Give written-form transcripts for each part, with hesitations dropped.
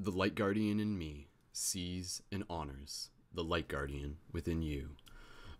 The Light Guardian in me sees and honors the Light Guardian within you.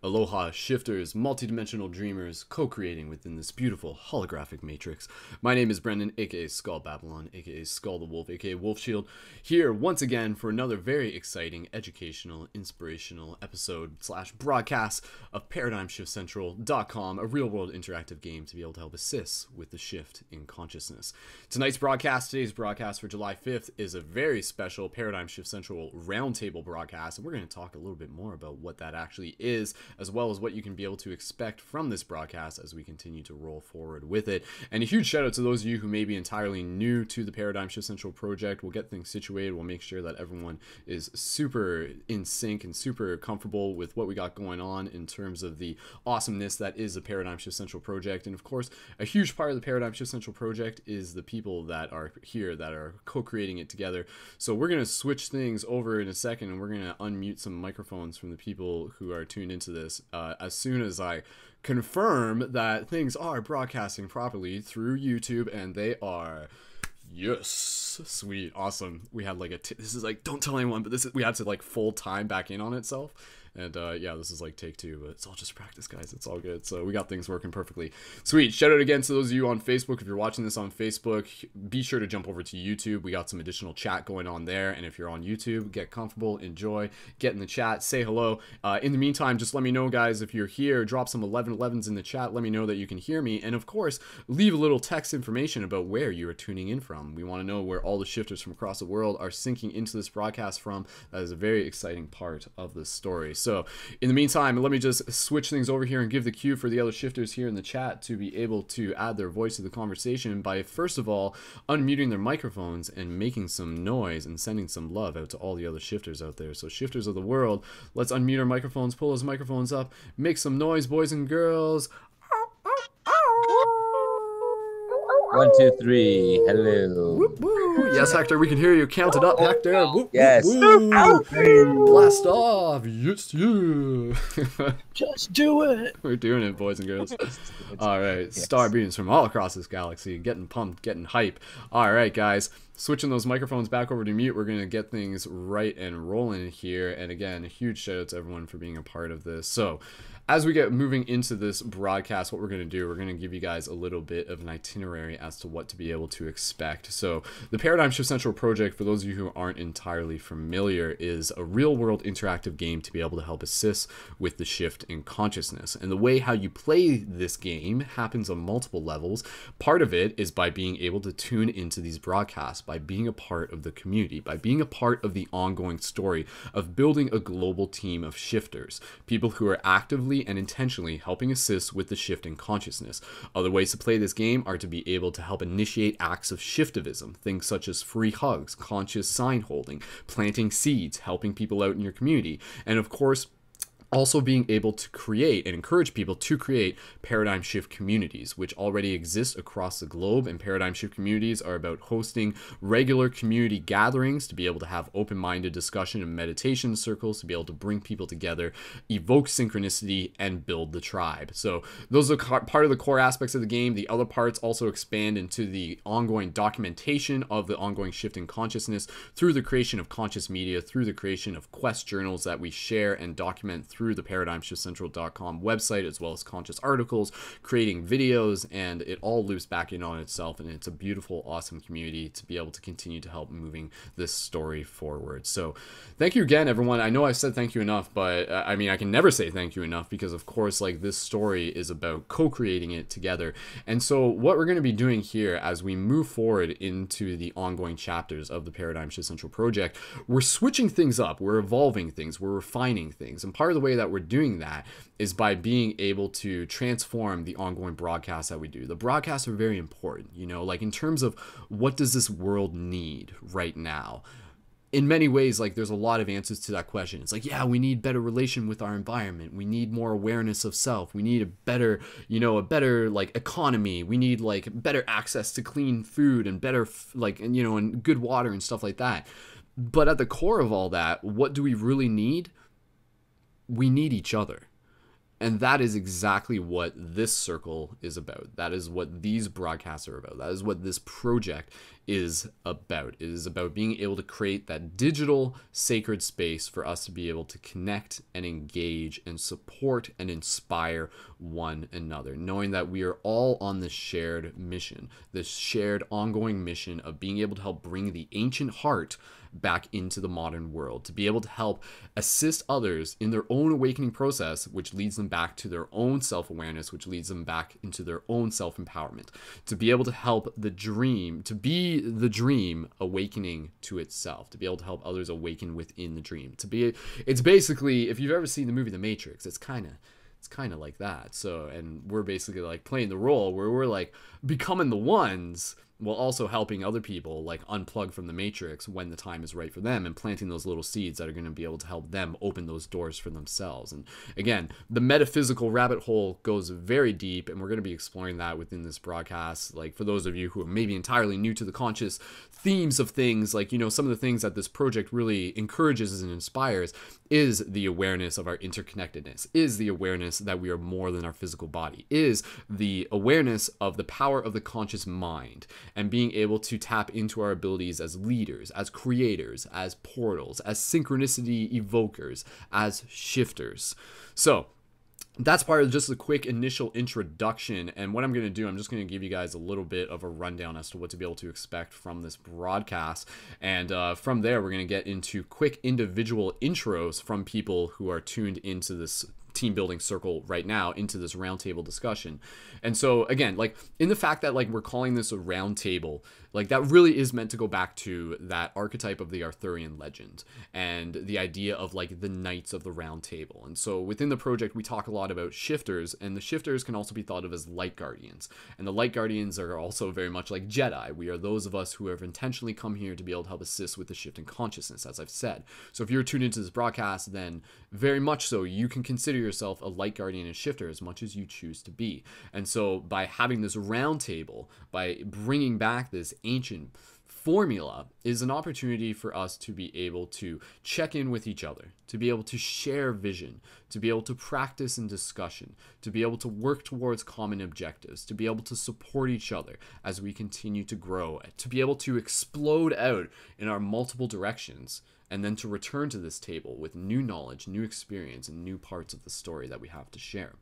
Aloha, shifters, multidimensional dreamers, co-creating within this beautiful holographic matrix. My name is Brendon, aka Skull Babylon, aka Skull the Wolf, aka Wolf Shield, here once again for another very exciting, educational, inspirational episode / broadcast of ParadigmShiftCentral.com, a real-world interactive game to be able to help assist with the shift in consciousness. Today's broadcast for July 5th, is a very special Paradigm Shift Central roundtable broadcast, and we're going to talk a little bit more about what that actually is, as well as what you can be able to expect from this broadcast as we continue to roll forward with it. And a huge shout out to those of you who may be entirely new to the Paradigm Shift Central project. We'll get things situated. We'll make sure that everyone is super in sync and super comfortable with what we got going on in terms of the awesomeness that is the Paradigm Shift Central project. And of course, a huge part of the Paradigm Shift Central project is the people that are here that are co-creating it together. So we're going to switch things over in a second, and we're going to unmute some microphones from the people who are tuned into this as soon as I confirm that things are broadcasting properly through YouTube, and they are. Yes, sweet, awesome. We had like this is like, don't tell anyone, but this is, we had to like full time back in on itself. And yeah, this is like take 2, but it's all just practice, guys. It's all good. So we got things working perfectly. Sweet. Shout out again to those of you on Facebook. If you're watching this on Facebook, be sure to jump over to YouTube. We got some additional chat going on there. And if you're on YouTube, get comfortable, enjoy, get in the chat, say hello. In the meantime, just let me know, guys, if you're here, drop some 1111s in the chat. Let me know that you can hear me. And of course, leave a little text information about where you are tuning in from. We want to know where all the shifters from across the world are syncing into this broadcast from. That is a very exciting part of this story. So in the meantime, let me just switch things over here and give the cue for the other shifters here in the chat to be able to add their voice to the conversation by, first of all, unmuting their microphones and making some noise and sending some love out to all the other shifters out there. So shifters of the world, let's unmute our microphones, pull those microphones up, make some noise, boys and girls. 1, 2, 3. Hello. Whoop, woo. Yes, Hector, we can hear you. Count it up, Hector. Whoop, Yes. whoop, woo. Blast off. Yes, you. Just do it. We're doing it, boys and girls. All right, star beams from all across this galaxy, getting pumped, getting hype. All right, guys, switching those microphones back over to mute. We're gonna get things right and rolling here. And again, a huge shout out to everyone for being a part of this. So as we get moving into this broadcast, what we're going to do, we're going to give you guys a little bit of an itinerary as to what to be able to expect. So the Paradigm Shift Central project, for those of you who aren't entirely familiar, is a real-world interactive game to be able to help assist with the shift in consciousness. And the way how you play this game happens on multiple levels. Part of it is by being able to tune into these broadcasts, by being a part of the community, by being a part of the ongoing story of building a global team of shifters, people who are actively and intentionally helping assist with the shift in consciousness. Other ways to play this game are to be able to help initiate acts of shiftivism, things such as free hugs, conscious sign holding, planting seeds, helping people out in your community, and of course, also being able to create and encourage people to create paradigm shift communities, which already exist across the globe. And paradigm shift communities are about hosting regular community gatherings to be able to have open-minded discussion and meditation circles, to be able to bring people together, evoke synchronicity, and build the tribe. So those are part of the core aspects of the game. The other parts also expand into the ongoing documentation of the ongoing shift in consciousness through the creation of conscious media, through the creation of quest journals that we share and document through the ParadigmShiftCentral.com website, as well as conscious articles, creating videos, and it all loops back in on itself, and it's a beautiful, awesome community to be able to continue to help moving this story forward. So thank you again, everyone. I know I've said thank you enough, but I mean, I can never say thank you enough, because of course, like, this story is about co-creating it together. And so what we're going to be doing here as we move forward into the ongoing chapters of the Paradigm Shift Central project, we're switching things up, we're evolving things, we're refining things, and part of the way that we're doing that is by being able to transform the ongoing broadcasts that we do. The broadcasts are very important, you know, like in terms of what does this world need right now? In many ways, like, there's a lot of answers to that question. It's like, yeah, we need better relation with our environment. We need more awareness of self. We need a better, you know, a better like economy. We need like better access to clean food and better like, and, you know, and good water and stuff like that. But at the core of all that, what do we really need? We need each other. And that is exactly what this circle is about. That is what these broadcasts are about. That is what this project is about. It is about being able to create that digital sacred space for us to be able to connect and engage and support and inspire one another, knowing that we are all on this shared mission, this shared ongoing mission of being able to help bring the ancient heart back into the modern world, to be able to help assist others in their own awakening process, which leads them back to their own self-awareness, which leads them back into their own self-empowerment, to be able to help the dream, to be the dream awakening to itself, to be able to help others awaken within the dream, to be, it's basically, if you've ever seen the movie The Matrix, it's kind of like that. So, and we're basically like playing the role where we're like becoming the ones while also helping other people like unplug from the matrix when the time is right for them, and planting those little seeds that are going to be able to help them open those doors for themselves. And again, the metaphysical rabbit hole goes very deep, and we're going to be exploring that within this broadcast. Like, for those of you who are maybe entirely new to the conscious themes of things, like, you know, some of the things that this project really encourages and inspires is the awareness of our interconnectedness, is the awareness that we are more than our physical body, is the awareness of the power of the conscious mind, and being able to tap into our abilities as leaders, as creators, as portals, as synchronicity evokers, as shifters. So that's part of just a quick initial introduction. And what I'm going to do, I'm just going to give you guys a little bit of a rundown as to what to be able to expect from this broadcast. And from there, we're going to get into quick individual intros from people who are tuned into this team building circle right now, into this roundtable discussion. And so again, like, in the fact that like we're calling this a roundtable, like that really is meant to go back to that archetype of the Arthurian legend and the idea of like the knights of the round table. And so within the project, we talk a lot about shifters, and the shifters can also be thought of as light guardians. And the light guardians are also very much like Jedi. We are those of us who have intentionally come here to be able to help assist with the shift in consciousness, as I've said. So if you're tuned into this broadcast, then very much so, you can consider yourself a light guardian and shifter as much as you choose to be. And so by having this round table, by bringing back this ancient formula, is an opportunity for us to be able to check in with each other, to be able to share vision, to be able to practice in discussion, to be able to work towards common objectives, to be able to support each other as we continue to grow, to be able to explode out in our multiple directions, and then to return to this table with new knowledge, new experience, and new parts of the story that we have to share.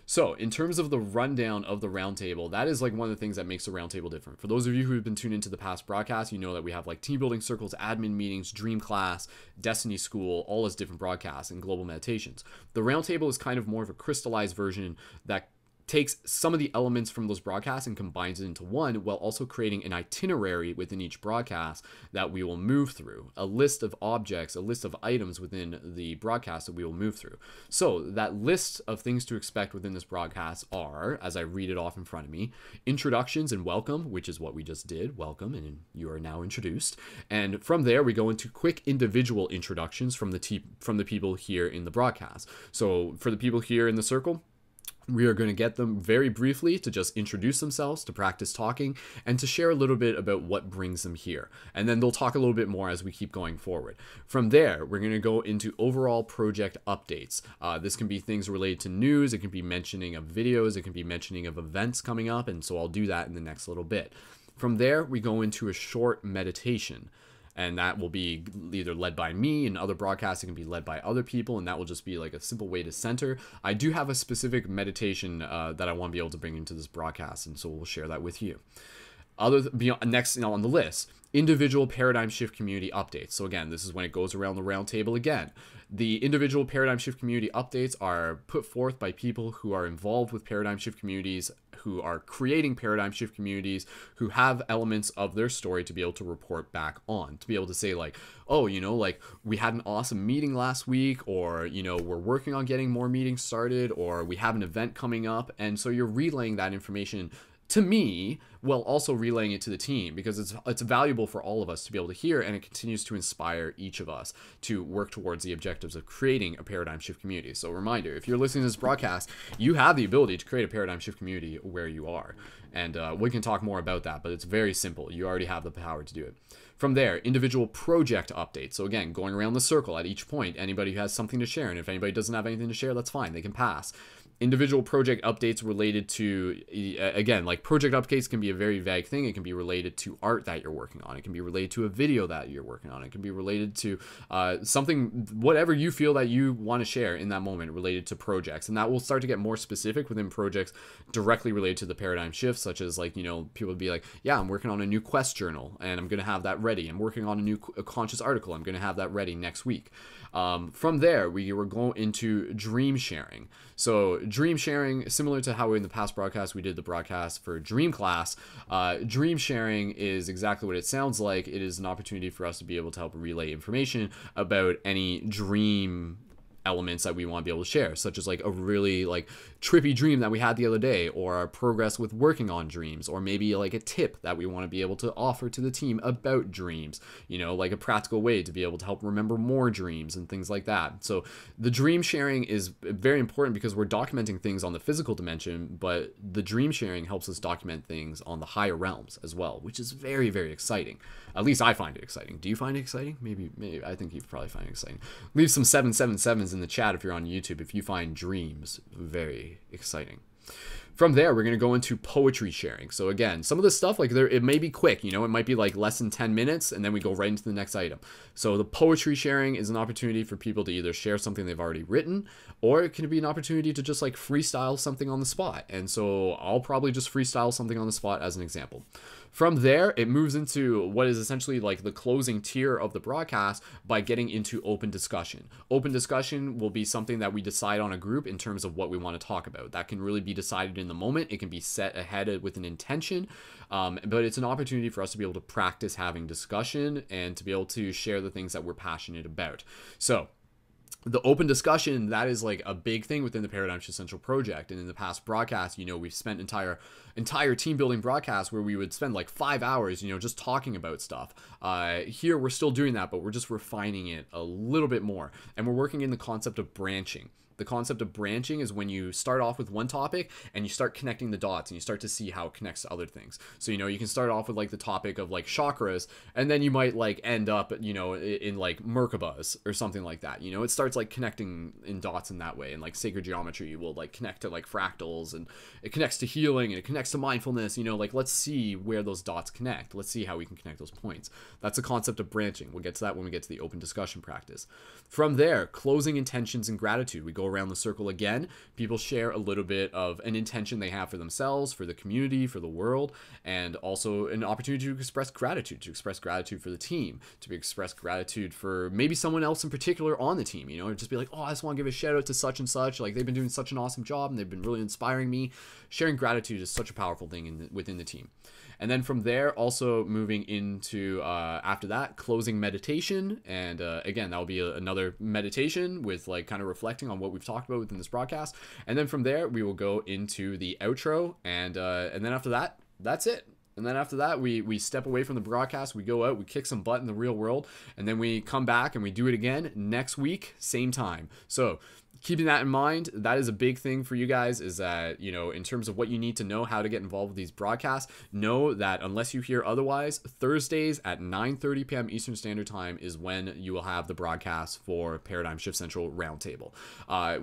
So in terms of the rundown of the roundtable, that is like one of the things that makes the roundtable different. For those of you who have been tuned into the past broadcasts, you know that we have like team building circles, admin meetings, dream class, destiny school, all as different broadcasts and global meditations. The roundtable is kind of more of a crystallized version that takes some of the elements from those broadcasts and combines it into one, while also creating an itinerary within each broadcast that we will move through, a list of objects, a list of items within the broadcast that we will move through. So that list of things to expect within this broadcast are, as I read it off in front of me, introductions and welcome, which is what we just did, welcome, and you are now introduced. And from there, we go into quick individual introductions from the people here in the broadcast. So for the people here in the circle, we are going to get them very briefly to just introduce themselves, to practice talking, and to share a little bit about what brings them here. And then they'll talk a little bit more as we keep going forward. From there, we're going to go into overall project updates. This can be things related to news, it can be mentioning of videos, it can be mentioning of events coming up, and so I'll do that in the next little bit. From there, we go into a short meditation. And that will be either led by me, and other broadcasts it can be led by other people, and that will just be like a simple way to center. I do have a specific meditation that I want to be able to bring into this broadcast, and so we'll share that with you. Next, on the list, individual paradigm shift community updates. So again, this is when it goes around the round table again. The individual paradigm shift community updates are put forth by people who are involved with paradigm shift communities, who are creating paradigm shift communities, who have elements of their story to be able to report back on, to be able to say like, oh, you know, like we had an awesome meeting last week, or, you know, we're working on getting more meetings started, or we have an event coming up. And so you're relaying that information to me, while also relaying it to the team, because it's valuable for all of us to be able to hear, and it continues to inspire each of us to work towards the objectives of creating a paradigm shift community. So reminder, if you're listening to this broadcast, you have the ability to create a paradigm shift community where you are. And we can talk more about that, but it's very simple. You already have the power to do it. From there, individual project updates. So again, going around the circle at each point, anybody who has something to share, and if anybody doesn't have anything to share, that's fine, they can pass. Individual project updates related to, again, like project updates can be a very vague thing. It can be related to art that you're working on. It can be related to a video that you're working on. It can be related to something, whatever you feel that you want to share in that moment related to projects. And that will start to get more specific within projects directly related to the paradigm shift, such as like, you know, people would be like, yeah, I'm working on a new quest journal and I'm going to have that ready. I'm working on a new conscious article. I'm going to have that ready next week. From there, we were going into dream sharing. So dream sharing, similar to how in the past broadcast we did the broadcast for dream class, dream sharing is exactly what it sounds like. It is an opportunity for us to be able to help relay information about any dream elements that we want to be able to share, such as like a really like trippy dream that we had the other day, or our progress with working on dreams, or maybe like a tip that we want to be able to offer to the team about dreams, you know, like a practical way to be able to help remember more dreams and things like that. So the dream sharing is very important because we're documenting things on the physical dimension, but the dream sharing helps us document things on the higher realms as well, which is very, very exciting. At least I find it exciting. Do you find it exciting? Maybe I think you probably find it exciting. Leave some 777s in the chat if you're on YouTube if you find dreams very exciting. From there, we're going to go into poetry sharing. So again, some of this stuff, like it may be quick, you know, it might be like less than 10 minutes and then we go right into the next item. So the poetry sharing is an opportunity for people to either share something they've already written, or it can be an opportunity to just like freestyle something on the spot. And so I'll probably just freestyle something on the spot as an example. From there, it moves into what is essentially like the closing tier of the broadcast by getting into open discussion. Open discussion will be something that we decide on a group in terms of what we want to talk about. That can really be decided in the moment. It can be set ahead with an intention, but it's an opportunity for us to be able to practice having discussion and to be able to share the things that we're passionate about. So the open discussion, that is like a big thing within the Paradigm Shift Central project. And in the past broadcast, you know, we've spent entire team building broadcasts where we would spend like 5 hours, you know, just talking about stuff. Here we're still doing that, but we're just refining it a little bit more. And we're working in the concept of branching. The concept of branching is when you start off with one topic and you start connecting the dots and you start to see how it connects to other things. So, you know, you can start off with like the topic of like chakras, and then you might like end up, you know, in like Merkabas or something like that. You know, it starts like connecting in dots in that way. And like sacred geometry will like connect to like fractals, and it connects to healing, and it connects to mindfulness. You know, like let's see where those dots connect. Let's see how we can connect those points. That's the concept of branching. We'll get to that when we get to the open discussion practice. From there, closing intentions and gratitude. We go around the circle again. People share a little bit of an intention they have for themselves, for the community, for the world, and also an opportunity to express gratitude for the team, to express gratitude for maybe someone else in particular on the team, you know, or just be like, oh, I just want to give a shout out to such and such, like they've been doing such an awesome job and they've been really inspiring me. Sharing gratitude is such a powerful thing within the team. And then from there, also moving into, after that, closing meditation. And again, that will be another meditation with like kind of reflecting on what we've talked about within this broadcast. And then from there, we will go into the outro. And then after that, that's it. And then after that, we step away from the broadcast, we go out, we kick some butt in the real world, and then we come back and we do it again next week, same time. So keeping that in mind, that is a big thing for you guys, is that, you know, in terms of what you need to know how to get involved with these broadcasts, know that unless you hear otherwise, Thursdays at 9:30 p.m. Eastern Standard Time is when you will have the broadcast for Paradigm Shift Central Roundtable.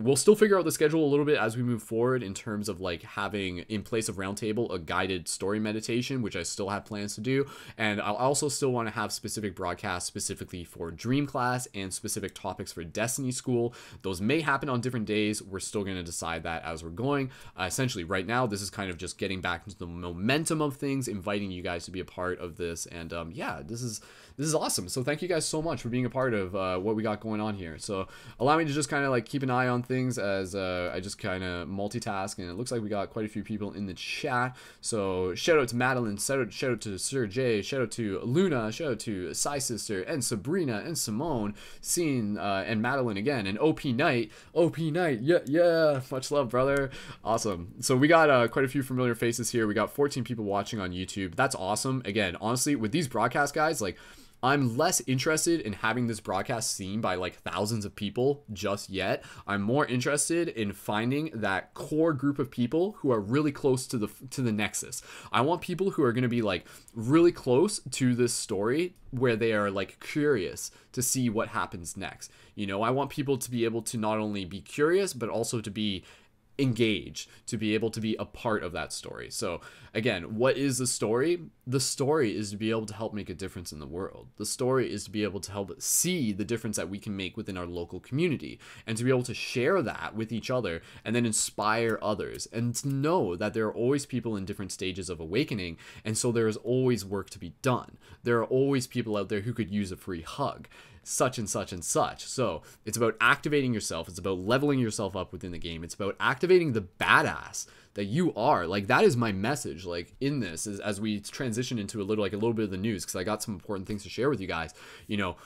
We'll still figure out the schedule a little bit as we move forward in terms of like having in place of Roundtable a guided story meditation, which I still have plans to do. And I'll also still want to have specific broadcasts specifically for Dream Class and specific topics for Destiny School. Those may happen on different days. We're still going to decide that as we're going. Essentially right now, this is kind of just getting back into the momentum of things, inviting you guys to be a part of this. And yeah, this is awesome. So thank you guys so much for being a part of what we got going on here. So allow me to just kind of like keep an eye on things as I just kind of multitask, and it looks like we got quite a few people in the chat. So shout out to Madeline, shout out to Sir J, shout out to Luna, shout out to Psy Sister and Sabrina and Simone, Scene, and Madeline again, and OP Knight, yeah, much love, brother. Awesome. So we got quite a few familiar faces here. We got 14 people watching on YouTube. That's awesome. Again, honestly, with these broadcast guys, like, I'm less interested in having this broadcast seen by like thousands of people just yet. I'm more interested in finding that core group of people who are really close to the nexus. I want people who are going to be like really close to this story, where they are like curious to see what happens next. You know, I want people to be able to not only be curious, but also to be engaged, to be able to be a part of that story. So again, what is the story? The story is to be able to help make a difference in the world. The story is to be able to help see the difference that we can make within our local community, and to be able to share that with each other and then inspire others, and to know that there are always people in different stages of awakening, and so there is always work to be done. There are always people out there who could use a free hug, such and such and such. So it's about activating yourself. It's about leveling yourself up within the game. It's about activating the badass that you are. Like, that is my message, like, in this, is as we transition into a little bit of the news, because I got some important things to share with you guys. You know,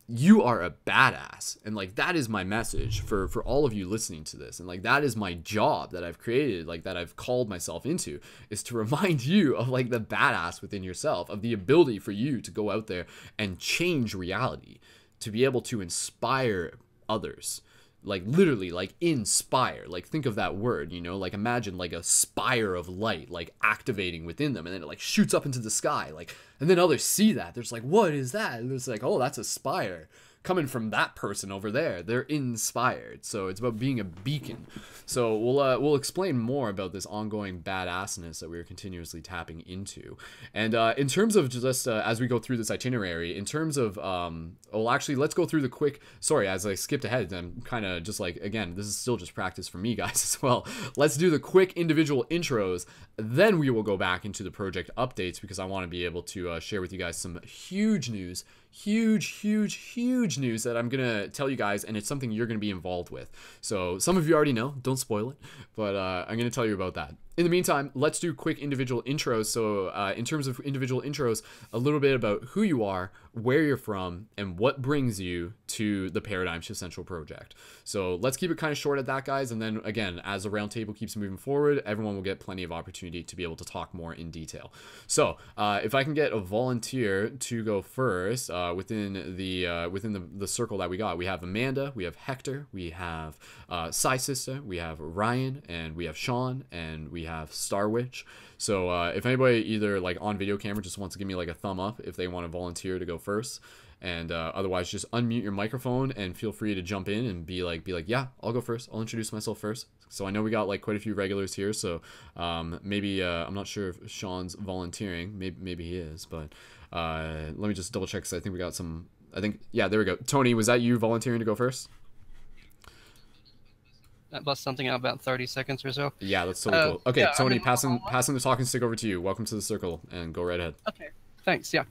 you are a badass, and like, that is my message for all of you listening to this, and like, that is my job that I've created, like, that I've called myself into, is to remind you of like the badass within yourself, of the ability for you to go out there and change reality, to be able to inspire others. Like, literally, like, inspire. Like, think of that word, you know, like, imagine like a spire of light like activating within them, and then it like shoots up into the sky, like, and then others see that, there's like, what is that? And it's like, oh, that's a spire coming from that person over there. They're inspired. So it's about being a beacon. So we'll explain more about this ongoing badassness that we're continuously tapping into. And in terms of just as we go through this itinerary, in terms of well, actually, let's go through the quick, sorry, as I skipped ahead, I'm kind of just like, again, this is still just practice for me, guys, as well. Let's do the quick individual intros, then we will go back into the project updates, because I want to be able to share with you guys some huge news, huge news that I'm gonna tell you guys, and it's something you're gonna be involved with. So some of you already know, don't spoil it, but I'm gonna tell you about that. In the meantime, let's do quick individual intros. So in terms of individual intros, a little bit about who you are, where you're from, and what brings you to the Paradigm Shift Central project. So let's keep it kind of short at that, guys, and then again, as the roundtable keeps moving forward, everyone will get plenty of opportunity to be able to talk more in detail. So if I can get a volunteer to go first, within the circle that we got, we have Amanda, we have Hector, we have Psy Sister, we have Ryan, and we have Sean, and we have Star Witch. So if anybody either like on video camera just wants to give me like a thumb up if they want to volunteer to go first, and otherwise just unmute your microphone and feel free to jump in and be like, yeah, I'll go first, I'll introduce myself first. So I know we got like quite a few regulars here, so maybe I'm not sure if Sean's volunteering, maybe he is, but let me just double check, because I think we got some, yeah, there we go. Tony, was that you volunteering to go first? That bust something out about 30 seconds or so. Yeah, that's totally cool. Okay, yeah, Tony, passing the talking stick over to you. Welcome to the circle, and go right ahead. Okay, thanks. Yeah,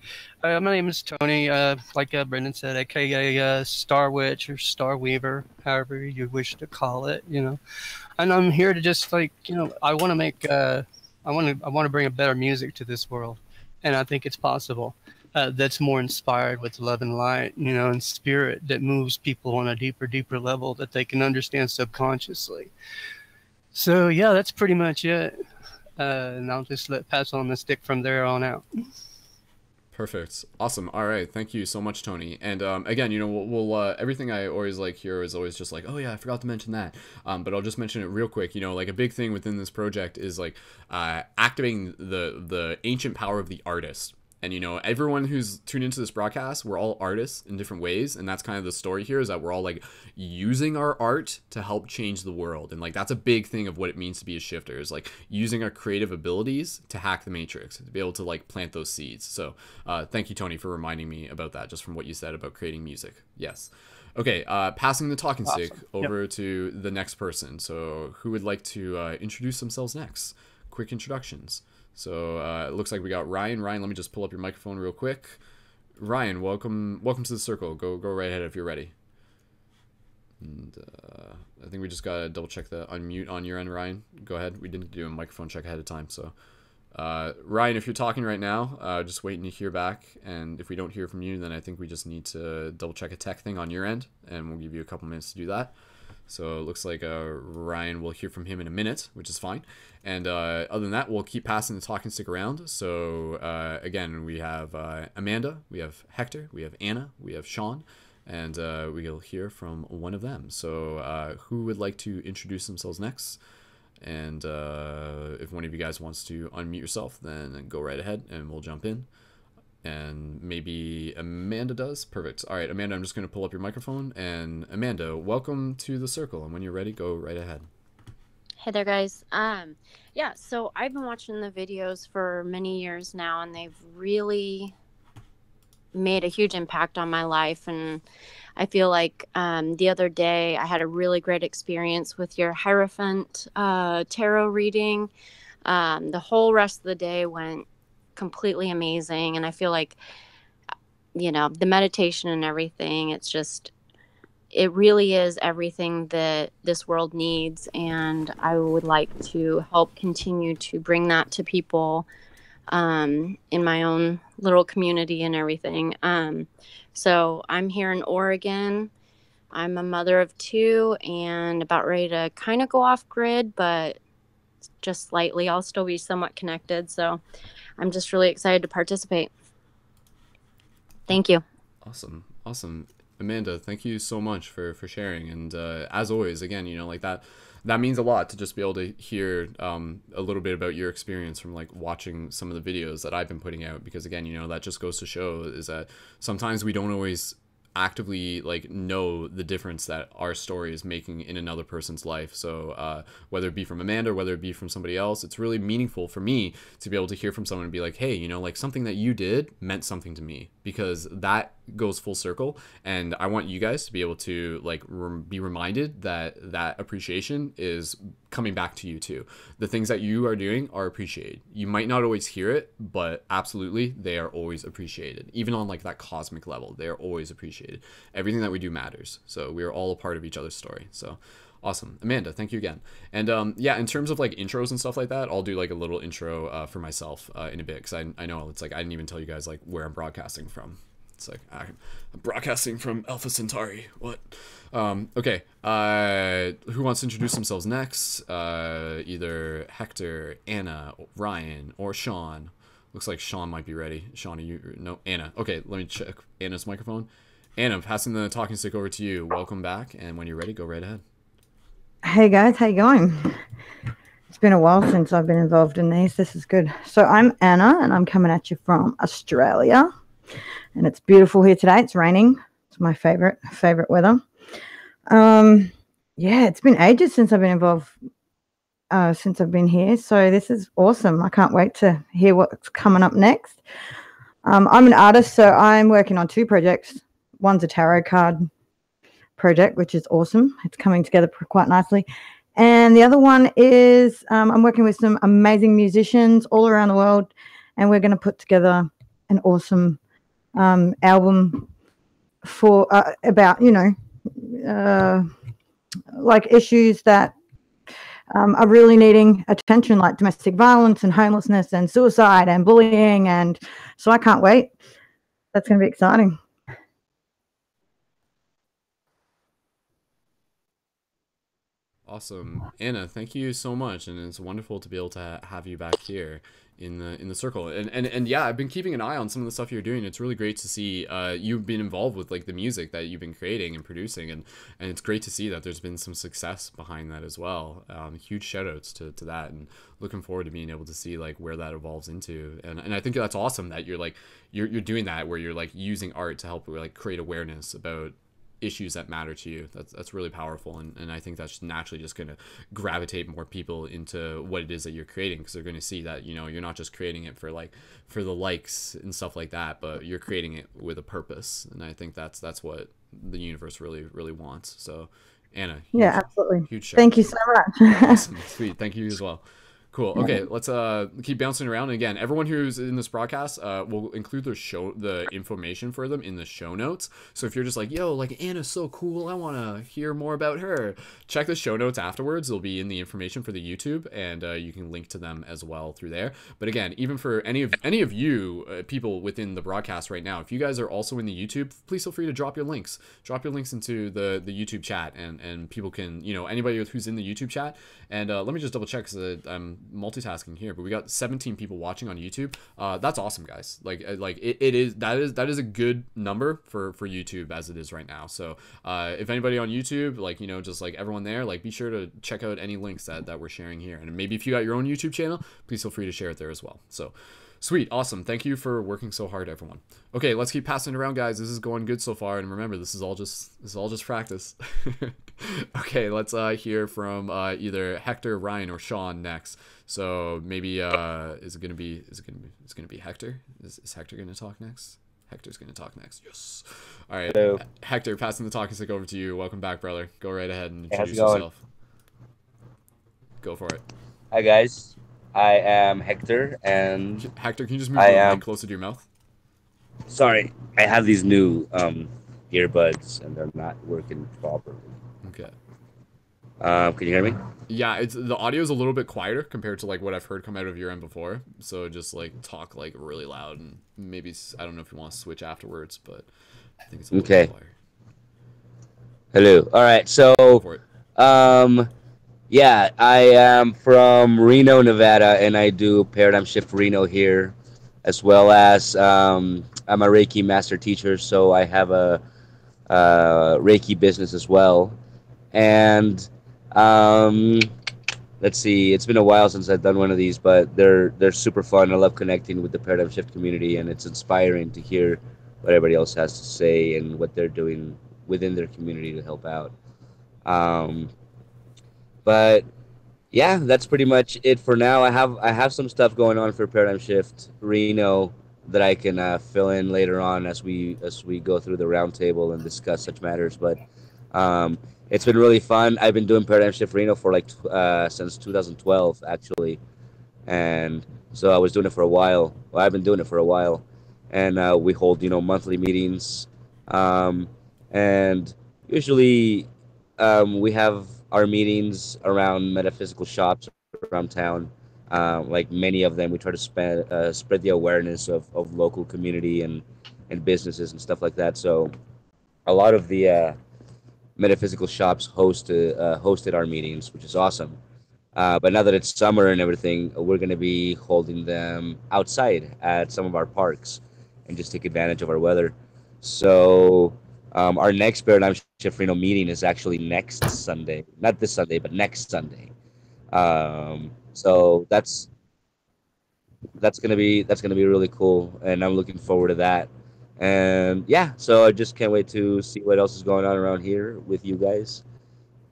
my name is Tony. Like Brendon said, aka Star Witch or Star Weaver, however you wish to call it. You know, and I'm here to just like, you know, I want to make I want to bring a better music to this world, and I think it's possible. That's more inspired with love and light, you know, and spirit, that moves people on a deeper level that they can understand subconsciously. So yeah, that's pretty much it. And I'll just pass on the stick from there on out. Perfect. Awesome. All right. Thank you so much, Tony. And again, you know, we'll everything I always like here is always just like, oh yeah, I forgot to mention that. But I'll just mention it real quick. You know, like a big thing within this project is like activating the ancient power of the artist. And, you know, everyone who's tuned into this broadcast, we're all artists in different ways. And that's kind of the story here, is that we're all like using our art to help change the world. And like, that's a big thing of what it means to be a shifter, is like using our creative abilities to hack the matrix, to be able to like plant those seeds. So thank you, Tony, for reminding me about that, just from what you said about creating music. Yes. Okay. Passing the talking stick over to the next person. So who would like to introduce themselves next? Quick introductions. So it looks like we got Ryan. Ryan, let me just pull up your microphone real quick. Ryan, welcome to the circle. Go right ahead if you're ready. And I think we just gotta double check the unmute on your end, Ryan. Go ahead. We didn't do a microphone check ahead of time, so Ryan, if you're talking right now, just waiting to hear back. And if we don't hear from you, then I think we just need to double check a tech thing on your end, and we'll give you a couple minutes to do that. So it looks like Ryan, will hear from him in a minute, which is fine. And other than that, we'll keep passing the talking stick around. So again, we have Amanda, we have Hector, we have Anna, we have Sean, and we'll hear from one of them. So who would like to introduce themselves next? And if one of you guys wants to unmute yourself, then go right ahead and we'll jump in. And maybe Amanda does. Perfect. All right, Amanda, I'm just going to pull up your microphone. And Amanda, welcome to the circle. And when you're ready, go right ahead. Hey there, guys. Yeah, so I've been watching the videos for many years now, and they've really made a huge impact on my life. And I feel like the other day I had a really great experience with your Hierophant tarot reading. The whole rest of the day went completely amazing, and I feel like, you know, the meditation and everything, it really is everything that this world needs, and I would like to help continue to bring that to people in my own little community and everything. So I'm here in Oregon. I'm a mother of 2 and about ready to kind of go off grid, but just slightly. I'll still be somewhat connected, so I'm just really excited to participate. Thank you. Awesome. Amanda, thank you so much for sharing. And as always, again, you know, like that means a lot to just be able to hear a little bit about your experience from like watching some of the videos that I've been putting out, because again, you know, that just goes to show is that sometimes we don't always actively like know the difference that our story is making in another person's life. So whether it be from Amanda or whether it be from somebody else, it's really meaningful for me to be able to hear from someone and be like, hey, you know, like something that you did meant something to me, because that goes full circle. And I want you guys to be able to like be reminded that that appreciation is coming back to you too. The things that you are doing are appreciated. You might not always hear it, but absolutely they are always appreciated. Even on like that cosmic level, they are always appreciated. Everything that we do matters. So we are all a part of each other's story. So awesome. Amanda, thank you again. And yeah, in terms of like intros and stuff like that, I'll do like a little intro for myself in a bit, because I know it's like I didn't even tell you guys like where I'm broadcasting from. It's like I'm broadcasting from Alpha Centauri. What? Okay. Who wants to introduce themselves next? Either Hector, Anna, Ryan, or Sean. Looks like Sean might be ready. Sean, are you? No, Anna. Okay, let me check Anna's microphone. Anna, passing the talking stick over to you. Welcome back, and when you're ready, go right ahead. Hey guys, how you going? It's been a while since I've been involved in these. This is good. So I'm Anna, and I'm coming at you from Australia. And it's beautiful here today. It's raining. It's my favorite weather. Yeah, it's been ages since I've been involved, since I've been here. So this is awesome. I can't wait to hear what's coming up next. I'm an artist, so I'm working on 2 projects. One's a tarot card project, which is awesome. It's coming together quite nicely. And the other one is I'm working with some amazing musicians all around the world, and we're going to put together an awesome album for about, you know, like issues that are really needing attention, like domestic violence and homelessness and suicide and bullying. And so I can't wait. That's going to be exciting. Awesome. Anna, thank you so much, and it's wonderful to be able to have you back here in the circle. And yeah, I've been keeping an eye on some of the stuff you're doing. It's really great to see you've been involved with like the music that you've been creating and producing, and it's great to see that there's been some success behind that as well. Huge shout outs to that, and looking forward to being able to see like where that evolves into. And I think that's awesome that you're like you're doing that, where you're like using art to help like create awareness about issues that matter to you. That's really powerful, and I think that's naturally just going to gravitate more people into what it is that you're creating, because they're going to see that, you know, you're not just creating it for the likes and stuff like that, but you're creating it with a purpose. And I think that's what the universe really wants. So Anna, yeah, absolutely, huge shout. Thank you so much. Awesome. Sweet. Thank you as well. Cool. Okay, let's keep bouncing around. And again, everyone who's in this broadcast, will include the information for them in the show notes. So if you're just like, yo, like Anna's so cool, I want to hear more about her, check the show notes afterwards. They'll be in the information for the YouTube, and you can link to them as well through there. But again, even for any of you people within the broadcast right now, if you guys are also in the YouTube, please feel free to drop your links. Drop your links into the YouTube chat, and people can, anybody who's in the YouTube chat. And let me just double check, because I'm multitasking here, but we got 17 people watching on YouTube. That's awesome, guys. That is a good number for YouTube as it is right now. So if anybody on YouTube, just like everyone there, like, be sure to check out any links that we're sharing here. And maybe if you got your own YouTube channel, please feel free to share it there as well. So sweet, awesome. Thank you for working so hard, everyone. Okay, let's keep passing it around, guys. This is going good so far, and remember, this is all just practice. Okay, let's hear from either Hector, Ryan, or Sean next. So maybe is it gonna be Hector? Is Hector gonna talk next? Hector's gonna talk next. Yes. All right. Hello. Hector, passing the talking stick over to you. Welcome back, brother. Go right ahead and introduce yourself. Go for it. Hi guys, I am Hector, and Hector, can you just move the mic closer to your mouth? sorry, I have these new earbuds, and they're not working properly. Okay. Can you hear me? Yeah, the audio is a little bit quieter compared to like what I've heard come out of your end before. So just like talk like really loud, and maybe I don't know if you want to switch afterwards, but I think it's a little bit quieter. Hello. All right. So, Go for it. yeah, I am from Reno, Nevada, and I do Paradigm Shift Reno here, as well as I'm a Reiki master teacher, so I have a Reiki business as well. And let's see, it's been a while since I've done one of these, but they're super fun. I love connecting with the Paradigm Shift community, and it's inspiring to hear what everybody else has to say and what they're doing within their community to help out. But yeah, that's pretty much it for now. I have some stuff going on for Paradigm Shift Reno that I can fill in later on as we go through the roundtable and discuss such matters. But it's been really fun. I've been doing Paradigm Shift Reno for since 2012 actually, and so I was doing it for a while. Well, I've been doing it for a while, and we hold monthly meetings, and usually we have our meetings around metaphysical shops around town. Like many of them, we try to spread the awareness of local community and businesses and stuff like that. So a lot of the metaphysical shops hosted our meetings, which is awesome. But now that it's summer and everything, we're going to be holding them outside at some of our parks and just take advantage of our weather. So our next Paradigm Shift Reno meeting is actually next Sunday. Not this Sunday, but next Sunday. So that's gonna be really cool, and I'm looking forward to that. And yeah, so I just can't wait to see what else is going on around here with you guys.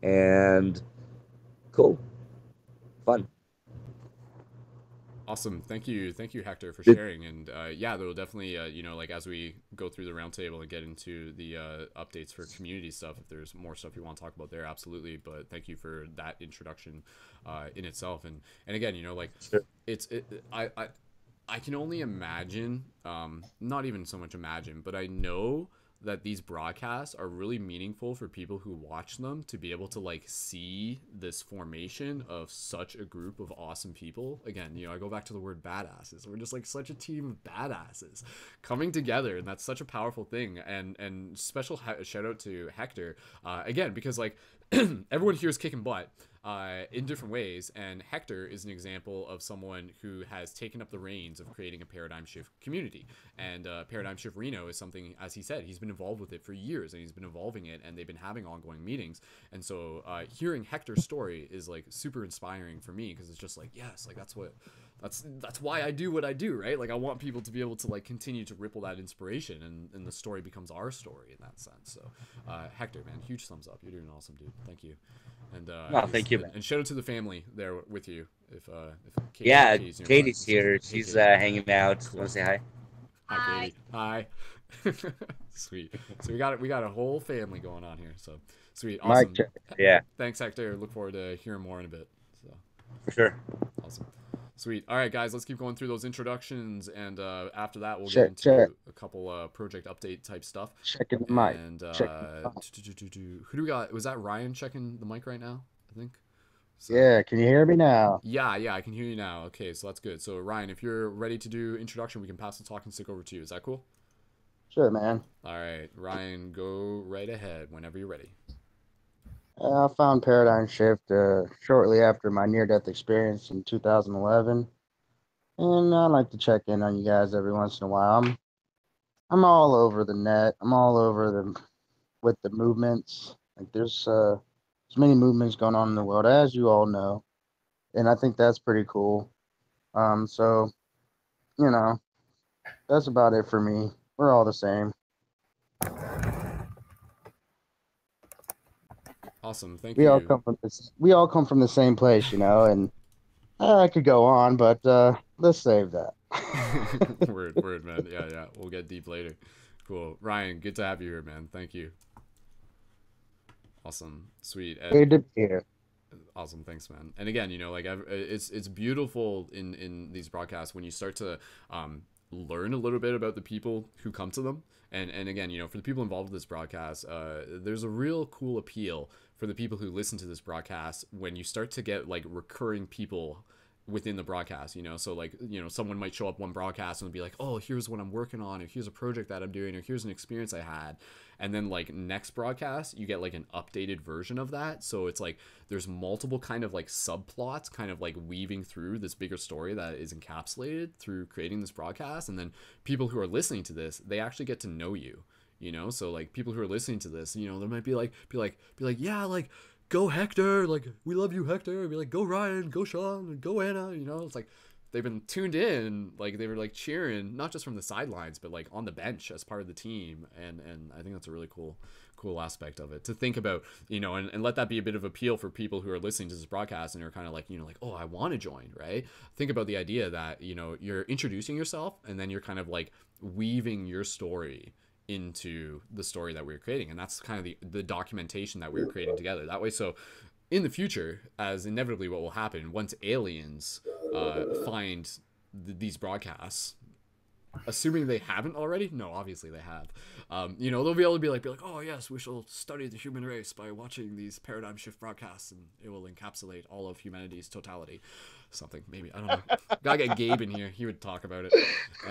And cool, fun. Awesome. Thank you, Hector, for sharing. And yeah, there will definitely, like as we go through the roundtable and get into the updates for community stuff, if there's more stuff you want to talk about there, absolutely. But thank you for that introduction in itself. And again, like Sure. I can only imagine, not even so much imagine, but I know that these broadcasts are really meaningful for people who watch them, to be able to like see this formation of such a group of awesome people. Again, I go back to the word badasses. We're just like such a team of badasses coming together, and that's such a powerful thing. And special shout out to Hector again, because like everyone here is kicking butt in different ways, and Hector is an example of someone who has taken up the reins of creating a Paradigm Shift community. And Paradigm Shift Reno is something, as he said, he's been involved with it for years, and he's been evolving it, and they've been having ongoing meetings. And so hearing Hector's story is like super inspiring for me, because it's just like, yes, like that's why I do what I do, right? Like I want people to be able to like continue to ripple that inspiration, and the story becomes our story in that sense. So Hector, man, huge thumbs up. You're doing awesome, dude. Thank you. And Thank you, man. And shout out to the family there with you. If Katie, Yeah, Katie's nearby. Katie's here. She's hanging out. Cool. Want to say hi? Hi, Katie. Hi. Sweet. So we got a whole family going on here. So sweet, awesome. Yeah. Thanks, Hector. Look forward to hearing more in a bit. So For sure. Awesome. Sweet. All right, guys, let's keep going through those introductions, and after that, we'll Check, get into a couple project update type stuff. Checking the mic. And Checking who do we got? Was that Ryan checking the mic right now? I think. So, yeah, can you hear me now? Yeah, I can hear you now. Okay, so that's good. So Ryan, if you're ready to do introduction, we can pass the talking stick over to you. Is that cool? Sure, man. All right, Ryan, go right ahead whenever you're ready. I found Paradigm Shift shortly after my near-death experience in 2011, and I like to check in on you guys every once in a while. I'm all over the net. I'm all over with the movements. Like there's many movements going on in the world, as you all know, and I think that's pretty cool. So you know, that's about it for me. We're all the same. Awesome, thank We you. all come from this. We all come from the same place, you know, and I could go on, but let's save that. word, man. Yeah. We'll get deep later. Cool. Ryan, good to have you here, man. Thank you. Awesome. Sweet. Good to be here. Awesome. Thanks, man. And again, you know, like it's beautiful in these broadcasts when you start to learn a little bit about the people who come to them. And again, you know, for the people involved with this broadcast, there's a real cool appeal for the people who listen to this broadcast when you start to get like recurring people within the broadcast, you know. So like, you know, someone might show up one broadcast and be like, oh, here's what I'm working on, or here's a project that I'm doing, or here's an experience I had. And then like next broadcast, you get like an updated version of that. So it's like there's multiple kind of like subplots kind of like weaving through this bigger story that is encapsulated through creating this broadcast. And then people who are listening to this, they actually get to know you, you know. So like people who are listening to this, you know, there might be like yeah, like go Hector, like we love you, Hector. Be like, go Ryan, go Sean, go Anna, you know. It's like they've been tuned in, like they were like cheering, not just from the sidelines, but like on the bench as part of the team. And I think that's a really cool aspect of it to think about, you know, and let that be a bit of appeal for people who are listening to this broadcast and are kind of like, you know, like, oh, I want to join, right? Think about the idea that, you know, you're introducing yourself and then you're kind of like weaving your story into the story that we're creating, and that's kind of the documentation that we're creating together that way. So in the future, as inevitably what will happen once aliens find these broadcasts, assuming they haven't already, no, obviously they have, you know, they'll be able to be like, oh yes, we shall study the human race by watching these paradigm shift broadcasts, and it will encapsulate all of humanity's totality. Something, maybe, I don't know. Gotta get Gabe in here, he would talk about it.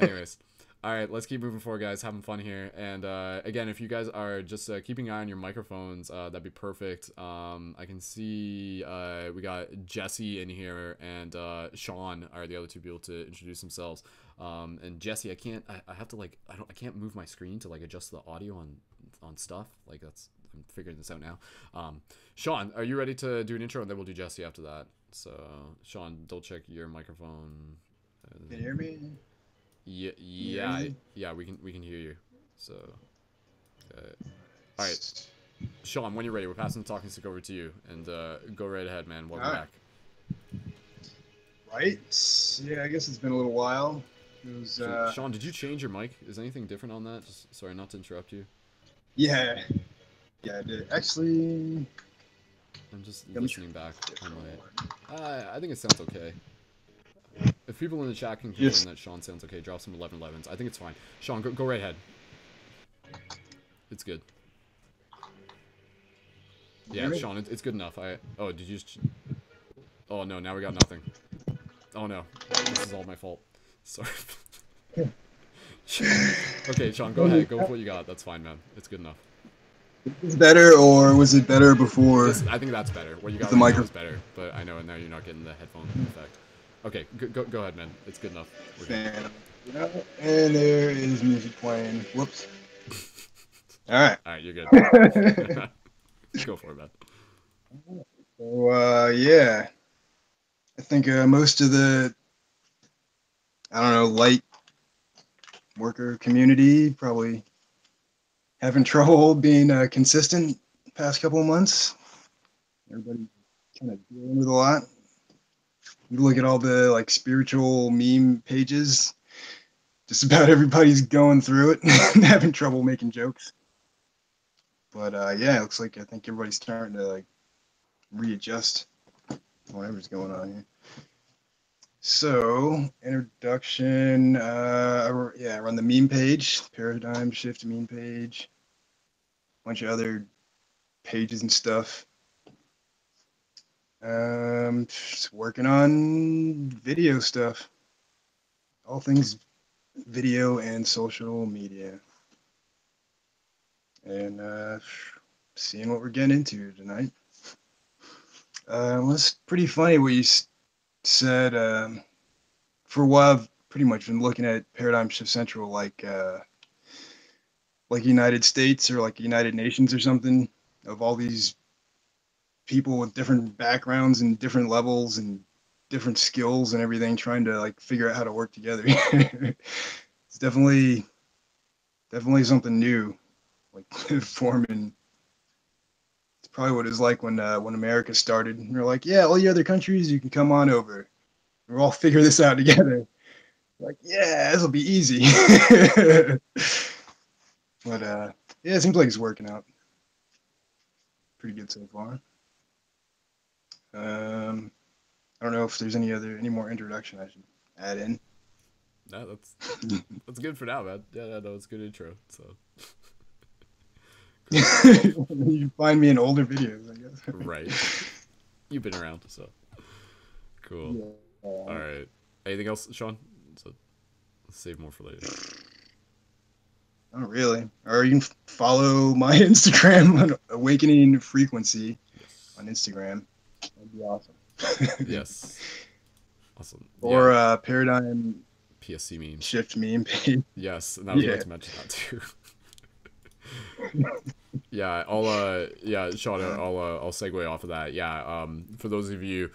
Anyways, all right, let's keep moving forward, guys. Having fun here. And again, if you guys are just keeping an eye on your microphones, that'd be perfect. I can see we got Jesse in here, and Sean are the other two people to introduce themselves. And Jesse, I have to like, I can't move my screen to like adjust the audio on stuff. Like I'm figuring this out now. Sean, are you ready to do an intro, and then we'll do Jesse after that? So Sean, double check your microphone. Can you hear me? Yeah, we can hear you. So, all right, Sean, when you're ready, we're passing the talking stick over to you, and go right ahead, man. Welcome back. Right. Yeah, I guess it's been a little while. It was. Sean, did you change your mic? Is anything different on that? Just sorry, not to interrupt you. Yeah, I did. Actually, I'm just listening back on my. I think it sounds okay. If people in the chat can confirm that Sean sounds okay, drop some 1111s. I think it's fine. Sean, go right ahead. It's good. Yeah, Sean, it's good enough. Oh, did you just... Oh, no, now we got nothing. Oh, no. This is all my fault. Sorry. Okay, Sean, go ahead. Go with what you got. That's fine, man. It's good enough. Is it better, or was it better before? I think that's better. What you got right now is better, but I know now you're not getting the headphone effect. Okay, go ahead, man. It's good enough. And there is music playing. Whoops. All right, you're good. Go for it, man. So, yeah. I think most of the, light worker community probably having trouble being consistent the past couple of months. Everybody kind of dealing with a lot. You look at all the like spiritual meme pages, just about everybody's going through it and having trouble making jokes. But yeah, it looks like I think everybody's starting to like readjust. whatever's going on here. So, introduction. Yeah, I run the meme page, Paradigm Shift meme page, bunch of other pages and stuff. Just working on video stuff, all things video and social media, and seeing what we're getting into tonight. Well, it's pretty funny what you said. For a while, I've pretty much been looking at Paradigm Shift Central like United States or like United Nations or something, of all these people with different backgrounds and different levels and different skills and everything, trying to like figure out how to work together. It's definitely something new, like forming. It's probably what it was like when America started. And they're like, yeah, all the other countries, you can come on over. We'll all figure this out together. Like, yeah, this will be easy. But yeah, it seems like it's working out pretty good so far. I don't know if there's any more introduction I should add in. No, that's good for now, man. Yeah, no, it's a good intro. So you find me in older videos, I guess. Right. You've been around, so cool. Yeah. All right. Anything else, Sean? So let's save more for later. Not really. Or you can follow my Instagram on Awakening Frequency on Instagram. That'd be awesome. Yes. Awesome. Or Paradigm PSC memes. Shift meme page. Yes, and I was about to mention that too. Yeah, Sean, I'll segue off of that. Yeah, for those of you,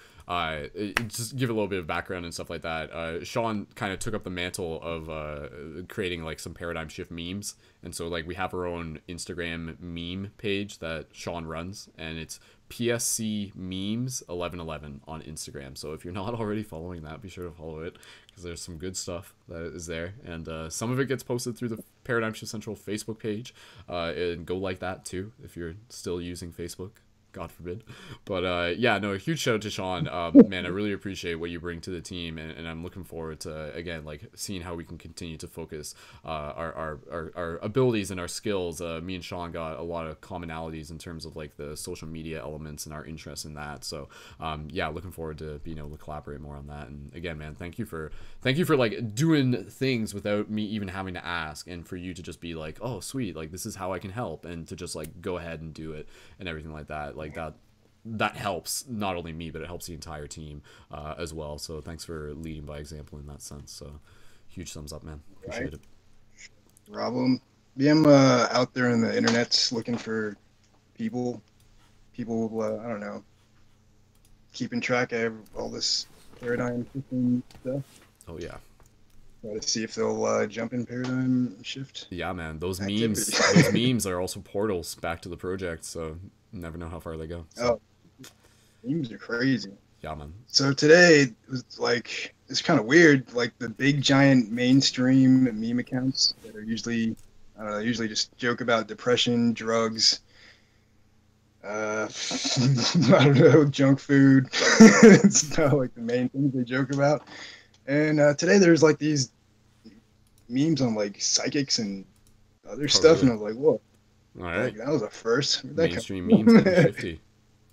just give a little bit of background and stuff like that. Sean kind of took up the mantle of creating like some paradigm shift memes, and so like we have our own Instagram meme page that Sean runs, and it's PSC memes 1111 on Instagram. So if you're not already following that, be sure to follow it, because there's some good stuff that is there, and some of it gets posted through the Paradigm Shift Central Facebook page, and go like that too if you're still using Facebook, God forbid. But yeah, no, a huge shout out to Sean. Man, I really appreciate what you bring to the team, and I'm looking forward to, again, like seeing how we can continue to focus our abilities and our skills. Me and Sean got a lot of commonalities in terms of like the social media elements and our interest in that. So yeah, looking forward to being able to collaborate more on that. And again, man, thank you for like doing things without me even having to ask, and for you to just be like, oh sweet, like this is how I can help, and to just like go ahead and do it and everything like that. Like that helps not only me, but it helps the entire team as well. So thanks for leading by example in that sense. So huge thumbs up, man. Appreciate it. Problem. I'm out there in the internets looking for people, I don't know, keeping track of all this paradigm shifting stuff. Oh yeah. Try to see if they'll jump in paradigm shift. Yeah, man. Those activity. memes are also portals back to the project, so you never know how far they go. So. Oh, memes are crazy. Yeah, man. So today it was like, it's kind of weird, like the big giant mainstream meme accounts that are usually, I don't know, usually just joke about depression, drugs, I don't know, junk food. It's kind of like the main things they joke about. And today there's like these memes on like psychics and other stuff, and I was like, whoa, all right, like, that was a first. Mainstream memes getting 50.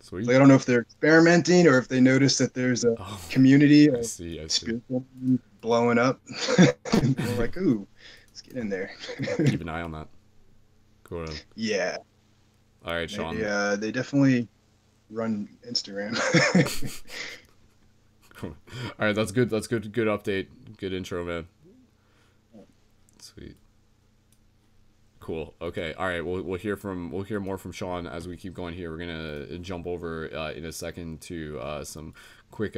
Sweet. Like, I don't know if they're experimenting or if they notice that there's a community of spiritual blowing up. We're like, ooh, let's get in there. Keep an eye on that. Cool. Yeah. All right, Sean. Yeah, they definitely run Instagram. All right, that's good. That's good. Good update. Good intro, man. Sweet. Cool. Okay. All right. We'll hear more from Sean as we keep going here. We're gonna jump over in a second to some quick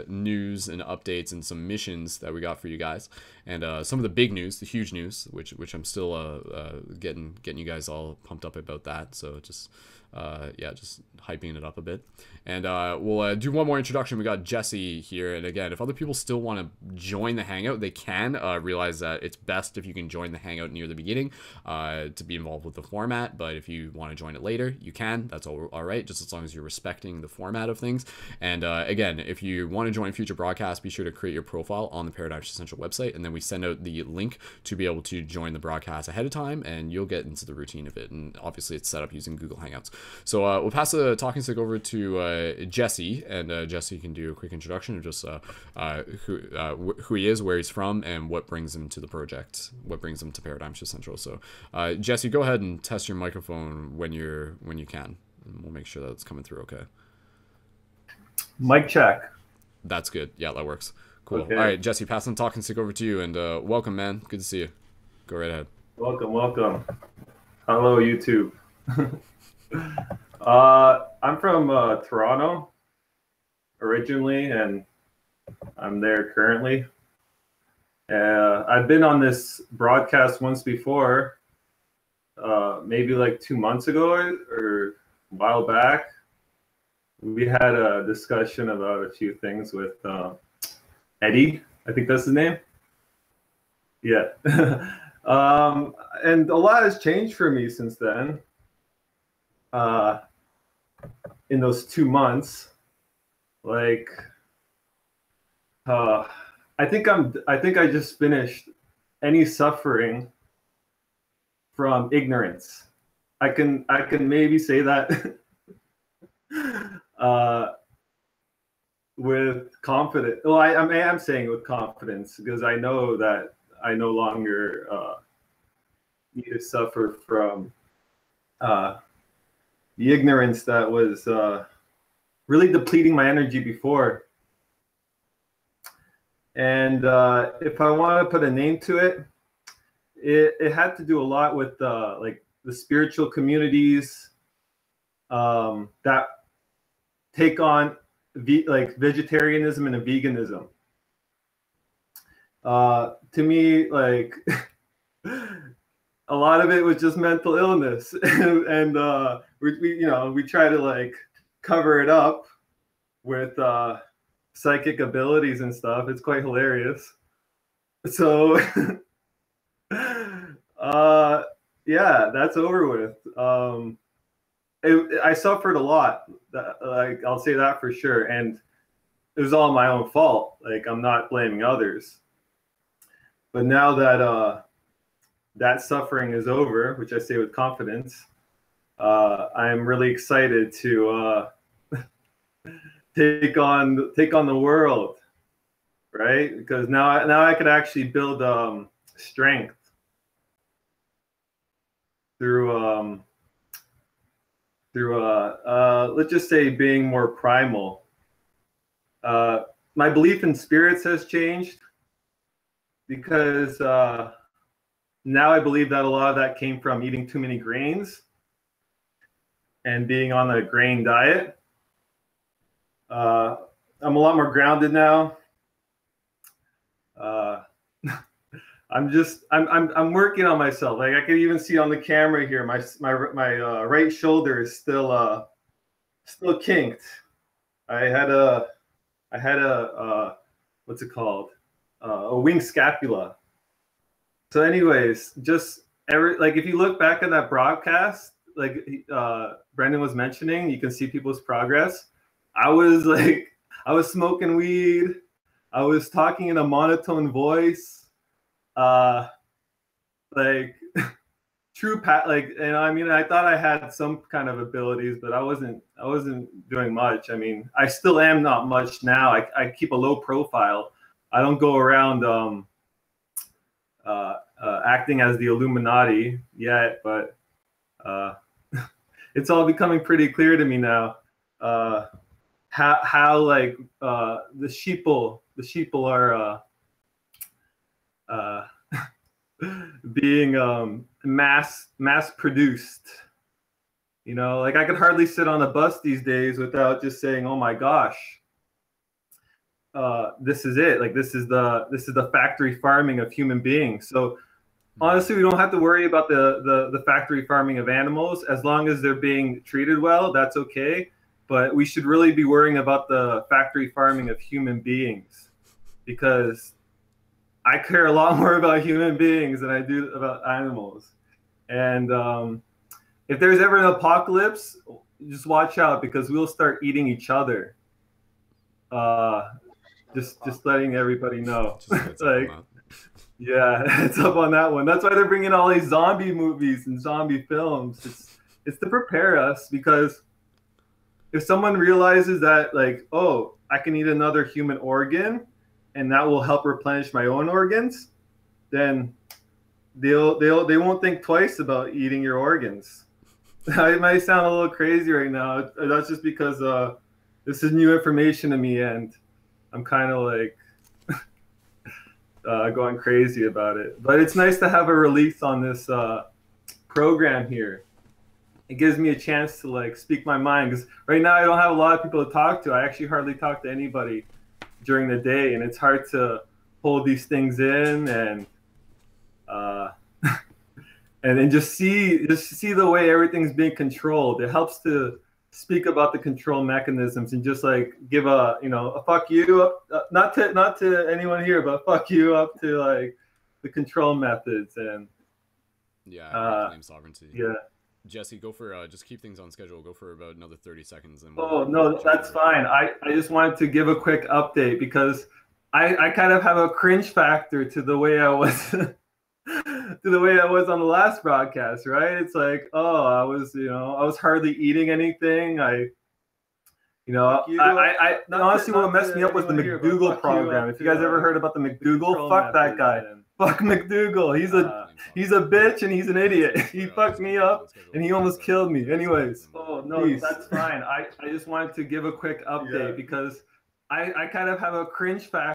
news and updates and some missions that we got for you guys, and some of the big news, the huge news, which I'm still getting you guys all pumped up about that. So just yeah, just hyping it up a bit. And we'll do one more introduction. We got Jesse here, and again, if other people still want to join the Hangout, they can. Realize that it's best if you can join the Hangout near the beginning to be involved with the format, but if you want to join it later, you can. That's all right, just as long as you're respecting the format of things. And again, if you want to join future broadcasts, be sure to create your profile on the Paradigm Shift Central website, and then we send out the link to be able to join the broadcast ahead of time, and you'll get into the routine of it. And obviously, it's set up using Google Hangouts. So we'll pass the talking stick over to Jesse, and Jesse can do a quick introduction of just who he is, where he's from, and what brings him to the project, what brings him to Paradigm Shift Central. So Jesse, go ahead and test your microphone when you can, and we'll make sure that it's coming through okay. Mic check. That's good. Yeah, that works. Cool. Okay. All right, Jesse, passing the talking stick over to you, and welcome, man. Good to see you. Go right ahead. Welcome. Hello, YouTube. I'm from Toronto originally, and I'm there currently. I've been on this broadcast once before, maybe like 2 months ago or a while back. We had a discussion about a few things with Eddie, I think that's his name. Yeah. And a lot has changed for me since then. In those 2 months, like, I think I just finished any suffering from ignorance. I can maybe say that with confidence. Well, I am saying it with confidence because I know that I no longer need to suffer from the ignorance that was really depleting my energy before. And if I want to put a name to it, it had to do a lot with like the spiritual communities that take on like vegetarianism and veganism. To me, like a lot of it was just mental illness, and we try to like cover it up with psychic abilities and stuff. It's quite hilarious. So yeah, that's over with. I suffered a lot, like I'll say that for sure, and it was all my own fault. Like, I'm not blaming others. But now that that suffering is over, which I say with confidence, I'm really excited to take on the world, right? Because now I could actually build strength through let's just say being more primal. My belief in spirits has changed because now I believe that a lot of that came from eating too many grains and being on a grain diet. I'm a lot more grounded now. I'm working on myself. Like, I can even see on the camera here, my right shoulder is still kinked. I had a what's it called? A wing scapula. So anyways, just like if you look back at that broadcast, like Brendon was mentioning, you can see people's progress. I was smoking weed. I was talking in a monotone voice. Like true and I mean, I thought I had some kind of abilities, but I wasn't doing much. I mean, I still am not much now. I keep a low profile. I don't go around acting as the Illuminati yet, but it's all becoming pretty clear to me now. How like the sheeple are being mass produced. You know, like I could hardly sit on a bus these days without just saying, "Oh my gosh, this is it." Like this is the factory farming of human beings. So honestly, we don't have to worry about the factory farming of animals. As long as they're being treated well, that's okay. But we should really be worrying about the factory farming of human beings, because I care a lot more about human beings than I do about animals. And if there's ever an apocalypse, just watch out, because we'll start eating each other. Just letting everybody know. Like, yeah, it's up on that one. That's why they're bringing all these zombie movies and zombie films. It's to prepare us, because if someone realizes that, like, oh, I can eat another human organ and that will help replenish my own organs, then they won't think twice about eating your organs. It might sound a little crazy right now. That's just because this is new information to me, and I'm kind of like going crazy about it. But it's nice to have a release on this program here. It gives me a chance to like speak my mind, because right now I don't have a lot of people to talk to. I actually hardly talk to anybody during the day, and it's hard to hold these things in and and then just see the way everything's being controlled. It helps to speak about the control mechanisms and just like give a fuck you up, not to anyone here, but fuck you up to like the control methods. And claim sovereignty. Yeah. Jesse, go for just keep things on schedule. Go for about another 30 seconds. And oh no, that's fine. I just wanted to give a quick update, because I kind of have a cringe factor to the way I was to the way I was on the last broadcast, right? It's like, oh, I was hardly eating anything. Honestly, what messed me up was the McDougal program. If you guys ever heard about the McDougal, fuck that guy. Fuck McDougal. He's a bitch and he's an idiot. He fucked me up and he almost killed me. Anyways, oh no, that's fine. I just wanted to give a quick update, because I kind of have a cringe factor.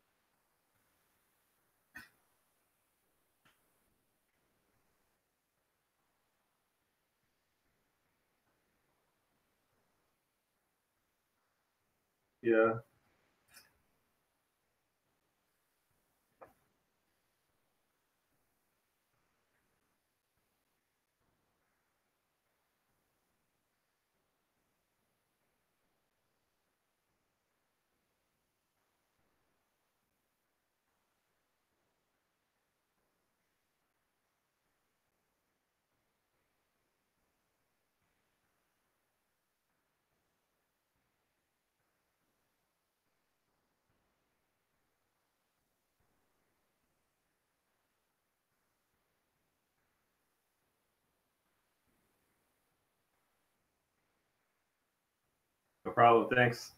Yeah. No problem. Thanks.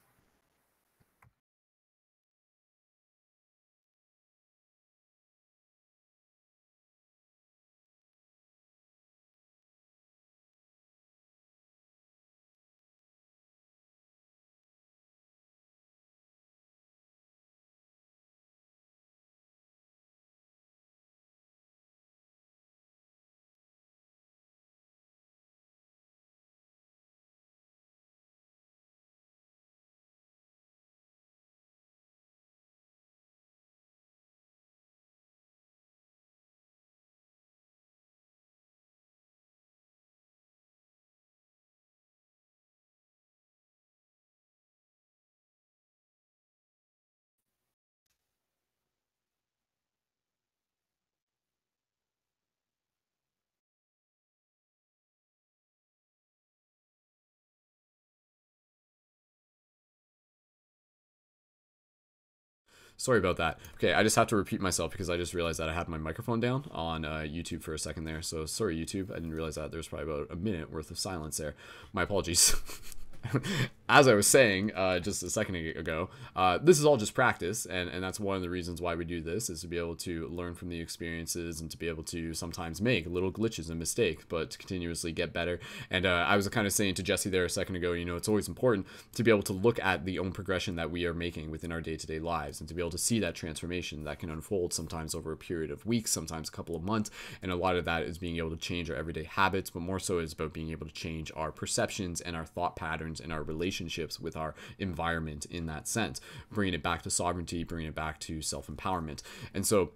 Sorry about that. Okay, I just have to repeat myself because I just realized that I had my microphone down on YouTube for a second there. So sorry, YouTube. I didn't realize that. There's probably about a minute worth of silence there. My apologies. As I was saying just a second ago, this is all just practice, and that's one of the reasons why we do this, is to be able to learn from the experiences and to be able to sometimes make little glitches and mistakes, but to continuously get better. And I was kind of saying to Jesse there a second ago, it's always important to be able to look at the own progression that we are making within our day-to-day lives, and to be able to see that transformation that can unfold sometimes over a period of weeks, sometimes a couple of months. And a lot of that is being able to change our everyday habits, but more so is about being able to change our perceptions and our thought patterns and our relationships with our environment in that sense, bringing it back to sovereignty, bringing it back to self-empowerment. And so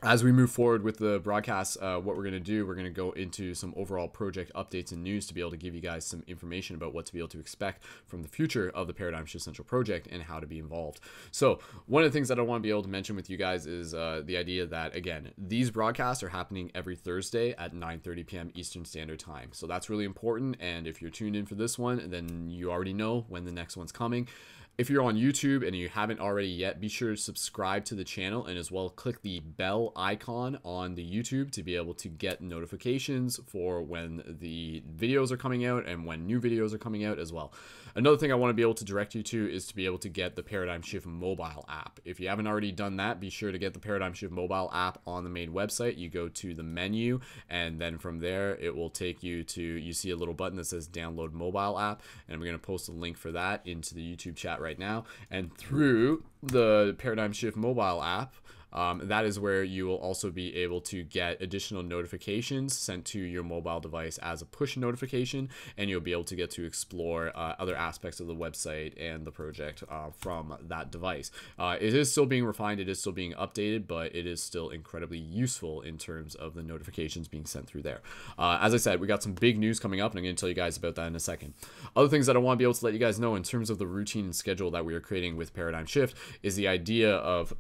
as we move forward with the broadcast, what we're going to do, we're going to go into some overall project updates and news to be able to give you guys some information about what to be able to expect from the future of the Paradigm Shift Central project and how to be involved. So one of the things that I want to be able to mention with you guys is the idea that, again, these broadcasts are happening every Thursday at 9:30 p.m. Eastern Standard Time. So that's really important. And if you're tuned in for this one, then you already know when the next one's coming. If you're on YouTube and you haven't already yet, be sure to subscribe to the channel and as well click the bell icon on the YouTube to be able to get notifications for when the videos are coming out and when new videos are coming out as well. Another thing I want to be able to direct you to is to be able to get the Paradigm Shift mobile app. If you haven't already done that, be sure to get the Paradigm Shift mobile app on the main website. You go to the menu and then from there it will take you to, you see a little button that says download mobile app, and I'm going to post a link for that into the YouTube chat right now. And through the Paradigm Shift mobile app, that is where you will also be able to get additional notifications sent to your mobile device as a push notification, and you'll be able to get to explore other aspects of the website and the project from that device. It is still being refined, it is still being updated, but it is still incredibly useful in terms of the notifications being sent through there. As I said, we got some big news coming up, and I'm going to tell you guys about that in a second. Other things that I want to be able to let you guys know in terms of the routine and schedule that we are creating with Paradigm Shift is the idea of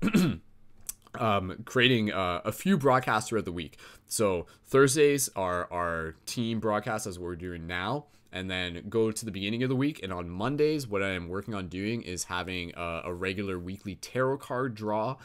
creating a few broadcasts throughout the week. So Thursdays are our team broadcasts as we're doing now, and then go to the beginning of the week. And on Mondays, what I am working on doing is having a regular weekly tarot card draw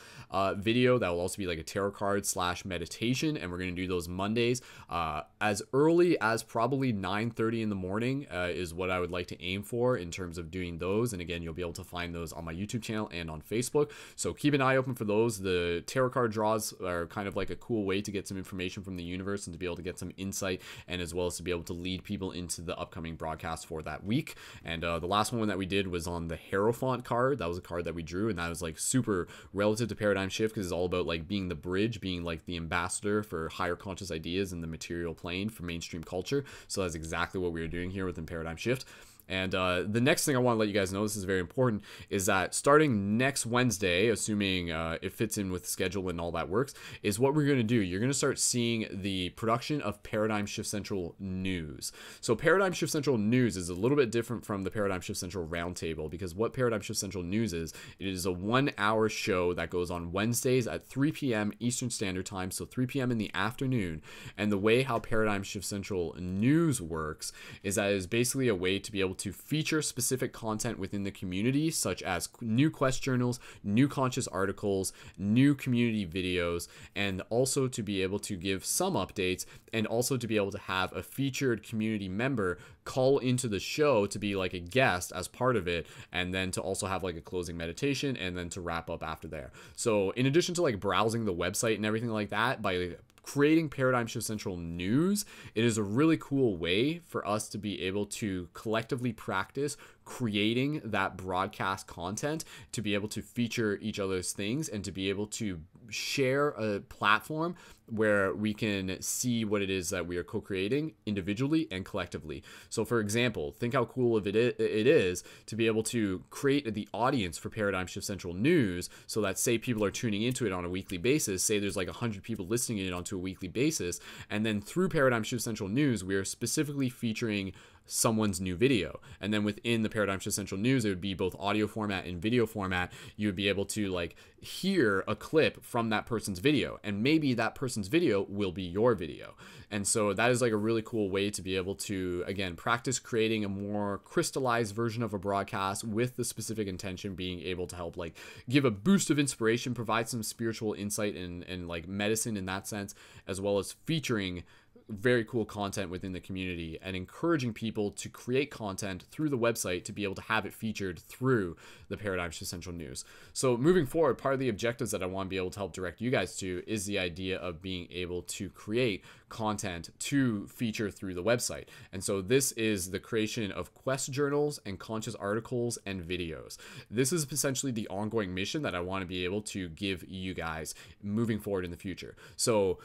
video that will also be like a tarot card / meditation, and we're going to do those Mondays as early as probably 9:30 in the morning is what I would like to aim for in terms of doing those. And again, you'll be able to find those on my YouTube channel and on Facebook, so keep an eye open for those. The tarot card draws are kind of like a cool way to get some information from the universe and to be able to get some insight, and as well as to be able to lead people into the upcoming broadcast for that week. And the last one that we did was on the Hierophant card. That was a card that we drew, and that was like super relative to Paradigm Shift because it's all about like being the bridge, being like the ambassador for higher conscious ideas in the material plane for mainstream culture. So that's exactly what we are doing here within Paradigm Shift. And the next thing I want to let you guys know, this is very important, is that starting next Wednesday, assuming it fits in with the schedule and all that works, is what we're going to do. You're going to start seeing the production of Paradigm Shift Central News. So Paradigm Shift Central News is a little bit different from the Paradigm Shift Central Roundtable, because what Paradigm Shift Central News is, it is a 1-hour show that goes on Wednesdays at 3 p.m. Eastern Standard Time, so 3 p.m. in the afternoon. And the way how Paradigm Shift Central News works is that it is basically a way to be able to feature specific content within the community, such as new quest journals, new conscious articles, new community videos, and also to be able to give some updates, and also to be able to have a featured community member call into the show to be like a guest as part of it, and then to also have like a closing meditation, and then to wrap up after there. So in addition to like browsing the website and everything like that, by creating Paradigm Shift Central News, it is a really cool way for us to be able to collectively practice creating that broadcast content, to be able to feature each other's things, and to be able to share a platform where we can see what it is that we are co-creating individually and collectively. So for example, think how cool of it is to be able to create the audience for Paradigm Shift Central News, so that say people are tuning into it on a weekly basis, say there's like 100 people listening in onto a weekly basis, and then through Paradigm Shift Central News, we are specifically featuring someone's new video. And then within the Paradigm Shift Central News, it would be both audio format and video format. You would be able to like hear a clip from that person's video, and maybe that person's video will be your video. And so that is like a really cool way to be able to, again, practice creating a more crystallized version of a broadcast with the specific intention being able to help like give a boost of inspiration, provide some spiritual insight and like medicine in that sense, as well as featuring very cool content within the community and encouraging people to create content through the website to be able to have it featured through the Paradigm Shift Central News. So moving forward, part of the objectives that I want to be able to help direct you guys to is the idea of being able to create content to feature through the website. And so this is the creation of quest journals and conscious articles and videos. This is essentially the ongoing mission that I want to be able to give you guys moving forward in the future. So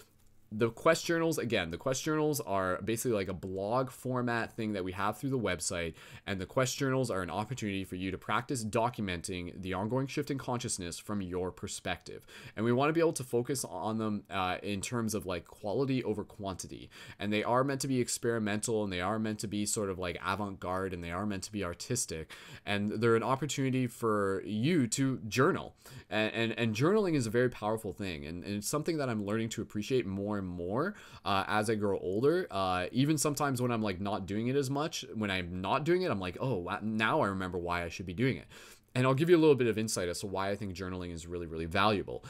the quest journals, again, the quest journals are basically like a blog format thing that we have through the website, and the quest journals are an opportunity for you to practice documenting the ongoing shift in consciousness from your perspective. And we want to be able to focus on them in terms of like quality over quantity. And they are meant to be experimental, and they are meant to be sort of like avant-garde, and they are meant to be artistic. And they're an opportunity for you to journal. And journaling is a very powerful thing, and it's something that I'm learning to appreciate more and more as I grow older. Even sometimes when I'm like not doing it as much, when I'm not doing it, I'm like, oh, now I remember why I should be doing it. And I'll give you a little bit of insight as to why I think journaling is really, really valuable.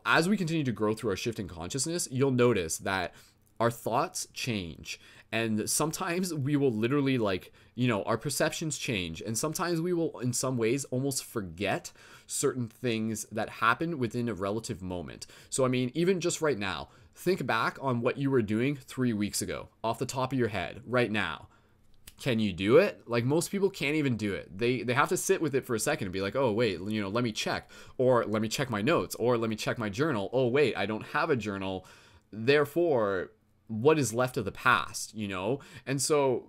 As we continue to grow through our shift in consciousness, you'll notice that our thoughts change, and sometimes we will literally like, you know, our perceptions change, and sometimes we will in some ways almost forget certain things that happen within a relative moment. So I mean, even just right now, think back on what you were doing 3 weeks ago off the top of your head right now. Can you do it? Like, most people can't even do it. They have to sit with it for a second and be like, oh wait, you know, let me check, or let me check my notes, or let me check my journal. Oh wait, I don't have a journal, therefore what is left of the past, you know? And so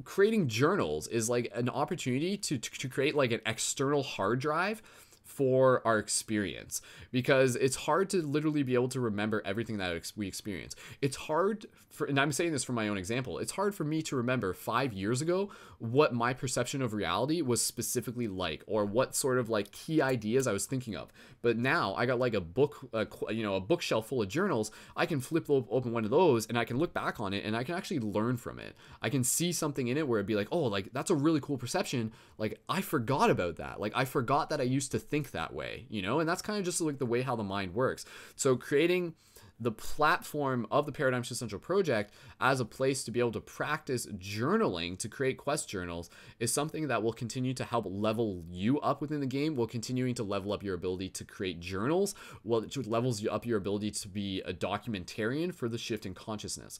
creating journals is like an opportunity to create like an external hard drive for our experience, because it's hard to literally be able to remember everything that we experience. It's hard for, and I'm saying this from my own example, it's hard for me to remember 5 years ago what my perception of reality was specifically like, or what sort of like key ideas I was thinking of. But now I got like a book, you know, a bookshelf full of journals. I can flip open one of those and I can look back on it and I can actually learn from it. I can see something in it where it'd be like, oh, like that's a really cool perception. Like I forgot about that. Like I forgot that I used to think that way, you know? And that's kind of just like the way how the mind works. So creating the platform of the Paradigm Shift Central project as a place to be able to practice journaling, to create quest journals, is something that will continue to help level you up within the game, while continuing to level up your ability to create journals, while it levels you up your ability to be a documentarian for the shift in consciousness.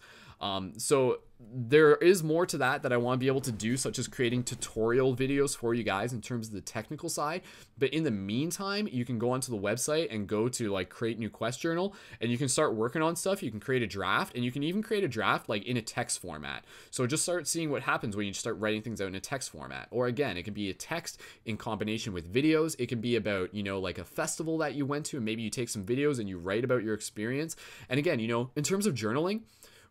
So there is more to that I want to be able to do, such as creating tutorial videos for you guys in terms of the technical side. But in the meantime, you can go onto the website and go to like create new quest journal, and you can start working on stuff. You can create a draft, and you can even create a draft like in a text format. So just start seeing what happens when you start writing things out in a text format. Or again, it can be a text in combination with videos. It can be about, you know, like a festival that you went to, and maybe you take some videos and you write about your experience. And again, you know, in terms of journaling,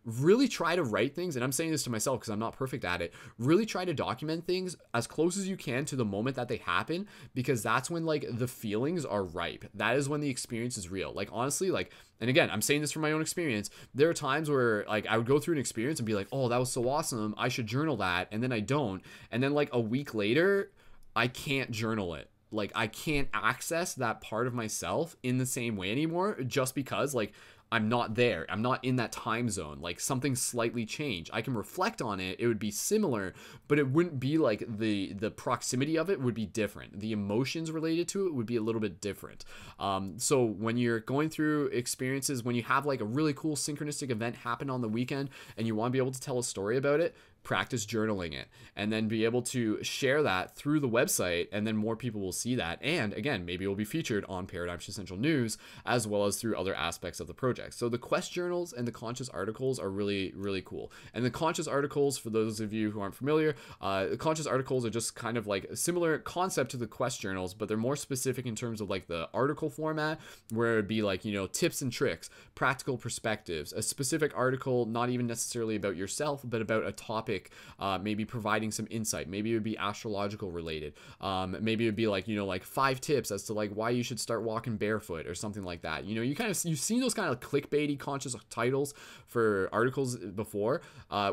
really try to write things, and I'm saying this to myself because I'm not perfect at it, really try to document things as close as you can to the moment that they happen, because that's when like the feelings are ripe. That is when the experience is real. Like honestly, like, and again, I'm saying this from my own experience, there are times where like I would go through an experience and be like, oh, that was so awesome, I should journal that, and then I don't, and then like a week later I can't journal it. Like I can't access that part of myself in the same way anymore, just because like I'm not there. I'm not in that time zone. Like something slightly changed. I can reflect on it. It would be similar, but it wouldn't be like the proximity of it would be different. The emotions related to it would be a little bit different. So when you're going through experiences, when you have like a really cool synchronistic event happen on the weekend and you want to be able to tell a story about it, practice journaling it, and then be able to share that through the website, and then more people will see that. And again, maybe it will be featured on Paradigm Shift Central News, as well as through other aspects of the project. So the quest journals and the conscious articles are really, really cool. And the conscious articles, for those of you who aren't familiar, the conscious articles are just kind of like a similar concept to the quest journals, but they're more specific in terms of like the article format, where it'd be like, you know, tips and tricks, practical perspectives, a specific article, not even necessarily about yourself, but about a topic, maybe providing some insight. Maybe it would be astrological related. Maybe it would be like, you know, like 5 tips as to like why you should start walking barefoot or something like that. You know, you've seen those kind of clickbaity conscious titles for articles before.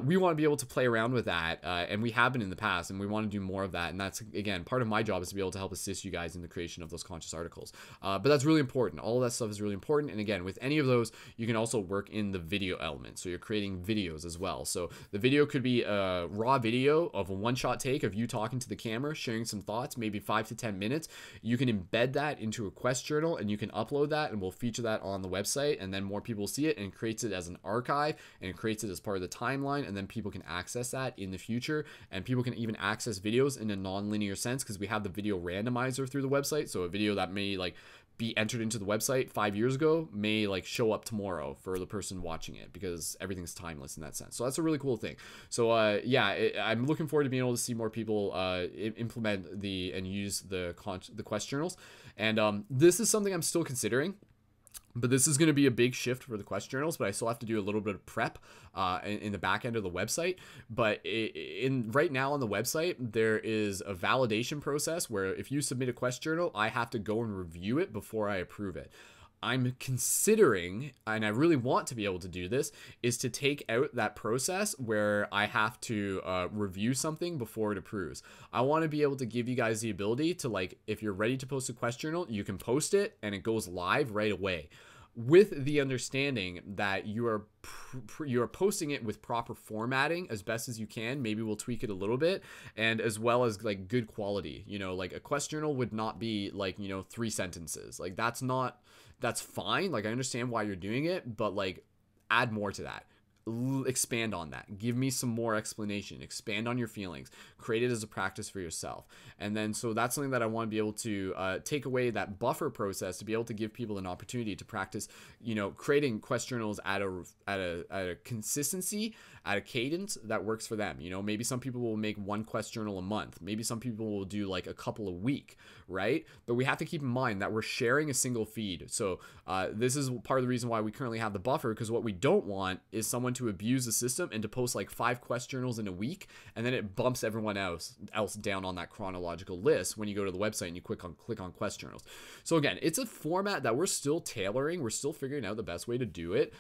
We want to be able to play around with that, and we have been in the past, and we want to do more of that. And that's, again, part of my job is to be able to help assist you guys in the creation of those conscious articles. But that's really important. All of that stuff is really important. And again, with any of those, you can also work in the video element. So you're creating videos as well. So the video could be a raw video of a one-shot take of you talking to the camera, sharing some thoughts, maybe 5 to 10 minutes. You can embed that into a quest journal, and you can upload that, and we'll feature that on the website, and then more people will see it, and it creates it as an archive, and it creates it as part of the timeline, and then people can access that in the future. And people can even access videos in a non-linear sense, because we have the video randomizer through the website. So a video that may like be entered into the website 5 years ago may like show up tomorrow for the person watching it, because everything's timeless in that sense. So that's a really cool thing. So yeah, I'm looking forward to being able to see more people implement and use the quest journals. And this is something I'm still considering. But this is going to be a big shift for the quest journals, but I still have to do a little bit of prep in the back end of the website. But right now on the website, there is a validation process where if you submit a quest journal, I have to go and review it before I approve it. I'm considering, and I really want to be able to do this, is to take out that process where I have to review something before it approves. I want to be able to give you guys the ability to, like, if you're ready to post a quest journal, you can post it and it goes live right away, with the understanding that you are posting it with proper formatting as best as you can. Maybe we'll tweak it a little bit, and as well as like good quality. You know, like a quest journal would not be like, you know, 3 sentences. Like that's fine. Like I understand why you're doing it, but like add more to that. Expand on that. Give me some more explanation. Expand on your feelings. Create it as a practice for yourself. And then, so that's something that I want to be able to take away that buffer process to be able to give people an opportunity to practice, you know, creating quest journals at a consistency, at a cadence that works for them. You know, maybe some people will make 1 quest journal a month. Maybe some people will do like a couple a week, right? But we have to keep in mind that we're sharing a single feed. So this is part of the reason why we currently have the buffer, because what we don't want is someone to abuse the system and to post like 5 quest journals in a week, and then it bumps everyone else down on that chronological list when you go to the website and you click on quest journals. So again, it's a format that we're still tailoring. We're still figuring out the best way to do it.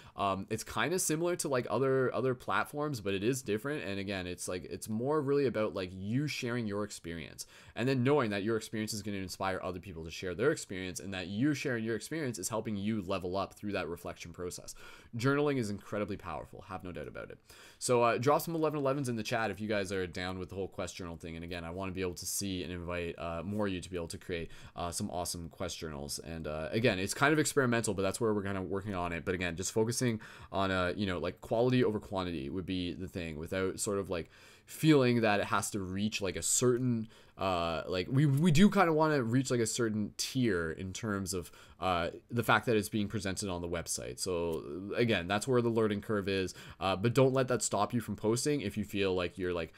It's kind of similar to like other platforms, but it is different. And again, it's like, it's more really about like you sharing your experience, and then knowing that your experience is going to inspire other people to share their experience, and that you sharing your experience is helping you level up through that reflection process. Journaling is incredibly powerful. Have no doubt about it. So drop some 1111s in the chat if you guys are down with the whole quest journal thing. And again, I want to be able to see and invite more of you to be able to create some awesome quest journals. And again, it's kind of experimental, but that's where we're kind of working on it. But again, just focusing on you know, like quality over quantity would be the thing, without sort of like feeling that it has to reach like a certain like we do kind of want to reach like a certain tier in terms of the fact that it's being presented on the website. So again, that's where the learning curve is, but don't let that stop you from posting if you feel like you're like,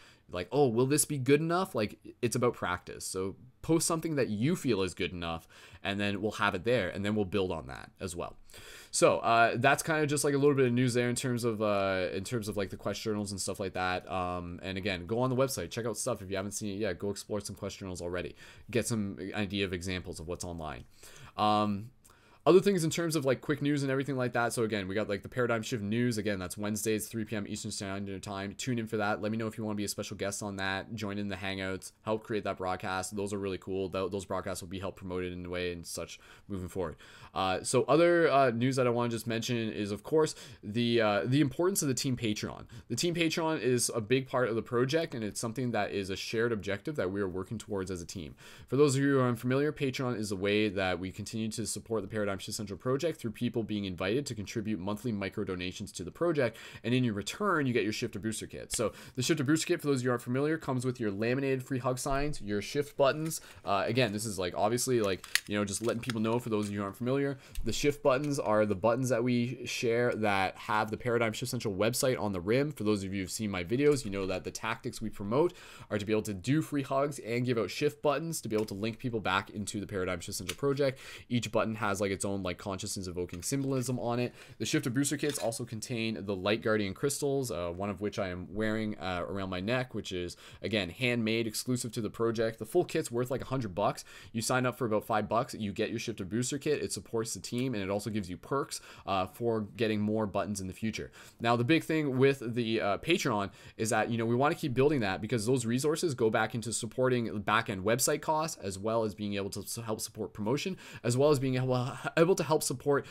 oh, will this be good enough? Like, it's about practice. So post something that you feel is good enough, and then we'll have it there, and then we'll build on that as well. So that's kind of just like a little bit of news there in terms of like the quest journals and stuff like that. And again, go on the website, check out stuff. If you haven't seen it yet, go explore some quest journals already. Get some idea of examples of what's online. Other things in terms of like quick news and everything like that. So again, we got like the Paradigm Shift news. Again, that's Wednesdays, 3 p.m. Eastern Standard Time. Tune in for that. Let me know if you want to be a special guest on that. Join in the Hangouts. Help create that broadcast. Those are really cool. Those broadcasts will be helped promoted in a way and such moving forward. So other news that I want to just mention is, of course, the importance of the Team Patreon. The Team Patreon is a big part of the project, and it's something that is a shared objective that we are working towards as a team. For those of you who are unfamiliar, Patreon is a way that we continue to support the Paradigm Shift Central project through people being invited to contribute monthly micro donations to the project, and in your return you get your Shifter Booster Kit. So the Shifter Booster Kit, for those of you who aren't familiar, comes with your laminated free hug signs, your shift buttons. Again, this is like obviously like, you know, just letting people know, for those of you who aren't familiar, the shift buttons are the buttons that we share that have the Paradigm Shift Central website on the rim. For those of you who've seen my videos, you know that the tactics we promote are to be able to do free hugs and give out shift buttons to be able to link people back into the Paradigm Shift Central project. Each button has like its own like consciousness evoking symbolism on it. The Shifter Booster Kits also contain the Light Guardian crystals, one of which I am wearing around my neck, which is again handmade, exclusive to the project. The full kit's worth like $100. You sign up for about $5, you get your Shifter Booster Kit. It supports the team, and it also gives you perks for getting more buttons in the future. Now, the big thing with the Patreon is that, you know, we want to keep building that, because those resources go back into supporting back-end website costs, as well as being able to help support promotion, as well as being able to help support,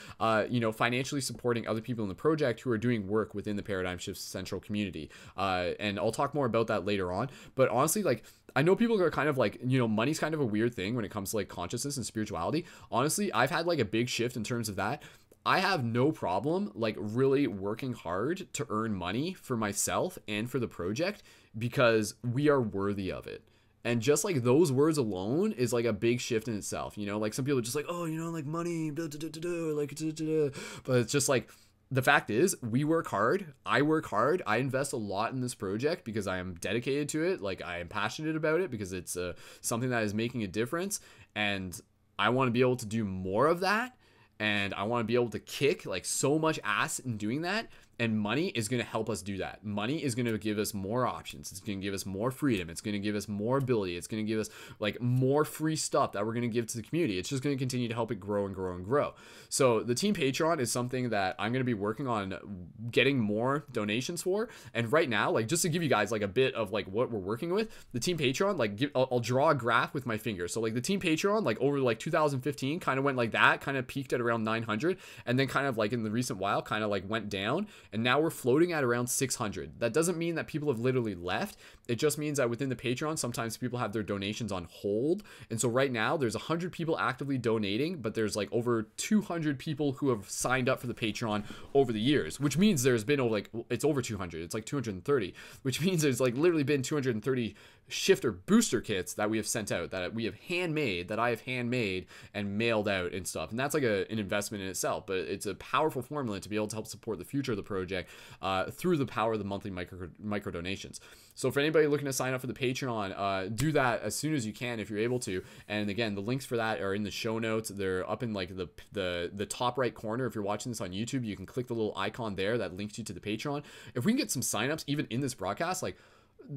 you know, financially supporting other people in the project who are doing work within the Paradigm Shift Central community. And I'll talk more about that later on. But honestly, like, I know people are kind of like, you know, money's kind of a weird thing when it comes to like consciousness and spirituality. Honestly, I've had like a big shift in terms of that. I have no problem like really working hard to earn money for myself and for the project, because we are worthy of it. And just like those words alone is like a big shift in itself. You know, like some people are just like, oh, you know, like money, blah, blah, blah, blah, like, blah, blah, blah. But it's just like, the fact is, we work hard. I work hard. I invest a lot in this project because I am dedicated to it. Like, I am passionate about it because it's something that is making a difference. And I want to be able to do more of that. And I want to be able to kick like so much ass in doing that. And money is going to help us do that. Money is going to give us more options. It's going to give us more freedom. It's going to give us more ability. It's going to give us like more free stuff that we're going to give to the community. It's just going to continue to help it grow and grow and grow. So the Team Patreon is something that I'm going to be working on getting more donations for. And right now, like just to give you guys like a bit of like what we're working with, the Team Patreon, like I'll draw a graph with my finger. So like the Team Patreon, like over like 2015 kind of went like that, kind of peaked at around 900. And then kind of like in the recent while kind of like went down. And now we're floating at around 600. That doesn't mean that people have literally left. It just means that within the Patreon, sometimes people have their donations on hold. And so right now there's 100 people actively donating, but there's like over 200 people who have signed up for the Patreon over the years, which means there's been like, it's over 200. It's like 230, which means there's like literally been 230 shifter booster kits that we have sent out, that we have handmade, that I have handmade and mailed out and stuff. And that's like an investment in itself, but it's a powerful formula to be able to help support the future of the project through the power of the monthly micro donations. So for anybody looking to sign up for the Patreon, do that as soon as you can if you're able to. And again, the links for that are in the show notes. They're up in like the top right corner. If you're watching this on YouTube, you can click the little icon there that links you to the Patreon. If we can get some signups even in this broadcast, like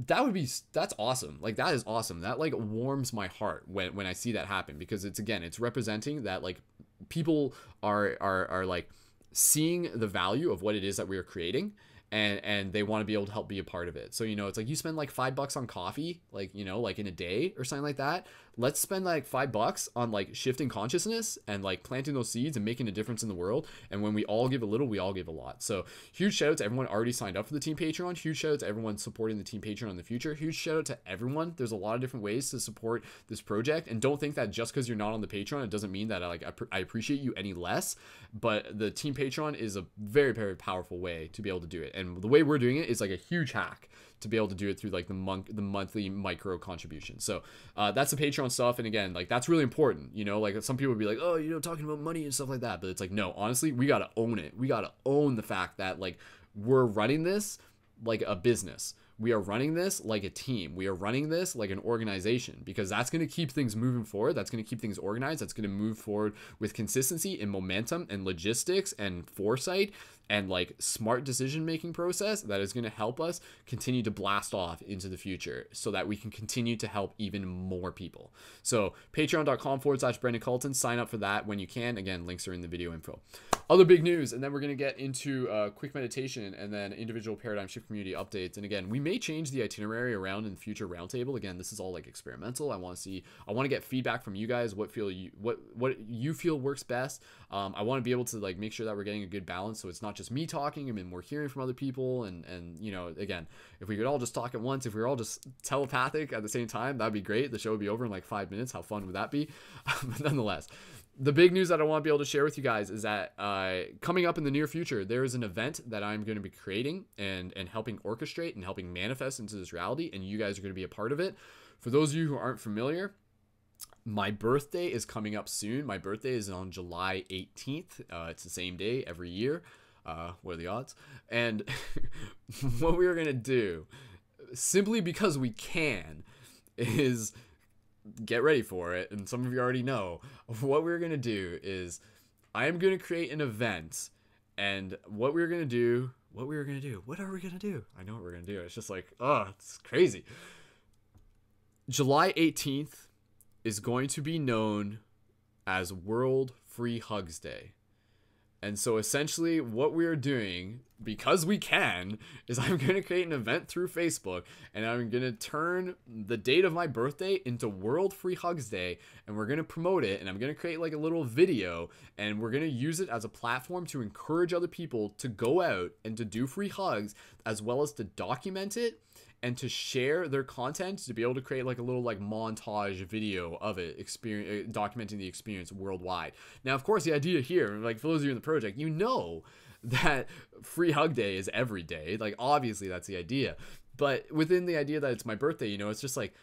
that's awesome. Like that is awesome. That like warms my heart when I see that happen, because it's representing that like people are like seeing the value of what it is that we are creating, and they want to be able to help be a part of it. So, you know, it's like you spend like $5 on coffee, like, you know, like in a day or something like that. Let's spend like $5 on like shifting consciousness and like planting those seeds and making a difference in the world. And when we all give a little, we all give a lot. So huge shout out to everyone already signed up for the Team Patreon. Huge shout out to everyone supporting the Team Patreon in the future. Huge shout out to everyone. There's a lot of different ways to support this project, and don't think that just because you're not on the Patreon, it doesn't mean that I appreciate you any less. But the Team Patreon is a very, very powerful way to be able to do it. And the way we're doing it is like a huge hack to be able to do it through like the monthly micro contribution. So that's the Patreon stuff. And again, like that's really important, you know, like some people would be like, oh, you know, talking about money and stuff like that. But it's like, no, honestly, we got to own it. We got to own the fact that like we're running this like a business. We are running this like a team. We are running this like an organization, because that's going to keep things moving forward. That's going to keep things organized. That's going to move forward with consistency and momentum and logistics and foresight and like smart decision-making process that is going to help us continue to blast off into the future so that we can continue to help even more people. So patreon.com/Brendon Culliton. Sign up for that when you can. Again, links are in the video info. Other big news, and then we're going to get into quick meditation and then individual paradigm shift community updates. And again, we may change the itinerary around in the future roundtable. Again, this is all like experimental. I want to get feedback from you guys. What you feel works best. I want to be able to like make sure that we're getting a good balance, so it's not just me talking. I mean, we're hearing from other people, and you know, again, if we could all just talk at once, if we were all just telepathic at the same time, that'd be great. The show would be over in like 5 minutes. How fun would that be? But nonetheless, the big news that I want to be able to share with you guys is that coming up in the near future, there is an event that I'm going to be creating and helping orchestrate and helping manifest into this reality, and you guys are going to be a part of it. For those of you who aren't familiar, my birthday is coming up soon. My birthday is on July 18th. It's the same day every year. What are the odds? And what we are going to do, simply because we can, is get ready for it. And some of you already know what we're going to do is I am going to create an event, and what are we going to do? I know what we're going to do. It's just like, oh, it's crazy. July 18th is going to be known as World Free Hugs Day. And so essentially what we're doing, because we can, is I'm going to create an event through Facebook, and I'm going to turn the date of my birthday into World Free Hugs Day, and we're going to promote it, and I'm going to create like a little video, and we're going to use it as a platform to encourage other people to go out and to do free hugs, as well as to document it and to share their content, to be able to create like a little like montage video of it, documenting the experience worldwide. Now, of course, the idea here, like for those of you in the project, you know that Free Hug Day is every day. Like obviously that's the idea, but within the idea that it's my birthday, you know, it's just like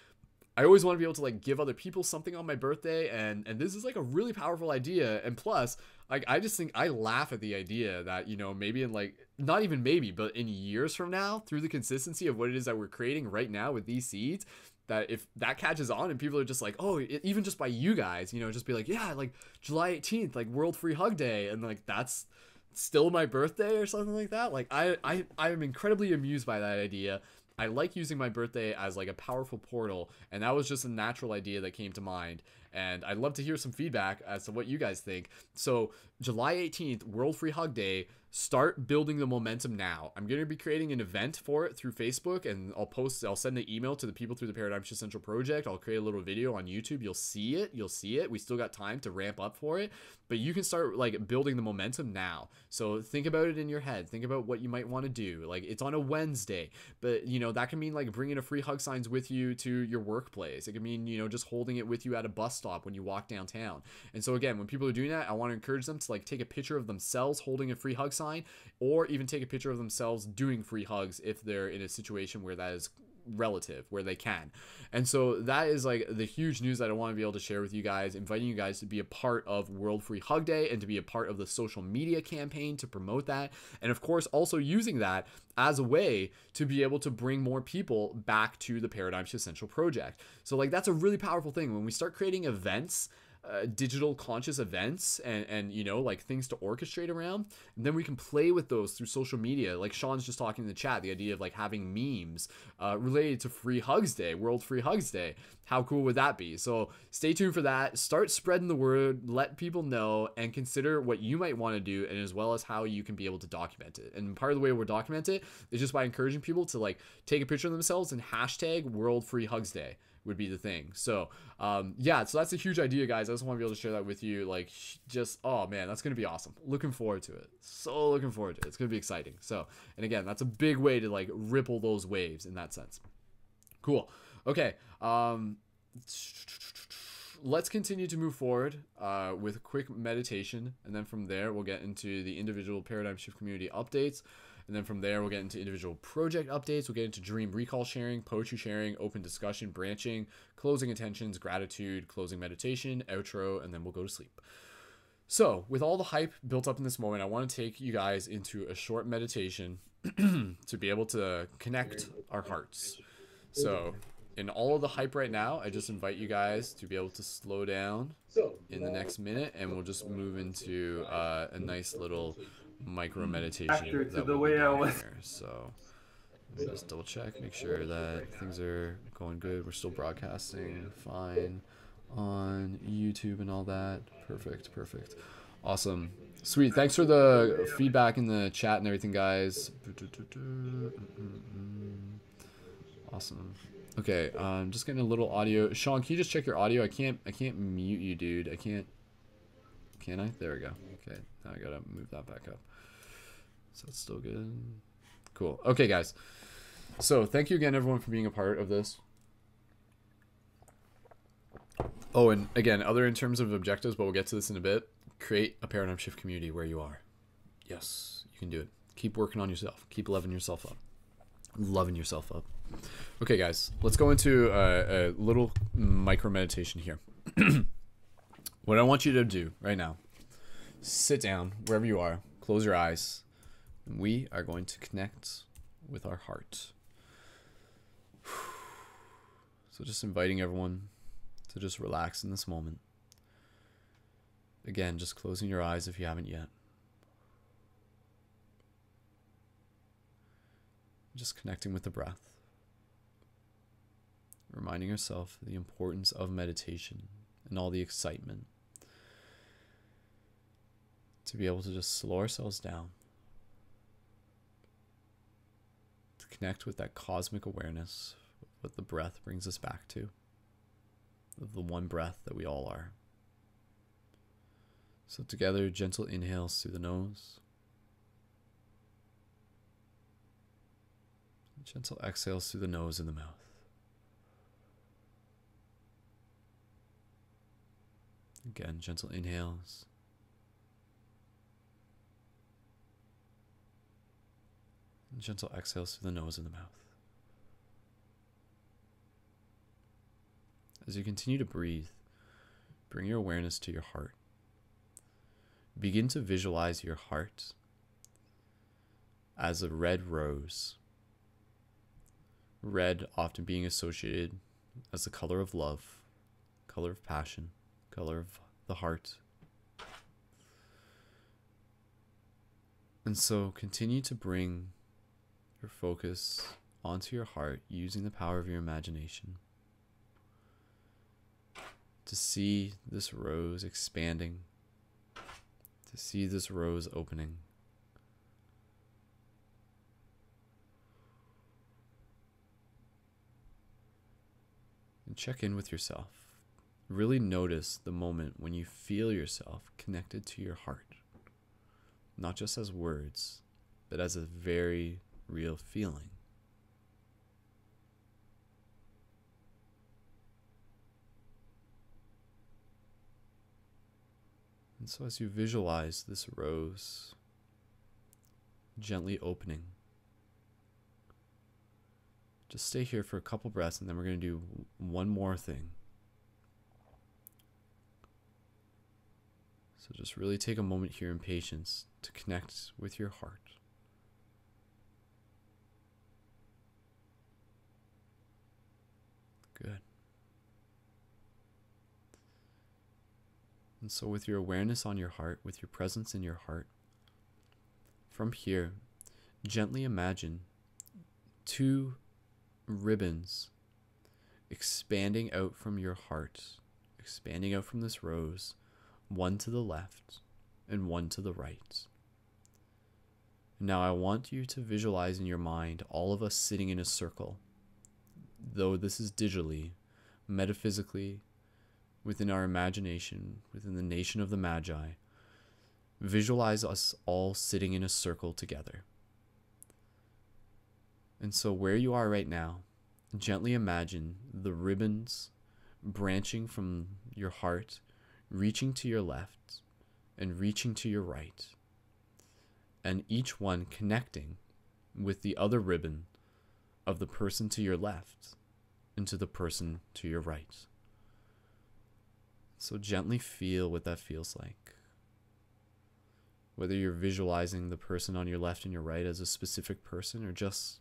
I always want to be able to like give other people something on my birthday, and this is like a really powerful idea. And plus, like, I just think I laugh at the idea that, you know, maybe in like, not even maybe, but in years from now, through the consistency of what it is that we're creating right now with these seeds, that if that catches on and people are just like, oh, even just by you guys, you know, just be like, yeah, like July 18th, like World Free Hug Day, and like that's still my birthday or something like that. Like I am incredibly amused by that idea. I like using my birthday as like a powerful portal, and that was just a natural idea that came to mind. And I'd love to hear some feedback as to what you guys think. So July 18th, World Free Hug Day, start building the momentum now. I'm going to be creating an event for it through Facebook, and I'll send an email to the people through the Paradigm Shift Central project. I'll create a little video on YouTube. You'll see it. We still got time to ramp up for it, but you can start like building the momentum now. So think about it in your head. Think about what you might want to do. Like, it's on a Wednesday, but you know, that can mean like bringing a free hug signs with you to your workplace. It can mean, you know, just holding it with you at a bus stop when you walk downtown. And so again, when people are doing that, I want to encourage them to like take a picture of themselves holding a free hug sign, or even take a picture of themselves doing free hugs if they're in a situation where that is relative, where they can. And so that is like the huge news that I want to be able to share with you guys, inviting you guys to be a part of World Free Hug Day and to be a part of the social media campaign to promote that. And of course, also using that as a way to be able to bring more people back to the Paradigm Shift Central project. So like, that's a really powerful thing when we start creating events, digital conscious events, and you know, like things to orchestrate around, and then we can play with those through social media. Like Sean's just talking in the chat, the idea of like having memes related to Free Hugs Day, World Free Hugs Day. How cool would that be? So stay tuned for that. Start spreading the word, let people know, and consider what you might want to do, and as well as how you can be able to document it. And part of the way we're document it is just by encouraging people to like take a picture of themselves and hashtag World Free Hugs Day would be the thing. So yeah, so that's a huge idea, guys. I just want to be able to share that with you. Like, just, oh man, that's gonna be awesome. Looking forward to it. So looking forward to it. It's gonna be exciting. So, and again, that's a big way to like ripple those waves in that sense. Cool. Okay, let's continue to move forward with a quick meditation, and then from there we'll get into the individual Paradigm Shift community updates. And then from there, we'll get into individual project updates. We'll get into dream recall sharing, poetry sharing, open discussion, branching, closing intentions, gratitude, closing meditation, outro, and then we'll go to sleep. So with all the hype built up in this moment, I want to take you guys into a short meditation to be able to connect our hearts. So in all of the hype right now, I just invite you guys to be able to slow down in the next minute, and we'll just move into a nice little micro meditation Hector, to that the we'll way be I doing was. here. So let me just double check, make sure that things are going good. We're still broadcasting fine on YouTube and all that. Perfect. Awesome. Sweet. Thanks for the feedback in the chat and everything, guys. Awesome. Okay, I'm just getting a little audio. Sean, can you just check your audio? I can't mute you, dude. I can't. Can I? There we go. Okay, now I gotta move that back up. So that's still good. Cool. Okay, guys. So thank you again, everyone, for being a part of this. Oh, and again, other in terms of objectives, but we'll get to this in a bit. Create a paradigm shift community where you are. Yes, you can do it. Keep working on yourself. Keep loving yourself up. Loving yourself up. Okay, guys, let's go into a little micro meditation here. What I want you to do right now, sit down wherever you are, close your eyes, and we are going to connect with our heart. So just inviting everyone to just relax in this moment. Again, just closing your eyes if you haven't yet. Just connecting with the breath. Reminding yourself the importance of meditation and all the excitement. To be able to just slow ourselves down. To connect with that cosmic awareness, what the breath brings us back to. Of the one breath that we all are. So together, gentle inhales through the nose. Gentle exhales through the nose and the mouth. Again, gentle inhales. And gentle exhales through the nose and the mouth. as you continue to breathe, bring your awareness to your heart. Begin to visualize your heart as a red rose. Red often being associated as the color of love, color of passion, color of the heart. And so continue to bring your focus onto your heart using the power of your imagination to see this rose expanding, to see this rose opening. And check in with yourself. Really notice the moment when you feel yourself connected to your heart. Not just as words, but as a very real feeling. And so as you visualize this rose gently opening, just stay here for a couple breaths, and then we're going to do one more thing. So just really take a moment here in patience to connect with your heart. Good. And so with your awareness on your heart, with your presence in your heart, from here, gently imagine two ribbons expanding out from your heart, expanding out from this rose, one to the left and one to the right. Now I want you to visualize in your mind all of us sitting in a circle. Though this is digitally, metaphysically, within our imagination, within the nation of the Magi, visualize us all sitting in a circle together. And so where you are right now, gently imagine the ribbons branching from your heart, reaching to your left and reaching to your right, and each one connecting with the other ribbon of the person to your left and to the person to your right. So gently feel what that feels like. Whether you're visualizing the person on your left and your right as a specific person or just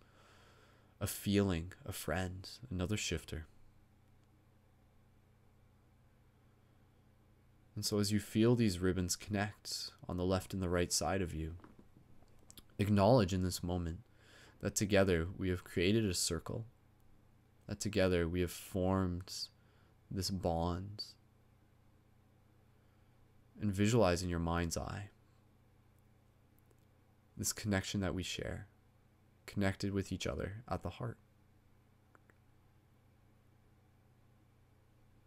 a feeling, a friend, another shifter. And so as you feel these ribbons connect on the left and the right side of you, acknowledge in this moment that together we have created a circle, that together we have formed this bond, and visualize in your mind's eye this connection that we share, connected with each other at the heart.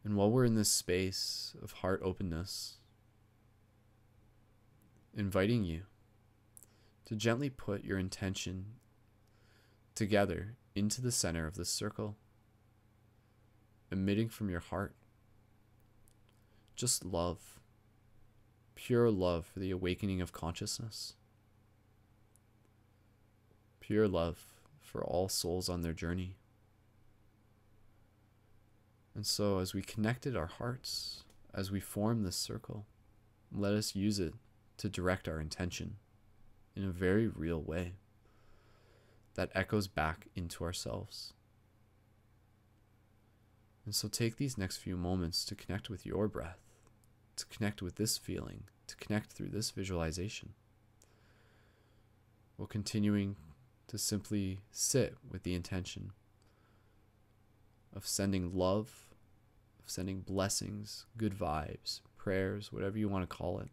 And while we're in this space of heart openness, inviting you to gently put your intention together into the center of this circle, emitting from your heart just love, pure love for the awakening of consciousness, pure love for all souls on their journey. And so as we connected our hearts, as we form this circle, let us use it to direct our intention in a very real way that echoes back into ourselves. And so take these next few moments to connect with your breath, to connect with this feeling, to connect through this visualization, while continuing to simply sit with the intention of sending love, of sending blessings, good vibes, prayers, whatever you want to call it,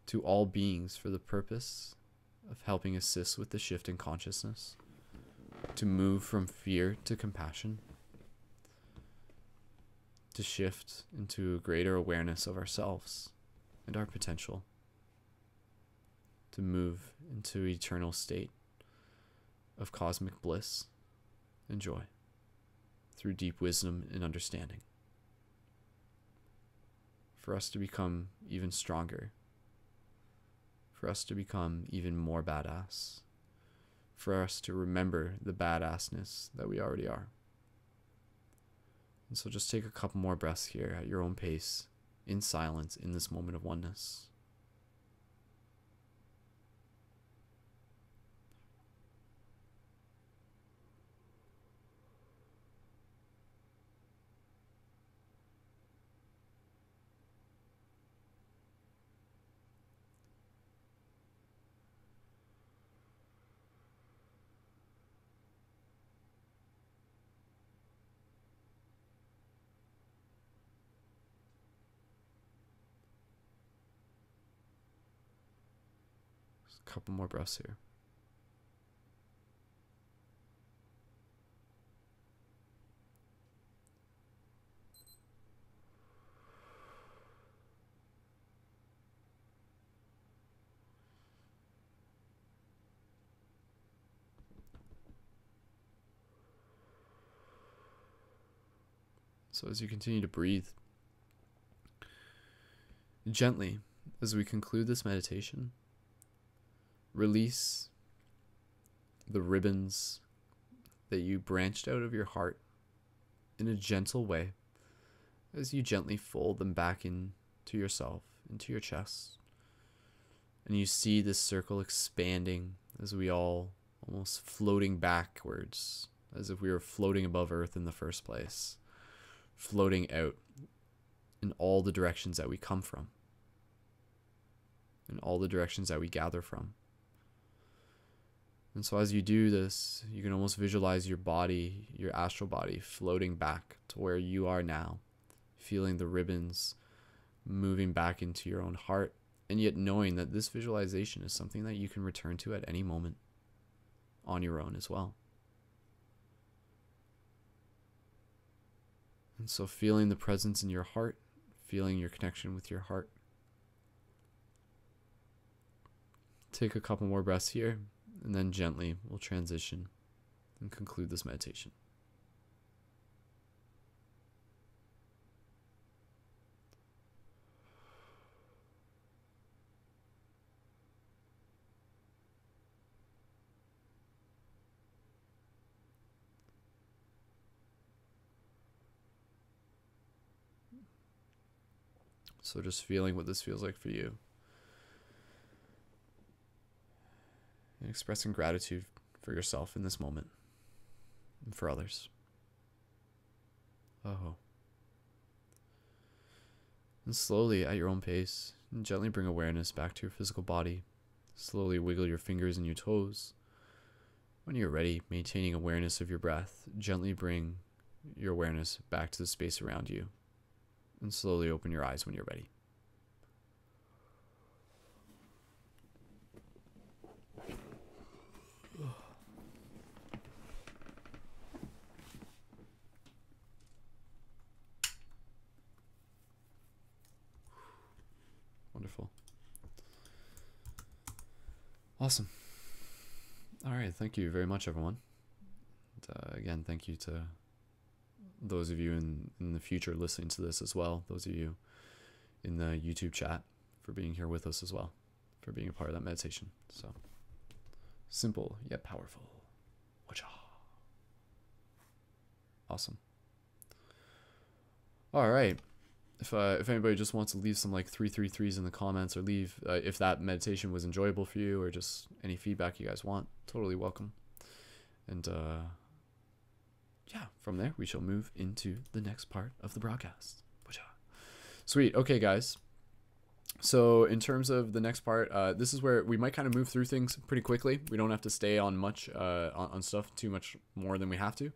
to all beings for the purpose of helping assist with the shift in consciousness, to move from fear to compassion, to shift into a greater awareness of ourselves and our potential, to move into eternal state of cosmic bliss and joy through deep wisdom and understanding, for us to become even stronger, for us to become even more badass, for us to remember the badassness that we already are. And so just take a couple more breaths here at your own pace, in silence, in this moment of oneness. A couple more breaths here. So as you continue to breathe, gently, as we conclude this meditation, release the ribbons that you branched out of your heart in a gentle way as you gently fold them back into yourself, into your chest. And you see this circle expanding as we all almost floating backwards, as if we were floating above Earth in the first place, floating out in all the directions that we come from, in all the directions that we gather from. And so as you do this, you can almost visualize your body, your astral body, floating back to where you are now, feeling the ribbons moving back into your own heart, and yet knowing that this visualization is something that you can return to at any moment on your own as well. And so feeling the presence in your heart, feeling your connection with your heart. Take a couple more breaths here, and then gently we'll transition and conclude this meditation. So just feeling what this feels like for you. And expressing gratitude for yourself in this moment and for others. Oh. And slowly, at your own pace, gently bring awareness back to your physical body. Slowly wiggle your fingers and your toes. When you're ready, maintaining awareness of your breath, gently bring your awareness back to the space around you. And slowly open your eyes when you're ready. Wonderful. Awesome. All right. Thank you very much, everyone. And, again, thank you to those of you in the future listening to this as well. Those of you in the YouTube chat for being here with us as well, for being a part of that meditation. So simple yet powerful. Wacha. Awesome. All right. If anybody just wants to leave some like 333s in the comments, or leave if that meditation was enjoyable for you, or just any feedback you guys want, totally welcome. And yeah, from there we shall move into the next part of the broadcast. Sweet. Okay, guys. So in terms of the next part, this is where we might kind of move through things pretty quickly. We don't have to stay on much on stuff too much more than we have to.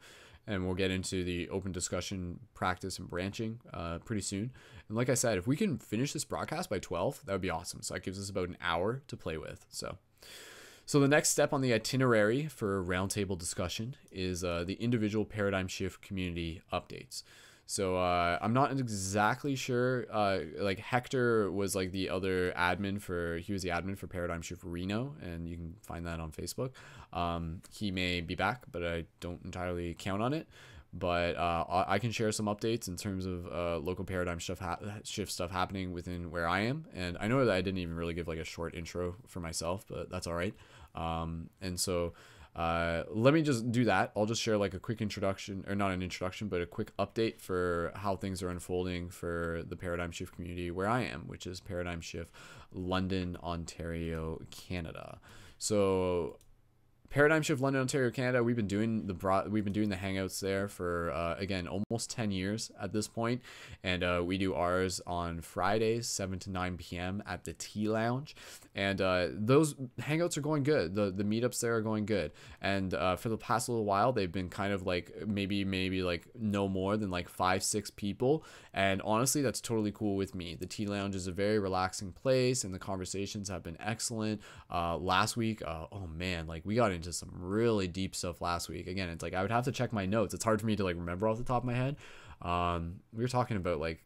And we'll get into the open discussion, practice, and branching pretty soon. And like I said, if we can finish this broadcast by 12, that would be awesome. So that gives us about an hour to play with. So the next step on the itinerary for roundtable discussion is the individual paradigm shift community updates. So I'm not exactly sure. Like Hector was like the other admin he was the admin for Paradigm Shift Reno, and you can find that on Facebook. He may be back, but I don't entirely count on it. But I can share some updates in terms of local paradigm shift stuff happening within where I am. And I know that I didn't even really give like a short intro for myself, but that's all right. And so let me just do that. I'll just share like a quick introduction, or not an introduction, but a quick update for how things are unfolding for the Paradigm Shift community where I am, which is Paradigm Shift London, Ontario, Canada. So Paradigm Shift London, Ontario, Canada. We've been doing the hangouts there for again almost 10 years at this point, and we do ours on Fridays 7 to 9 p.m. at the Tea Lounge, and those hangouts are going good. The meetups there are going good, and for the past little while they've been kind of like maybe like no more than like 5-6 people, and honestly that's totally cool with me. The Tea Lounge is a very relaxing place, and the conversations have been excellent. Last week, oh man, like we got into some really deep stuff last week. Again, it's like I would have to check my notes. It's hard for me to like remember off the top of my head. We were talking about like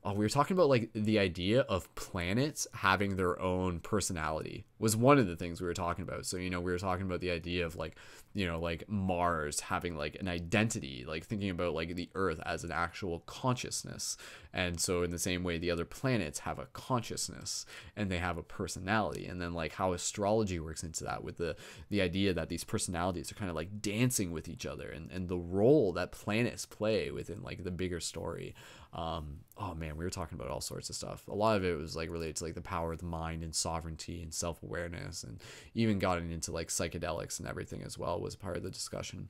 we were talking about like the idea of planets having their own personality was one of the things we were talking about. So, you know, we were talking about the idea of like, you know, like Mars having like an identity, like thinking about like the Earth as an actual consciousness. And so in the same way, the other planets have a consciousness and they have a personality. And then like how astrology works into that with the idea that these personalities are kind of like dancing with each other, and the role that planets play within like the bigger story. Oh man, we were talking about all sorts of stuff. A lot of it was like related to like the power of the mind and sovereignty and self-awareness, and even gotten into like psychedelics and everything as well was part of the discussion.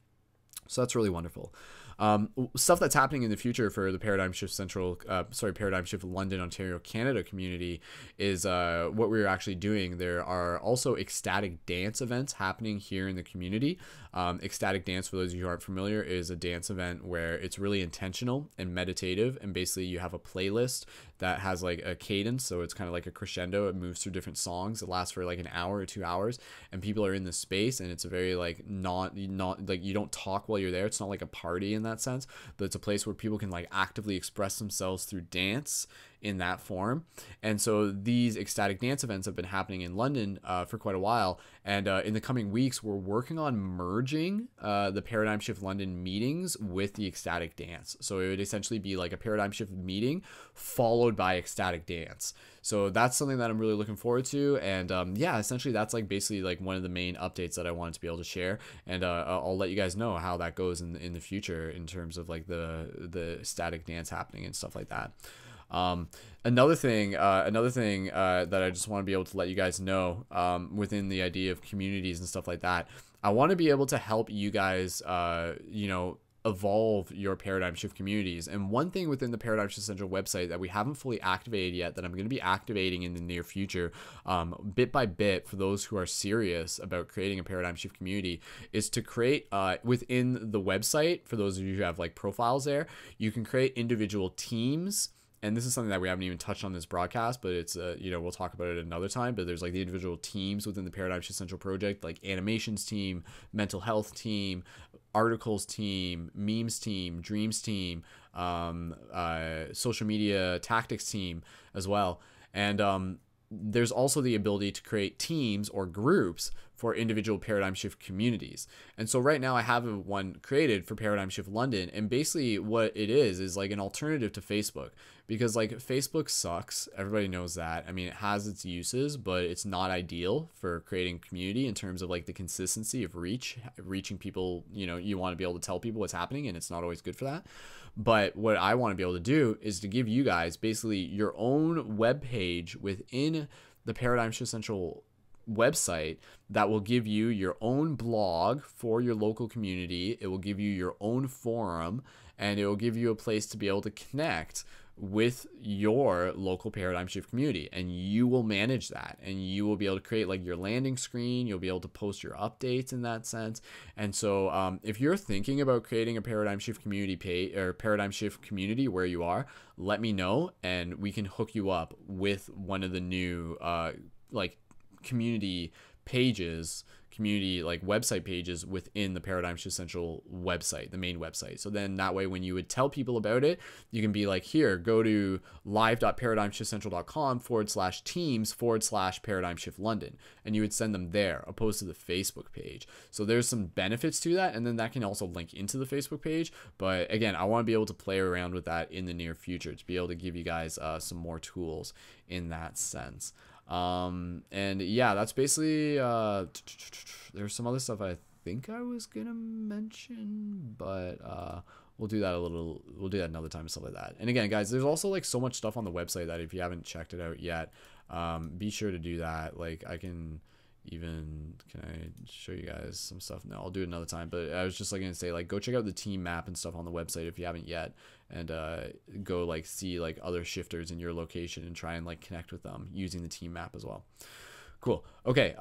So that's really wonderful. Stuff that's happening in the future for the Paradigm Shift Paradigm Shift London, Ontario, Canada community is what we're actually doing. There are also ecstatic dance events happening here in the community. Ecstatic dance, for those of you who aren't familiar, is a dance event where it's really intentional and meditative, and basically you have a playlist that has like a cadence, so it's kind of like a crescendo. It moves through different songs. It lasts for like an hour or 2 hours, and people are in this space, and it's a very like not like you don't talk while you're there. It's not like a party in that sense, but it's a place where people can like actively express themselves through dance in that form. And so these ecstatic dance events have been happening in London for quite a while, and in the coming weeks we're working on merging the Paradigm Shift London meetings with the ecstatic dance. So it would essentially be like a Paradigm Shift meeting followed by ecstatic dance. So that's something that I'm really looking forward to, and yeah, essentially that's like basically like one of the main updates that I wanted to be able to share, and I'll let you guys know how that goes in the future in terms of like the static dance happening and stuff like that. Another thing that I just want to be able to let you guys know within the idea of communities and stuff like that, I want to be able to help you guys, you know, evolve your Paradigm Shift communities. And one thing within the Paradigm Shift Central website that we haven't fully activated yet, that I'm going to be activating in the near future, bit by bit, for those who are serious about creating a Paradigm Shift community, is to create within the website, for those of you who have like profiles there, you can create individual teams. And this is something that we haven't even touched on this broadcast, but it's, you know, we'll talk about it another time. But there's like the individual teams within the Paradigm Shift Central project, like animations team, mental health team, articles team, memes team, dreams team, social media tactics team as well. And there's also the ability to create teams or groups for individual Paradigm Shift communities. And so right now I have one created for Paradigm Shift London, and basically what it is like an alternative to Facebook, because like Facebook sucks. Everybody knows that. I mean, it has its uses, but it's not ideal for creating community in terms of like the consistency of reaching people. You know, you want to be able to tell people what's happening, and it's not always good for that. But what I want to be able to do is to give you guys basically your own web page within the Paradigm Shift Central website that will give you your own blog for your local community. It will give you your own forum, and it will give you a place to be able to connect with your local Paradigm Shift community, and you will manage that, and you will be able to create like your landing screen. You'll be able to post your updates in that sense. And so if you're thinking about creating a Paradigm Shift community page or Paradigm Shift community where you are, let me know, and we can hook you up with one of the new like community pages, community like website pages within the Paradigm Shift Central website, the main website. So then that way when you would tell people about it, you can be like, here, go to live.paradigmshiftcentral.com/teams/Paradigm Shift London, and you would send them there opposed to the Facebook page. So there's some benefits to that, and then that can also link into the Facebook page. But again, I want to be able to play around with that in the near future to be able to give you guys some more tools in that sense. And yeah, that's basically there's some other stuff I think I was gonna mention, but we'll do that another time and stuff like that. And again, guys, there's also like so much stuff on the website that if you haven't checked it out yet, be sure to do that. Like can I show you guys some stuff? No, I'll do it another time. But I was just like gonna say, like, go check out the team map and stuff on the website if you haven't yet, and go like see like other shifters in your location and try and like connect with them using the team map as well. Cool. Okay.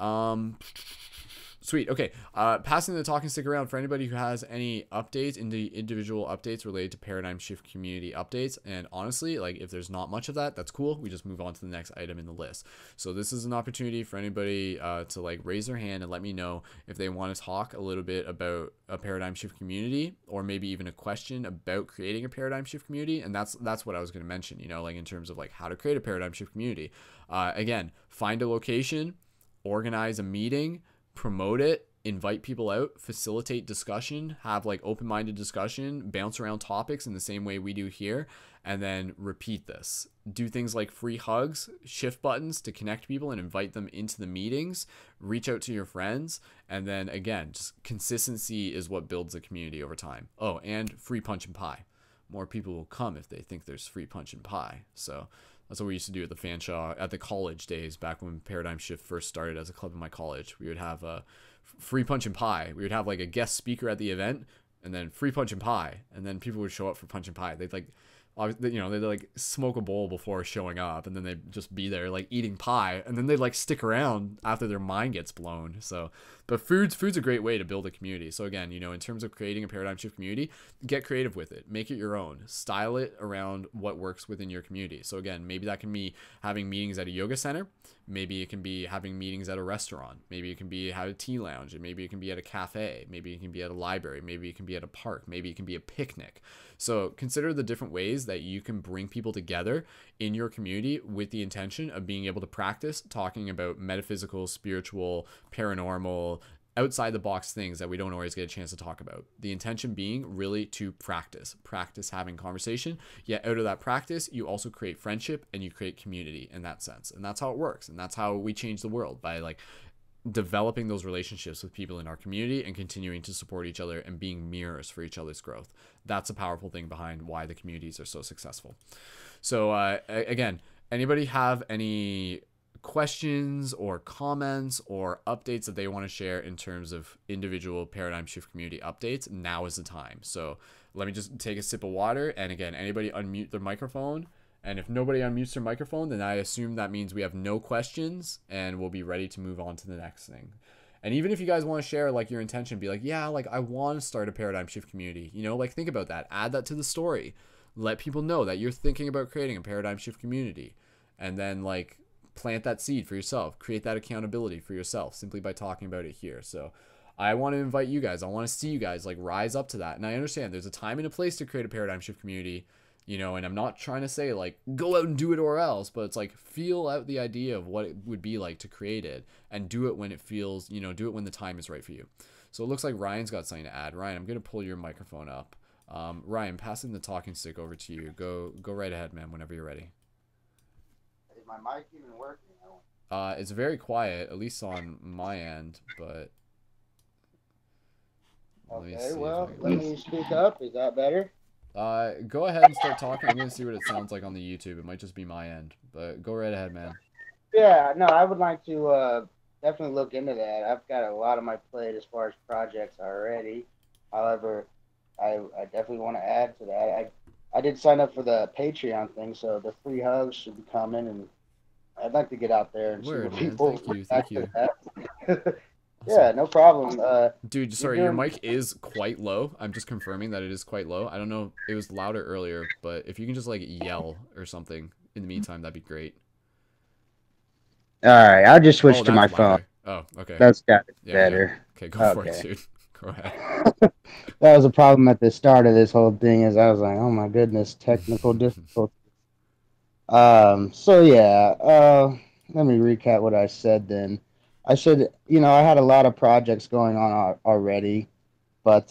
Sweet. Okay. Passing the talking stick around for anybody who has any updates, individual updates related to Paradigm Shift community updates. And honestly, like if there's not much of that, that's cool. We just move on to the next item in the list. So this is an opportunity for anybody to like raise their hand and let me know if they want to talk a little bit about a Paradigm Shift community, or maybe even a question about creating a Paradigm Shift community. And that's what I was going to mention, you know, like in terms of like how to create a Paradigm Shift community. Again, find a location, organize a meeting, promote it, invite people out, facilitate discussion, have like open-minded discussion, bounce around topics in the same way we do here, and then repeat this. Do things like free hugs, shift buttons to connect people and invite them into the meetings, reach out to your friends, and then again, just consistency is what builds a community over time. Oh, and free punch and pie. More people will come if they think there's free punch and pie. So that's what we used to do at the Fanshawe at the college days, back when Paradigm Shift first started as a club in my college. We would have free punch and pie. We would have like a guest speaker at the event, and then free punch and pie, and then people would show up for punch and pie. They'd like, you know, they'd like smoke a bowl before showing up, and then they'd just be there like eating pie, and then they'd like stick around after their mind gets blown. So, but food's a great way to build a community. So again, you know, in terms of creating a Paradigm Shift community, get creative with it, make it your own, style it around what works within your community. So again, maybe that can be having meetings at a yoga center, maybe it can be having meetings at a restaurant, maybe it can be at a tea lounge, and maybe it can be at a cafe, maybe it can be at a library, maybe it can be at a park, maybe it can be a picnic. So consider the different ways that you can bring people together in your community with the intention of being able to practice talking about metaphysical, spiritual, paranormal, outside the box things that we don't always get a chance to talk about. The intention being really to practice having conversation, yet out of that practice, you also create friendship and you create community in that sense. And that's how it works. And that's how we change the world, by like developing those relationships with people in our community and continuing to support each other and being mirrors for each other's growth. That's a powerful thing behind why the communities are so successful. So again, anybody have any questions or comments or updates that they want to share in terms of individual Paradigm Shift community updates? Now is the time. So let me just take a sip of water, and again, anybody unmute their microphone, and if nobody unmutes their microphone, then I assume that means we have no questions and we'll be ready to move on to the next thing. And even if you guys want to share like your intention, be like, yeah, like I want to start a Paradigm Shift community, you know, like think about that, add that to the story, let people know that you're thinking about creating a Paradigm Shift community, and then like plant that seed for yourself, create that accountability for yourself simply by talking about it here. So I want to invite you guys, I want to see you guys like rise up to that. And I understand there's a time and a place to create a Paradigm Shift community, you know, and I'm not trying to say like go out and do it or else, but it's like feel out the idea of what it would be like to create it and do it when it feels, you know, do it when the time is right for you. So it looks like Ryan's got something to add. Ryan, I'm going to pull your microphone up. Ryan, passing the talking stick over to you. Go right ahead, man, whenever you're ready. Is my mic even working? It's very quiet, at least on my end, but okay, well, let me speak up. Is that better? Go ahead and start talking. I'm going to see what it sounds like on the YouTube. It might just be my end, but go right ahead, man. Yeah, no, I would like to definitely look into that. I've got a lot on my plate as far as projects already. However, I definitely want to add to that. I did sign up for the Patreon thing, so the free hugs should be coming, and I'd like to get out there and see what people. Thank you. Yeah, no problem. Dude, sorry, your mic is quite low. I'm just confirming that it is quite low. I don't know, it was louder earlier, but if you can just like yell or something in the meantime, that'd be great. All right, I'll just switch to my phone. Oh, okay. That's got it better. Okay, go for it, dude. Go ahead. That was a problem at the start of this whole thing, is I was like, oh my goodness, technical difficulties. So yeah, let me recap what I said then. I said, you know, I had a lot of projects going on already, but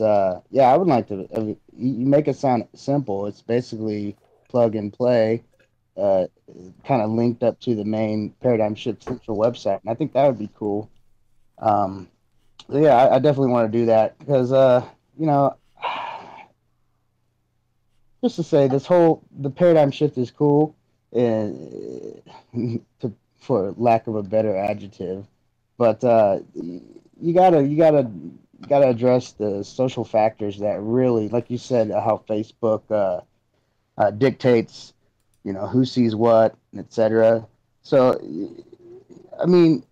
yeah, I would like to. You make it sound simple. It's basically plug and play. kind of linked up to the main Paradigm Shift Central website, and I think that would be cool. So yeah, I definitely want to do that because you know, just to say the paradigm shift is cool, and for lack of a better adjective, but you gotta address the social factors that really, like you said, how Facebook dictates, who sees what, etc. So, I mean,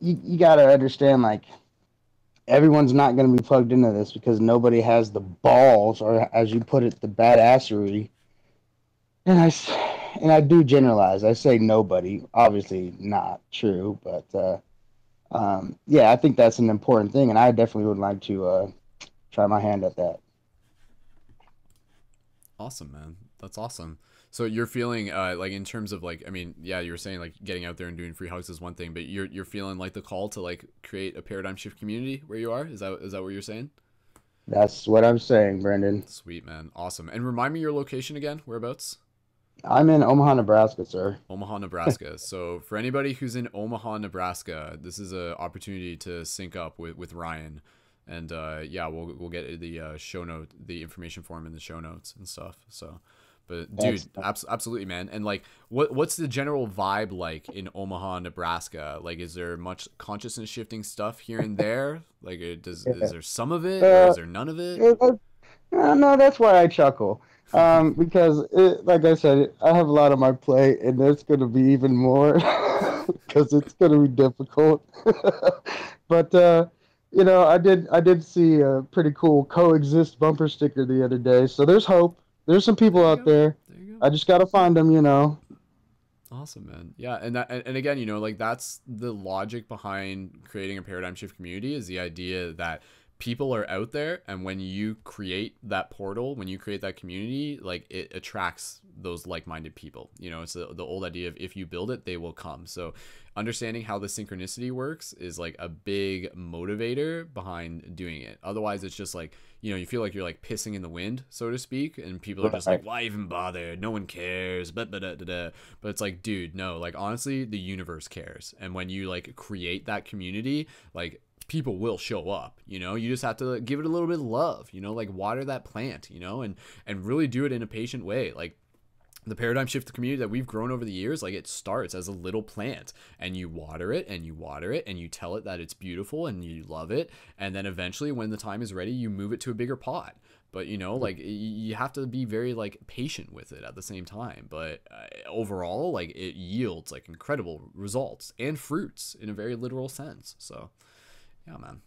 you gotta understand, like, everyone's not going to be plugged into this because nobody has the balls, or as you put it, the badassery. And I do generalize. I say nobody. Obviously, not true, but yeah, I think that's an important thing, and I definitely would like to try my hand at that. Awesome, man. That's awesome. So you're feeling like, in terms of, like, I mean, yeah, you were saying like getting out there and doing free hugs is one thing, but you're feeling like the call to like create a paradigm shift community where you are. Is that what you're saying? That's what I'm saying, Brendon. Sweet, man. Awesome. And remind me your location again. Whereabouts? I'm in Omaha, Nebraska, sir. Omaha, Nebraska. So for anybody who's in Omaha, Nebraska, this is an opportunity to sync up with Ryan. And yeah, we'll get the show note, the information for him in the show notes and stuff. So, but dude, absolutely, man. And like, what's the general vibe like in Omaha, Nebraska? Like, is there much consciousness shifting stuff here and there? Like, is there some of it, or is there none of it? No, that's why I chuckle. Because like I said, I have a lot on my plate, and there's going to be even more because it's going to be difficult. But I did see a pretty cool coexist bumper sticker the other day. So there's hope. There's some people out there. There you go. I just got to find them. Awesome, man. Yeah, and again, like, that's the logic behind creating a paradigm shift community, is the idea that people are out there, and when you create that portal, when you create that community, like, it attracts those like-minded people. It's the old idea of, if you build it, they will come. So understanding how the synchronicity works is like a big motivator behind doing it. Otherwise, it's just like, you feel like you're like pissing in the wind, so to speak, and people are just like, why even bother? No one cares. But it's like, dude, no, like, honestly, the universe cares. And when you like create that community, like, people will show up. You just have to give it a little bit of love, like, water that plant, and really do it in a patient way. Like, the paradigm shift community that we've grown over the years, like, it starts as a little plant, and you water it and you water it and you tell it that it's beautiful and you love it, and then eventually, when the time is ready, you move it to a bigger pot. But like, you have to be very like patient with it at the same time. But overall, like, it yields like incredible results and fruits in a very literal sense. So yeah, man.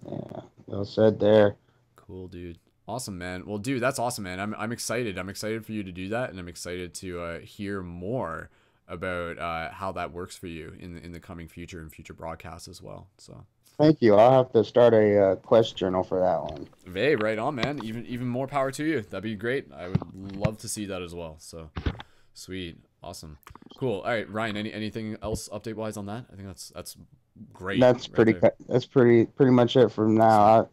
Yeah, well said there. Cool, dude. Awesome, man. Well, dude, that's awesome, man. I'm excited. I'm excited for you to do that, and I'm excited to hear more about how that works for you in the coming future and future broadcasts as well. So thank you. I'll have to start a quest journal for that one. Hey, right on, man. Even more power to you. That'd be great. I would love to see that as well. So sweet. Awesome. Cool. All right, Ryan, anything else update wise on that? I think that's great. That's pretty much it for now.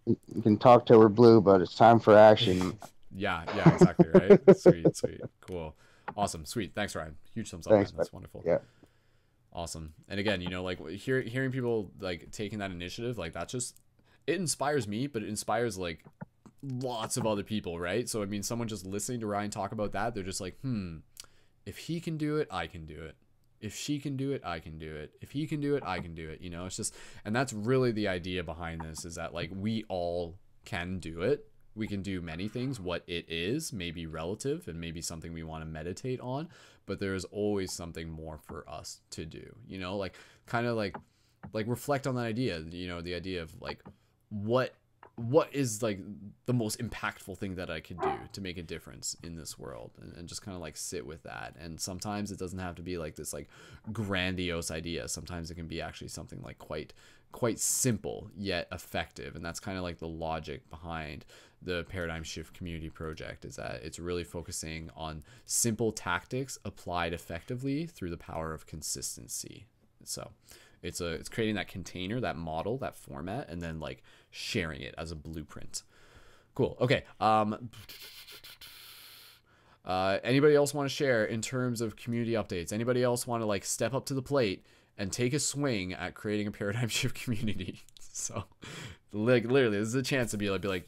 You can talk till we're blue, but it's time for action. yeah, exactly, right? Sweet. Cool. Awesome. Sweet. Thanks, Ryan. Huge thumbs up. Thanks, man. That's wonderful. Yeah. Awesome. And again, like, hearing people like taking that initiative, like, that's just, it inspires me, but it inspires like lots of other people, right? So I mean, someone just listening to Ryan talk about that, they're just like, if he can do it, I can do it. If she can do it, I can do it. If he can do it, I can do it. It's just, and that's really the idea behind this, is that like, we all can do it. We can do many things. What it is may be relative and maybe something we want to meditate on, but there is always something more for us to do, like, kind of like reflect on that idea, the idea of like, what is like the most impactful thing that I could do to make a difference in this world, and just kind of like sit with that. And sometimes it doesn't have to be like this like grandiose idea. Sometimes it can be actually something like quite simple yet effective. And that's kind of like the logic behind the Paradigm Shift Community Project, is that it's really focusing on simple tactics applied effectively through the power of consistency. So it's creating that container, that model, that format, and then like sharing it as a blueprint. Cool. Okay. Anybody else want to share in terms of community updates? Anybody else want to like step up to the plate and take a swing at creating a paradigm shift community? So, like, literally, this is a chance to be like,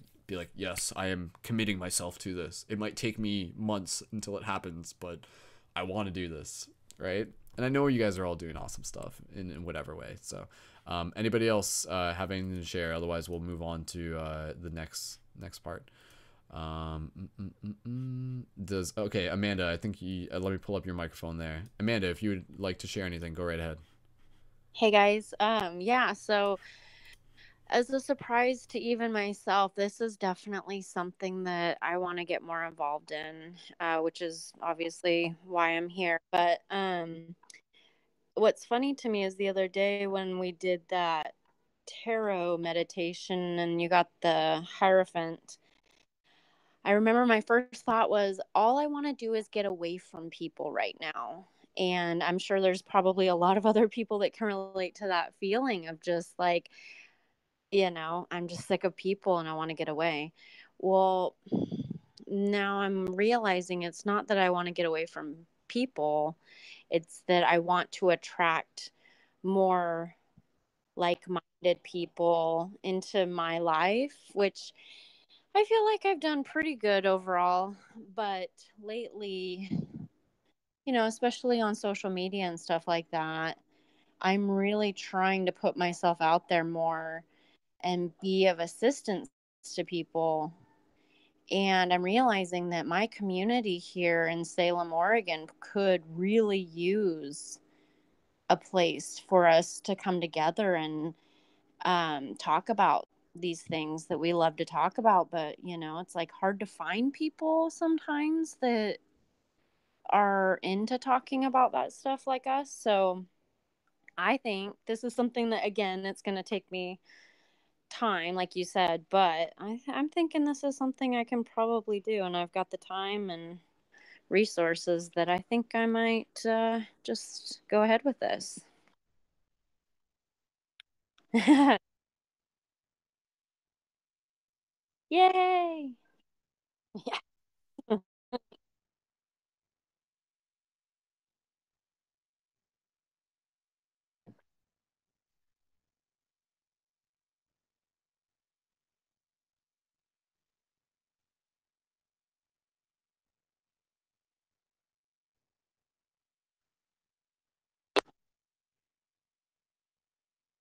yes, I am committing myself to this. It might take me months until it happens, but I want to do this, right? And I know you guys are all doing awesome stuff in whatever way. So, anybody else have anything to share? Otherwise, we'll move on to the next part. Okay, Amanda, I think let me pull up your microphone there. Amanda, if you would like to share anything, go right ahead. Hey guys, yeah, so as a surprise to even myself, this is definitely something that I want to get more involved in, which is obviously why I'm here. But what's funny to me is the other day when we did that tarot meditation and you got the Hierophant, I remember my first thought was, all I want to do is get away from people right now. And I'm sure there's probably a lot of other people that can relate to that feeling of just like, I'm just sick of people and I want to get away. Well, now I'm realizing it's not that I want to get away from people. It's that I want to attract more like-minded people into my life, which I feel like I've done pretty good overall. But lately, especially on social media and stuff like that, I'm really trying to put myself out there more and be of assistance to people. And I'm realizing that my community here in Salem, Oregon could really use a place for us to come together and talk about these things that we love to talk about. But, it's like hard to find people sometimes that are into talking about that stuff like us. So I think this is something that, again, it's going to take me time, like you said, but I'm thinking this is something I can probably do, and I've got the time and resources that I think I might just go ahead with this. Yay! Yeah.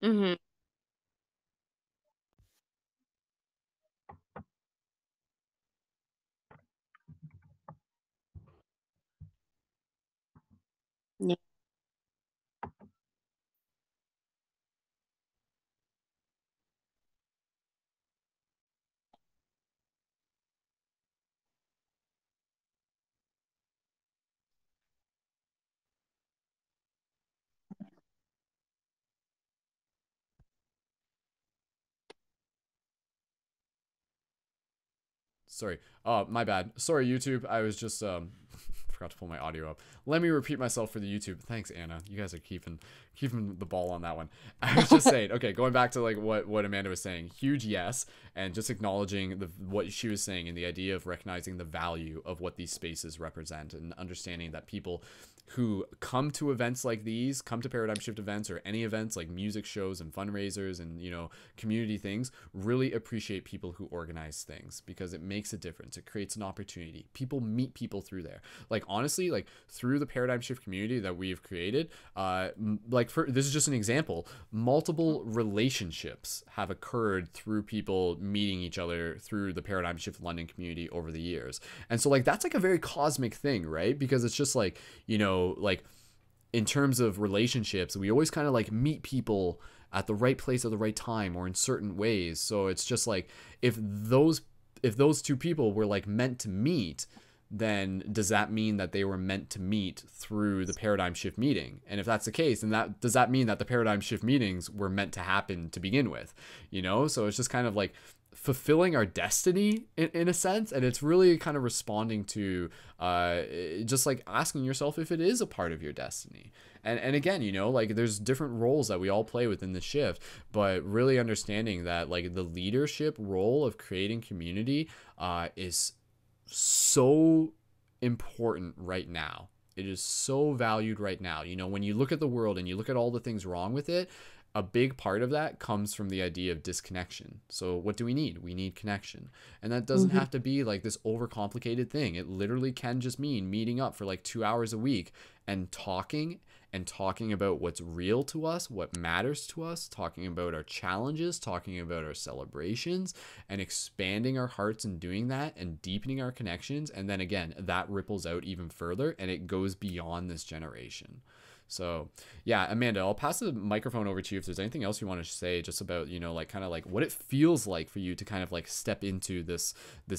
Mm-hmm. Yeah. Sorry. My bad. Sorry, YouTube. I was just forgot to pull my audio up. Let me repeat myself for the YouTube. Thanks, Anna. You guys are keeping the ball on that one. I was just saying, okay, going back to like what Amanda was saying. Huge yes, and just acknowledging what she was saying and the idea of recognizing the value of what these spaces represent and understanding that people who come to events like these, come to Paradigm Shift events or any events like music shows and fundraisers and, community things, really appreciate people who organize things because it makes a difference. It creates an opportunity. People meet people through there. Like, honestly, like through the Paradigm Shift community that we've created, this is just an example, multiple relationships have occurred through people meeting each other through the Paradigm Shift London community over the years. And so like, that's like a very cosmic thing, right? Because it's just like, like in terms of relationships, we always kind of like meet people at the right place at the right time or in certain ways. So it's just like, if those two people were like meant to meet, then does that mean that they were meant to meet through the Paradigm Shift meeting? And if that's the case, then does that mean that the Paradigm Shift meetings were meant to happen to begin with? So it's just kind of like fulfilling our destiny in a sense, and it's really kind of responding to just like asking yourself if it is a part of your destiny. And again, like there's different roles that we all play within the shift, but really understanding that like the leadership role of creating community is so important right now. It is so valued right now. You know, when you look at the world and you look at all the things wrong with it, a big part of that comes from the idea of disconnection. So what do we need? We need connection. And that doesn't have to be like this overcomplicated thing. It literally can just mean meeting up for like 2 hours a week and talking about what's real to us, what matters to us, talking about our challenges, talking about our celebrations, and expanding our hearts in doing that and deepening our connections. And then again, that ripples out even further and it goes beyond this generation. So yeah, Amanda, I'll pass the microphone over to you if there's anything else you want to say just about, you know, like kind of like what it feels like for you to kind of like step into this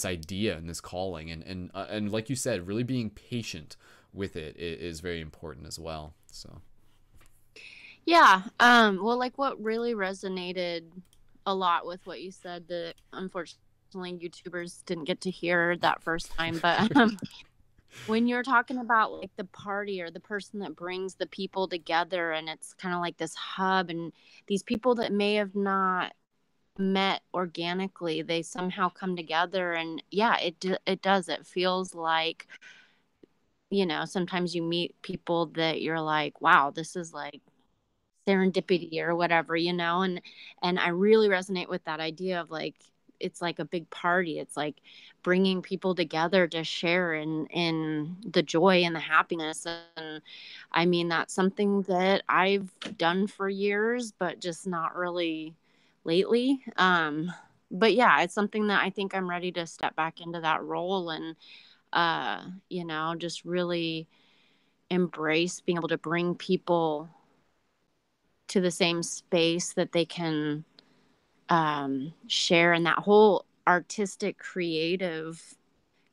idea and this calling, and like you said, really being patient with it is very important as well. So Yeah. Well, like what really resonated a lot with what you said that unfortunately YouTubers didn't get to hear that first time, but when you're talking about like the party or the person that brings the people together, and it's kind of like this hub, and these people that may have not met organically, they somehow come together, and yeah, it does. It feels like, you know, sometimes you meet people that you're like, wow, this is like serendipity or whatever, you know, and I really resonate with that idea of like, it's like a big party. It's like bringing people together to share in the joy and the happiness. And I mean, that's something that I've done for years, but just not really lately. But yeah, it's something that I think I'm ready to step back into that role and, you know, just really embrace being able to bring people to the same space that they can share, and that whole artistic creative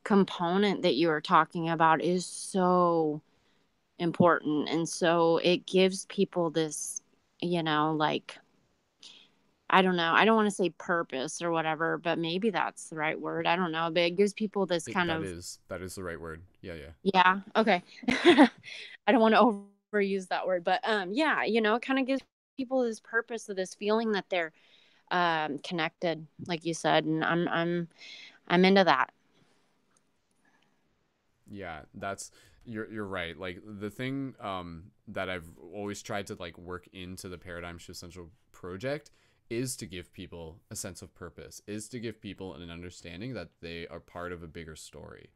component that you were talking about is so important. And so it gives people this, you know, like, I don't know, I don't want to say purpose or whatever, but maybe that's the right word, I don't know, but it gives people this kind that of that is the right word. yeah, okay. I don't want to overuse that word, but yeah, you know, it kind of gives people this purpose of this feeling that they're connected, like you said, and I'm into that. Yeah, that's you're right. Like the thing that I've always tried to like work into the Paradigm Shift Central project is to give people a sense of purpose, is to give people an understanding that they are part of a bigger story,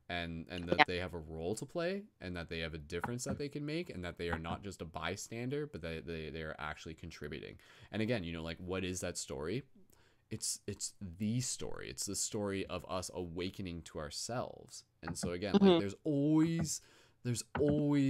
and that they have a role to play, and that they have a difference that they can make, and that they are not just a bystander, but they are actually contributing. And again, you know, like what is that story? It's the story. It's the story of us awakening to ourselves. And so again, like there's always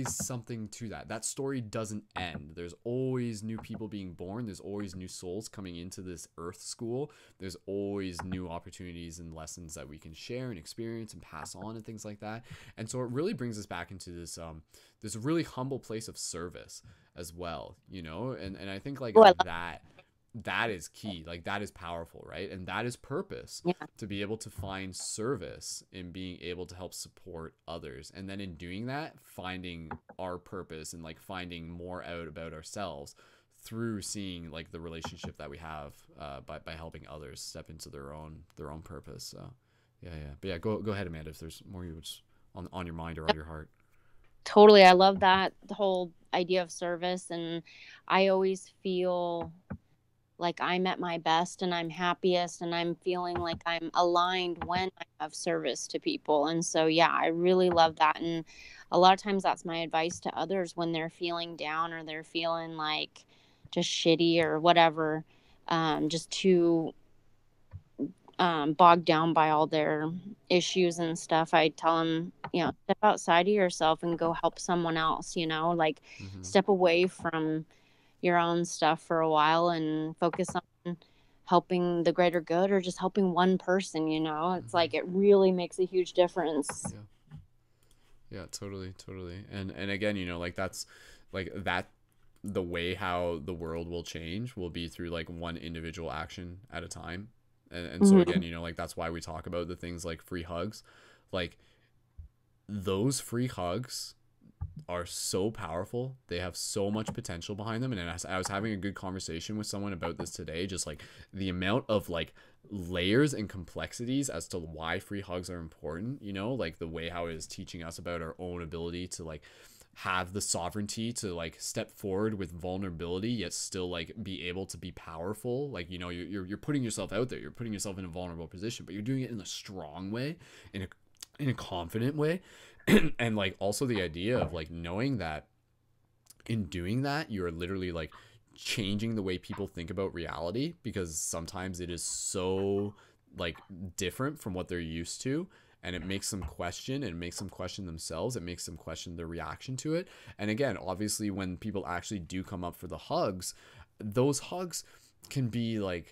something to that. That story doesn't end. There's always new people being born. There's always new souls coming into this earth school. There's always new opportunities and lessons that we can share and experience and pass on and things like that. And so it really brings us back into this this really humble place of service as well, you know? And I think like that is key. Like that is powerful, right? And that is purpose. Yeah. To be able to find service in being able to help support others, and then in doing that, finding our purpose and like finding more out about ourselves through seeing like the relationship that we have by helping others step into their own purpose. So yeah. But yeah, go ahead, Amanda, if there's more what's on your mind or on your heart. Totally. I love that, the whole idea of service, and I always feel like I'm at my best and I'm happiest and I'm feeling like I'm aligned when I have service to people. And so, yeah, I really love that. And a lot of times that's my advice to others when they're feeling down or they're feeling like just shitty or whatever, just too bogged down by all their issues and stuff. I tell them, you know, step outside of yourself and go help someone else, you know, like step away from your own stuff for a while and focus on helping the greater good or just helping one person, you know. It's like it really makes a huge difference. Yeah, totally. And again, you know, like that's like that the way how the world will change will be through like one individual action at a time. And so again, you know, like that's why we talk about the things like free hugs. Like those free hugs are so powerful. They have so much potential behind them. And I was having a good conversation with someone about this today, just like the amount of like layers and complexities as to why free hugs are important, you know, like the way how it is teaching us about our own ability to like have the sovereignty to like step forward with vulnerability, yet still like be able to be powerful. Like, you know, you're putting yourself out there, you're putting yourself in a vulnerable position, but you're doing it in a strong way, in a confident way. And like also the idea of like knowing that in doing that, you're literally like changing the way people think about reality, because sometimes it is so like different from what they're used to, and it makes them question, and it makes them question themselves, it makes them question their reaction to it. And again, obviously when people actually do come up for the hugs, those hugs can be like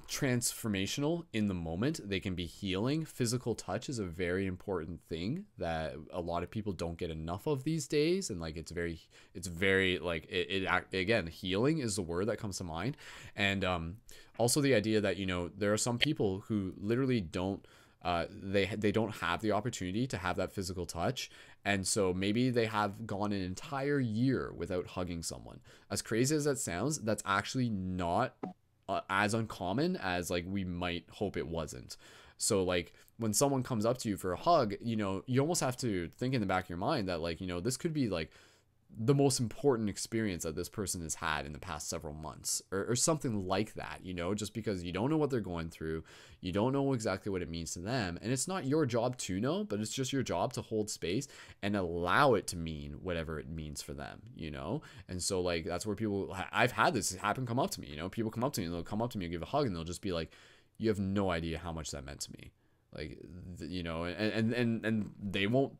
transformational in the moment. They can be healing. Physical touch is a very important thing that a lot of people don't get enough of these days, and like it's very like again, healing is the word that comes to mind. And also the idea that, you know, there are some people who literally don't they don't have the opportunity to have that physical touch, and so maybe they have gone an entire year without hugging someone. As crazy as that sounds, that's actually not as uncommon as like we might hope it wasn't. So like when someone comes up to you for a hug, you know, you almost have to think in the back of your mind that like, you know, this could be like the most important experience that this person has had in the past several months, or something like that, you know, just because you don't know what they're going through, you don't know exactly what it means to them, and it's not your job to know, but it's just your job to hold space and allow it to mean whatever it means for them, you know. And so like that's where people, I've had this happen, come up to me, you know, people come up to me and they'll come up to me and give a hug, and they'll just be like, you have no idea how much that meant to me. Like, you know, and they won't,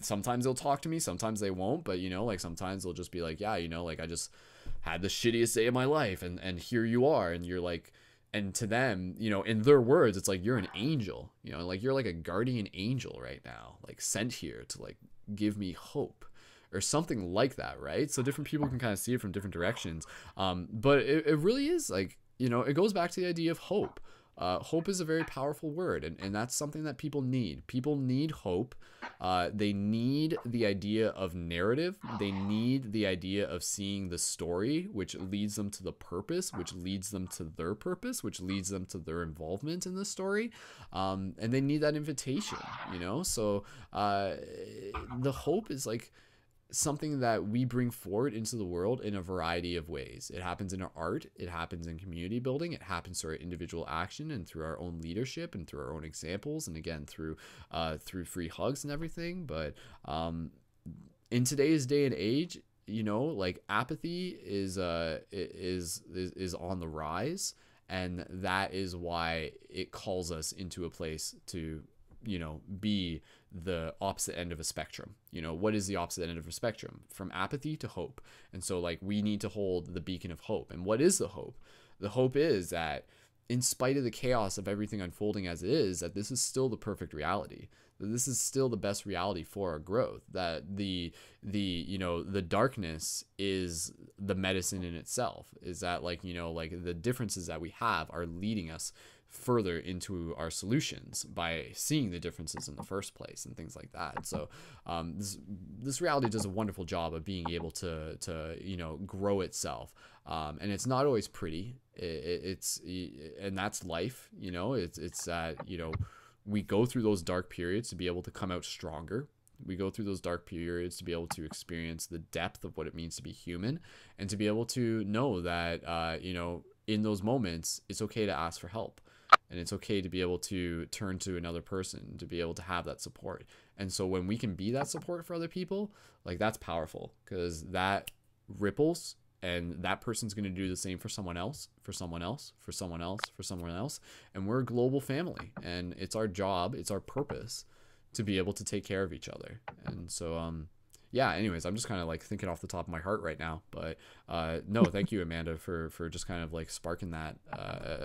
sometimes they'll talk to me, sometimes they won't, but, you know, like sometimes they'll just be like, yeah, you know, like I just had the shittiest day of my life, and here you are, and you're like, and to them, you know, in their words, it's like, you're an angel, you know, like you're like a guardian angel right now, like sent here to like give me hope or something like that, right? So different people can kind of see it from different directions, but it really is like, you know, it goes back to the idea of hope. Hope is a very powerful word, and that's something that people need. People need hope. They need the idea of narrative. They need the idea of seeing the story, which leads them to the purpose, which leads them to their purpose, which leads them to their involvement in the story. And they need that invitation, you know? So the hope is like something that we bring forward into the world in a variety of ways. It happens in our art, it happens in community building, it happens through our individual action and through our own leadership and through our own examples, and again through free hugs and everything. But in today's day and age, you know, like apathy is on the rise, and that is why it calls us into a place to, you know, be the opposite end of a spectrum. You know, what is the opposite end of a spectrum? From apathy to hope. And so like we need to hold the beacon of hope. And what is the hope? The hope is that in spite of the chaos of everything unfolding as it is, that this is still the perfect reality, that this is still the best reality for our growth, that the you know, the darkness is the medicine in itself, is that like, you know, like the differences that we have are leading us further into our solutions by seeing the differences in the first place and things like that. So this reality does a wonderful job of being able to you know, grow itself, and it's not always pretty. And that's life, you know. It's that, you know, we go through those dark periods to be able to come out stronger. We go through those dark periods to be able to experience the depth of what it means to be human, and to be able to know that you know, in those moments it's okay to ask for help. And it's okay to be able to turn to another person, to be able to have that support. And so when we can be that support for other people, like that's powerful, because that ripples, and that person's going to do the same for someone else, for someone else, for someone else, for someone else. And we're a global family, and it's our job, it's our purpose to be able to take care of each other. And so, yeah, anyways, I'm just kind of like thinking off the top of my heart right now, but no, thank you, Amanda, for just kind of like sparking that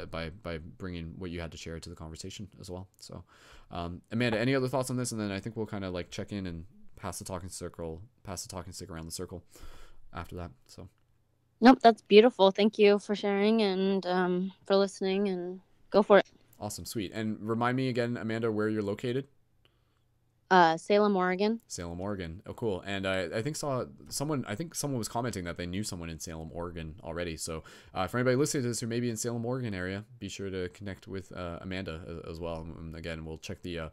by bringing what you had to share to the conversation as well. So Amanda, any other thoughts on this? And then I think we'll kind of like check in and pass the talking stick around the circle after that. So nope, that's beautiful. Thank you for sharing and for listening, and go for it. Awesome. Sweet. And remind me again, Amanda, where you're located. Salem, Oregon. Salem, Oregon. Oh, cool. And I think someone was commenting that they knew someone in Salem, Oregon already. So for anybody listening to this who may be in Salem, Oregon area, be sure to connect with Amanda as well. And again, we'll check the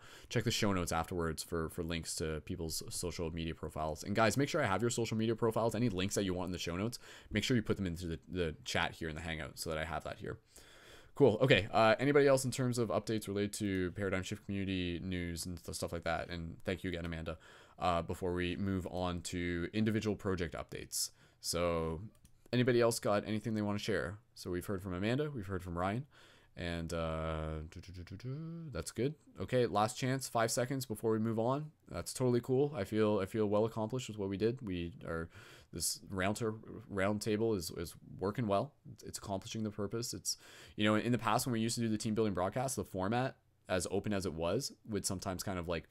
show notes afterwards for links to people's social media profiles. And guys, make sure I have your social media profiles. Any links that you want in the show notes, make sure you put them into the chat here in the Hangout so that I have that here. Cool. Okay. Anybody else in terms of updates related to Paradigm Shift community news and stuff like that? And thank you again, Amanda. Before we move on to individual project updates. So anybody else got anything they want to share? So we've heard from Amanda. We've heard from Ryan. And that's good. Okay. Last chance, 5 seconds before we move on. That's totally cool. I feel well accomplished with what we did. This round table is working well. It's accomplishing the purpose. It's, you know, in the past when we used to do the team building broadcast, the format, as open as it was, would sometimes kind of like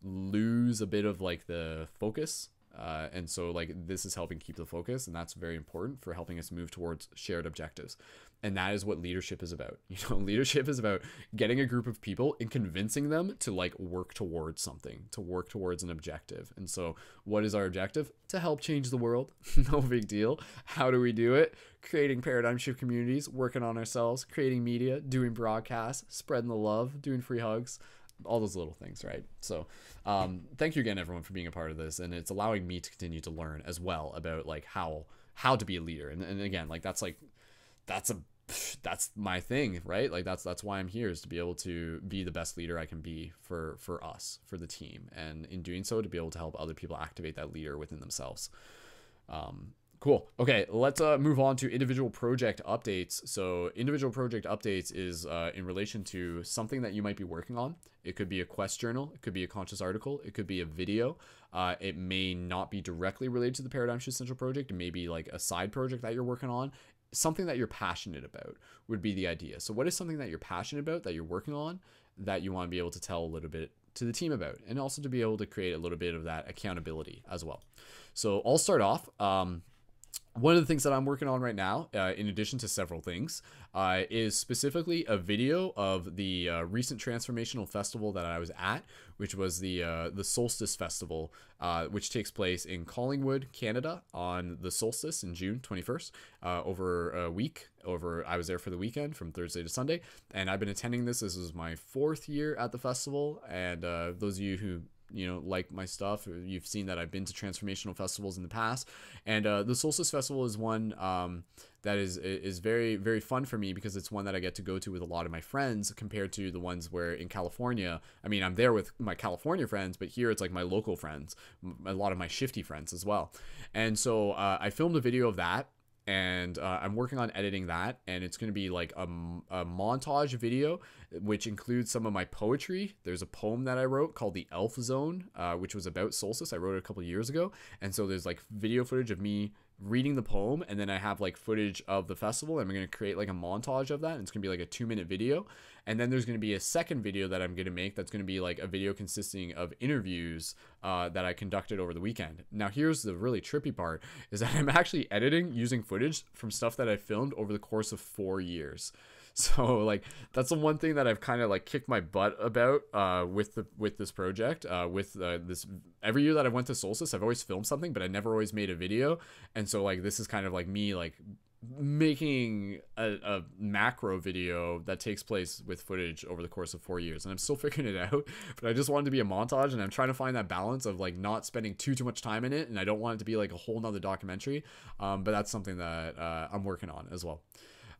lose a bit of like the focus. And so like this is helping keep the focus, and that's very important for helping us move towards shared objectives. And that is what leadership is about. You know, leadership is about getting a group of people and convincing them to like work towards something, to work towards an objective. And so what is our objective? To help change the world. No big deal. How do we do it? Creating paradigm shift communities, working on ourselves, creating media, doing broadcasts, spreading the love, doing free hugs, all those little things, right? So thank you again, everyone, for being a part of this. And it's allowing me to continue to learn as well about like how to be a leader. And again, like that's my thing, right? Like that's why I'm here, is to be able to be the best leader I can be for us, for the team. And in doing so, to be able to help other people activate that leader within themselves. Cool. Okay, let's move on to individual project updates. So individual project updates is in relation to something that you might be working on. It could be a quest journal. It could be a conscious article. It could be a video. It may not be directly related to the Paradigm Shift Central project. It may be like a side project that you're working on. Something that you're passionate about would be the idea. So what is something that you're passionate about, that you're working on, that you want to be able to tell a little bit to the team about, and also to be able to create a little bit of that accountability as well. So I'll start off. One of the things that I'm working on right now, in addition to several things, is specifically a video of the recent transformational festival that I was at, which was the Solstice Festival, which takes place in Collingwood, Canada, on the solstice in June 21st, over a week. I was there for the weekend from Thursday to Sunday, and I've been attending this. This is my 4th year at the festival, and those of you who like my stuff, you've seen that I've been to transformational festivals in the past, and the Solstice Festival is one that is very, very fun for me, because it's one that I get to go to with a lot of my friends, compared to the ones where in California, I mean, I'm there with my California friends, but here it's like my local friends, a lot of my shifty friends as well. And so I filmed a video of that, and I'm working on editing that, and it's going to be like a montage video, which includes some of my poetry. There's a poem that I wrote called The Elf Zone, which was about solstice. I wrote it a couple years ago, and so there's like video footage of me reading the poem, and then I have like footage of the festival, and I'm going to create like a montage of that, and it's going to be like a 2-minute video. And then there's going to be a second video that I'm going to make that's going to be like a video consisting of interviews that I conducted over the weekend. Now here's the really trippy part, is that I'm actually editing using footage from stuff that I filmed over the course of 4 years. So like that's the one thing that I've kind of like kicked my butt about with this project. This every year that I went to Solstice, I've always filmed something, but I never always made a video. And so like this is kind of like me like making a macro video that takes place with footage over the course of 4 years, and I'm still figuring it out. But I just want it to be a montage, and I'm trying to find that balance of like not spending too much time in it, and I don't want it to be like a whole nother documentary. But that's something that I'm working on as well.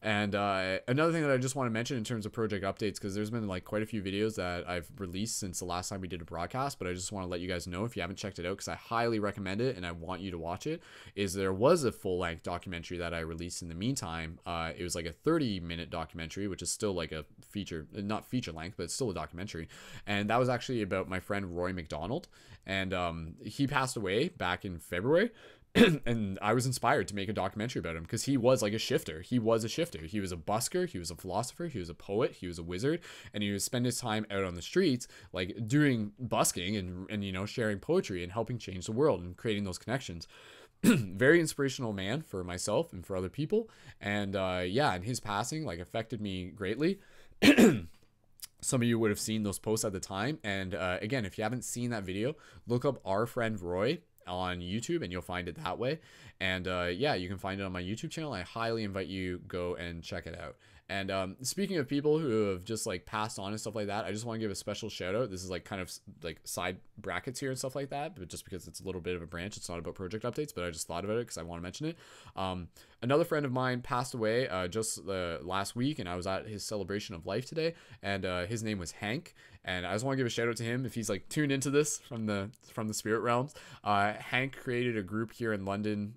And another thing that I just want to mention in terms of project updates, because there's been like quite a few videos that I've released since the last time we did a broadcast, but I just want to let you guys know, if you haven't checked it out, because I highly recommend it and I want you to watch it, is there was a full-length documentary that I released in the meantime. It was like a 30-minute documentary, which is still like a feature, not feature length, but it's still a documentary. And that was actually about my friend Roy McDonald, and he passed away back in February. And I was inspired to make a documentary about him, because he was like a shifter. He was a shifter. He was a busker. He was a philosopher. He was a poet. He was a wizard. And he would spend his time out on the streets, like doing busking and sharing poetry and helping change the world and creating those connections. Very inspirational man for myself and for other people. And and his passing like affected me greatly. some of you would have seen those posts at the time. And again, if you haven't seen that video, look up Our Friend Roy on YouTube and you'll find it that way. And yeah, you can find it on my YouTube channel. I highly invite you go and check it out. And speaking of people who have just like passed on and stuff like that, I just want to give a special shout out. This is like kind of like side brackets here and stuff like that, but just because it's a little bit of a branch, it's not about project updates, but I just thought about it because I want to mention it. Another friend of mine passed away just last week, and I was at his celebration of life today, and his name was Hank. And I just want to give a shout out to him if he's like tuned into this from the spirit realms. Hank created a group here in London,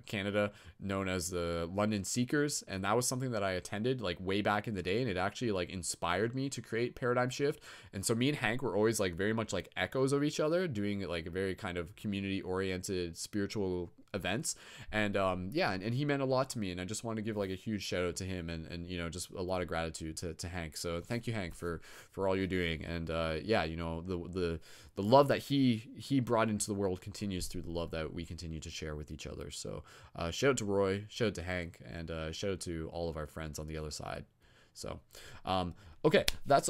Canada, known as the London Seekers, and that was something that I attended like way back in the day, and it actually like inspired me to create Paradigm Shift. And so me and Hank were always like very much like echoes of each other, doing like a very kind of community oriented spiritual events. And yeah, and he meant a lot to me, and I just want to give like a huge shout out to him, and you know, just a lot of gratitude to Hank. So thank you, Hank, for all you're doing. And yeah, you know, the love that he brought into the world continues through the love that we continue to share with each other. So shout out to Roy, shout out to Hank, and shout out to all of our friends on the other side. So okay, that's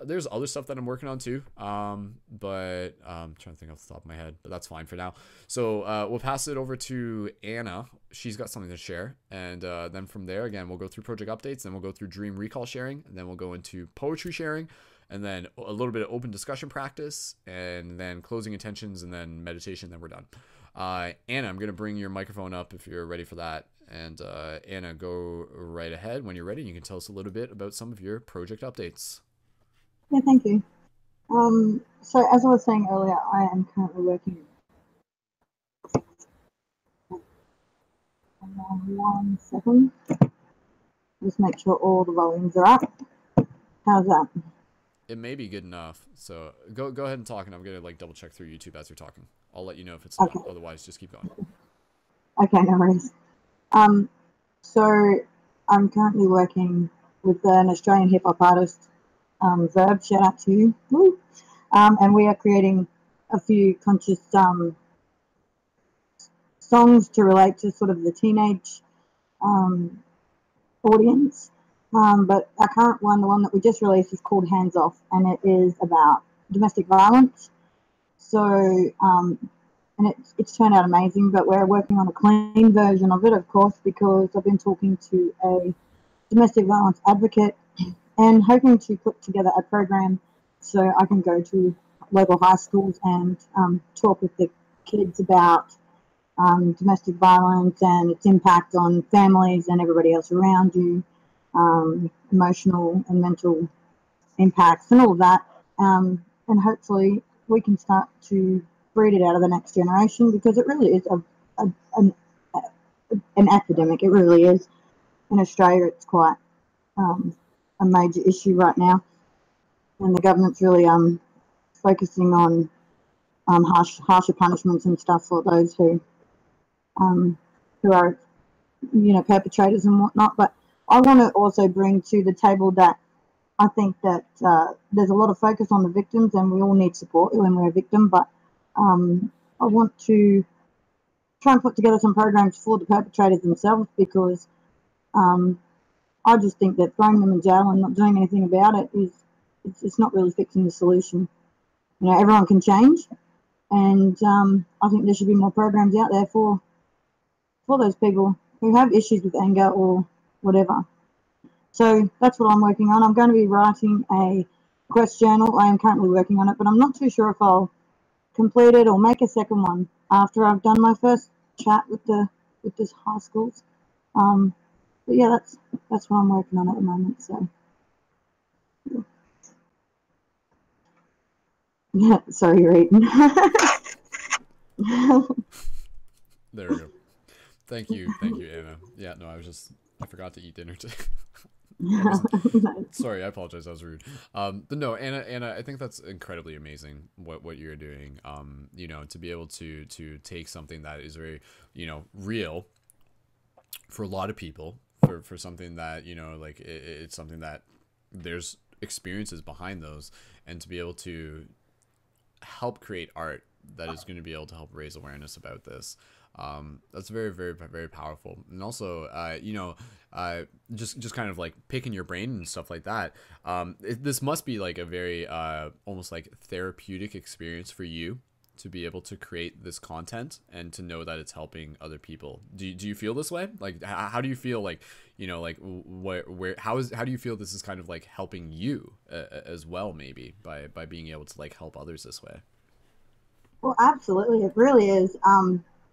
there's other stuff that I'm working on too, but I'm trying to think off the top of my head, but that's fine for now. So we'll pass it over to Anna. She's got something to share, and then from there, again, we'll go through project updates, then we'll go through dream recall sharing, and then we'll go into poetry sharing, and then a little bit of open discussion practice, and then closing intentions, and then meditation, then we're done. Anna, I'm going to bring your microphone up if you're ready for that. And Anna, go right ahead when you're ready. You can tell us a little bit about some of your project updates. Yeah, thank you. So as I was saying earlier, I am currently working. One second. Just make sure all the volumes are up. How's that? It may be good enough. So go ahead and talk, and I'm gonna like double check through YouTube as you're talking. I'll let you know if it's not. Otherwise, just keep going. Okay, no worries. So I'm currently working with an Australian hip hop artist, Verb. Shout out to you. Woo. And we are creating a few conscious songs to relate to sort of the teenage audience. But our current one, the one that we just released, is called Hands Off, and it is about domestic violence. So, and it's turned out amazing, but we're working on a clean version of it, of course, because I've been talking to a domestic violence advocate and hoping to put together a program so I can go to local high schools and talk with the kids about domestic violence and its impact on families and everybody else around you, emotional and mental impacts and all of that. And hopefully we can start to breed it out of the next generation, because it really is an epidemic. It really is. In Australia, it's quite a major issue right now, and the government's really focusing on harsher punishments and stuff for those who are, you know, perpetrators and whatnot. But I want to also bring to the table that I think that there's a lot of focus on the victims, and we all need support when we're a victim. But I want to try and put together some programs for the perpetrators themselves, because I just think that throwing them in jail and not doing anything about it it's not really fixing the solution. You know, everyone can change, and I think there should be more programs out there for those people who have issues with anger or whatever. So that's what I'm working on. I'm going to be writing a quest journal. I am currently working on it, but I'm not too sure if I'll complete it or make a second one after I've done my first chat with this high schools. But yeah, that's what I'm working on at the moment. So yeah, sorry, you're eating. There we go. Thank you, Anna. Yeah, no, I forgot to eat dinner today. Sorry, I apologize. That was rude. But no, Anna, I think that's incredibly amazing what you're doing. You know, to be able to take something that is very, you know, real for a lot of people, for something that, you know, like it's something that there's experiences behind those, and to be able to help create art that is going to be able to help raise awareness about this. That's very, very, very powerful. And also, just kind of like picking your brain and stuff like that. This must be like a very almost like therapeutic experience for you to be able to create this content and to know that it's helping other people. Do you feel this way? Like, how do you feel like, like how do you feel this is kind of like helping you as well, maybe by being able to like help others this way? Well, absolutely. It really is.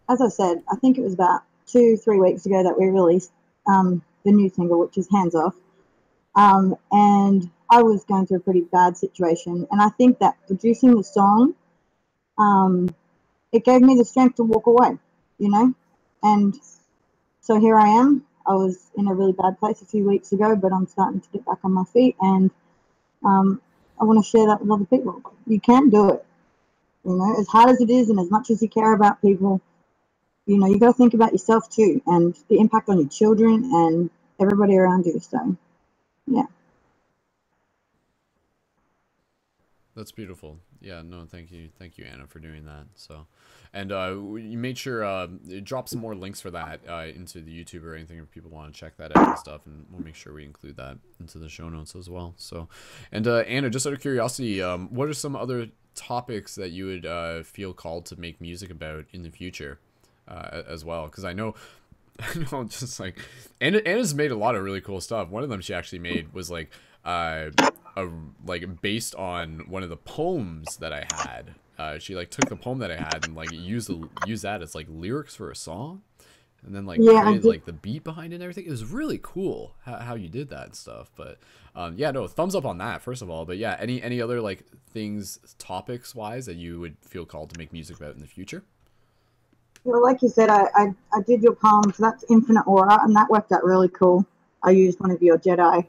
As I said, I think it was about 2-3 weeks ago that we released the new single, which is Hands Off. And I was going through a pretty bad situation. And I think that producing the song, it gave me the strength to walk away, and so here I am. I was in a really bad place a few weeks ago, but I'm starting to get back on my feet, and I want to share that with other people. You can do it, as hard as it is, and as much as you care about people, you got to think about yourself too, and the impact on your children and everybody around you. So, yeah. That's beautiful. Yeah, no, thank you, Anna, for doing that. So, and you made sure drop some more links for that into the YouTube or anything if people want to check that out and stuff, and we'll make sure we include that into the show notes as well. So, and Anna, just out of curiosity, what are some other topics that you would feel called to make music about in the future, as well? Because I know, just like Anna's made a lot of really cool stuff. One of them she actually made was like like based on one of the poems that I had. She like took the poem that I had and like used that as like lyrics for a song, and then like created like the beat behind it and everything. It was really cool how you did that and stuff. But yeah, no, thumbs up on that first of all. But yeah, any other like things topics wise that you would feel called to make music about in the future? Well, like you said, I did your poem, so that's Infinite Aura, and that worked out really cool. I used one of your Jedi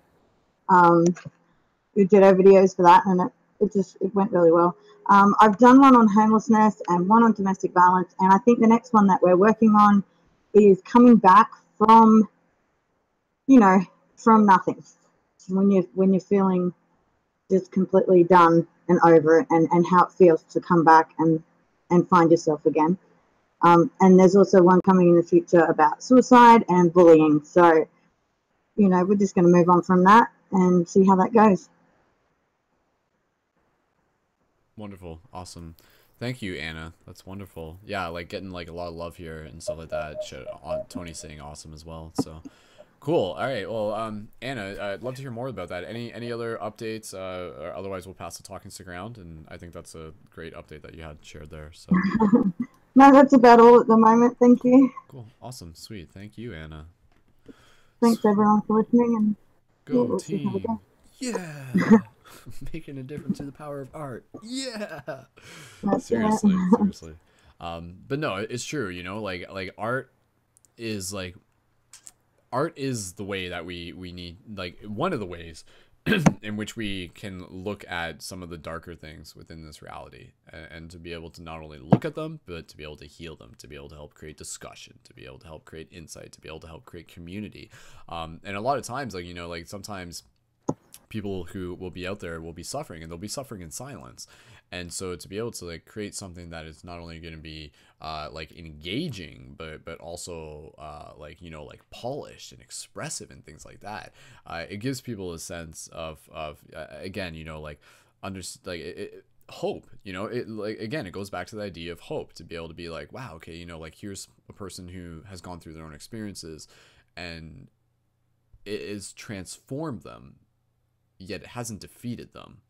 videos for that, and it went really well. I've done one on homelessness and one on domestic violence, and I think the next one that we're working on is coming back from, from nothing. When you're feeling just completely done and over it, and how it feels to come back and find yourself again. And there's also one coming in the future about suicide and bullying. So, we're just going to move on from that and see how that goes. Wonderful. Awesome. Thank you, Anna. That's wonderful. Yeah, like getting like a lot of love here and stuff like that. Tony saying awesome as well. So cool. All right. Well, Anna, I'd love to hear more about that. Any other updates? Or otherwise, we'll pass the talking stick around. And I think that's a great update that you had shared there. So no, that's about all at the moment. Thank you. Cool. Awesome. Sweet. Thank you, Anna. Thanks everyone for listening. And go team. Yeah. Making a difference in the power of art. Yeah. Seriously. But no, it's true, like art is the way that we need, like one of the ways in which we can look at some of the darker things within this reality, and to be able to not only look at them, but to be able to heal them, to be able to help create discussion, to be able to help create insight, to be able to help create community. And a lot of times, like, like sometimes people who will be out there will be suffering, and they'll be suffering in silence. And so to be able to like create something that is not only going to be like engaging, but also like polished and expressive and things like that, it gives people a sense of again, hope. It like, again, it goes back to the idea of hope, to be able to be like, wow, okay, like here's a person who has gone through their own experiences and it has transformed them, yet it hasn't defeated them.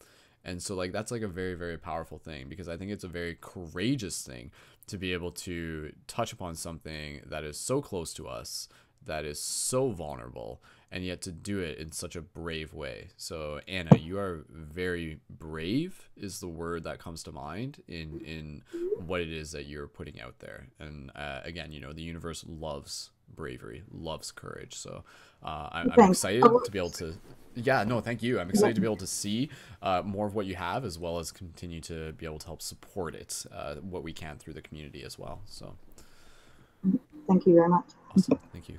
And so like that's like a very, very powerful thing, because I think it's a very courageous thing to be able to touch upon something that is so close to us, that is so vulnerable, and yet to do it in such a brave way. So Anna, you are very brave is the word that comes to mind in what it is that you're putting out there. And again, the universe loves bravery, loves courage. So I'm excited to be able to, yeah, no, thank you. I'm excited to be able to see more of what you have, as well as continue to be able to help support it, what we can through the community as well. So thank you very much. Awesome. Thank you.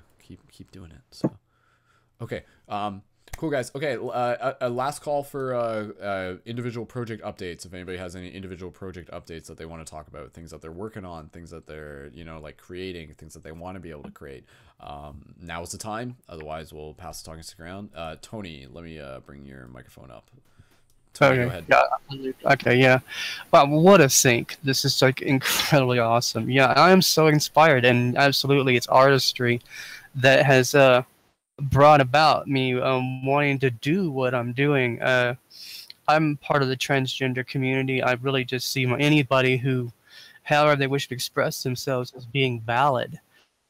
Keep doing it. So okay, cool. Cool, guys. Okay, a last call for individual project updates. If anybody has any individual project updates that they want to talk about, things that they're working on, things that they're, you know, like creating, things that they want to be able to create. Now is the time. Otherwise, we'll pass the talking stick around. Tony, let me bring your microphone up. Tony, go ahead. Yeah. Okay. Yeah. Wow. What a sync. This is like incredibly awesome. Yeah. I am so inspired, and absolutely, it's artistry that has brought about me wanting to do what I'm doing. I'm part of the transgender community. I really just see anybody who, however they wish to express themselves, as being valid.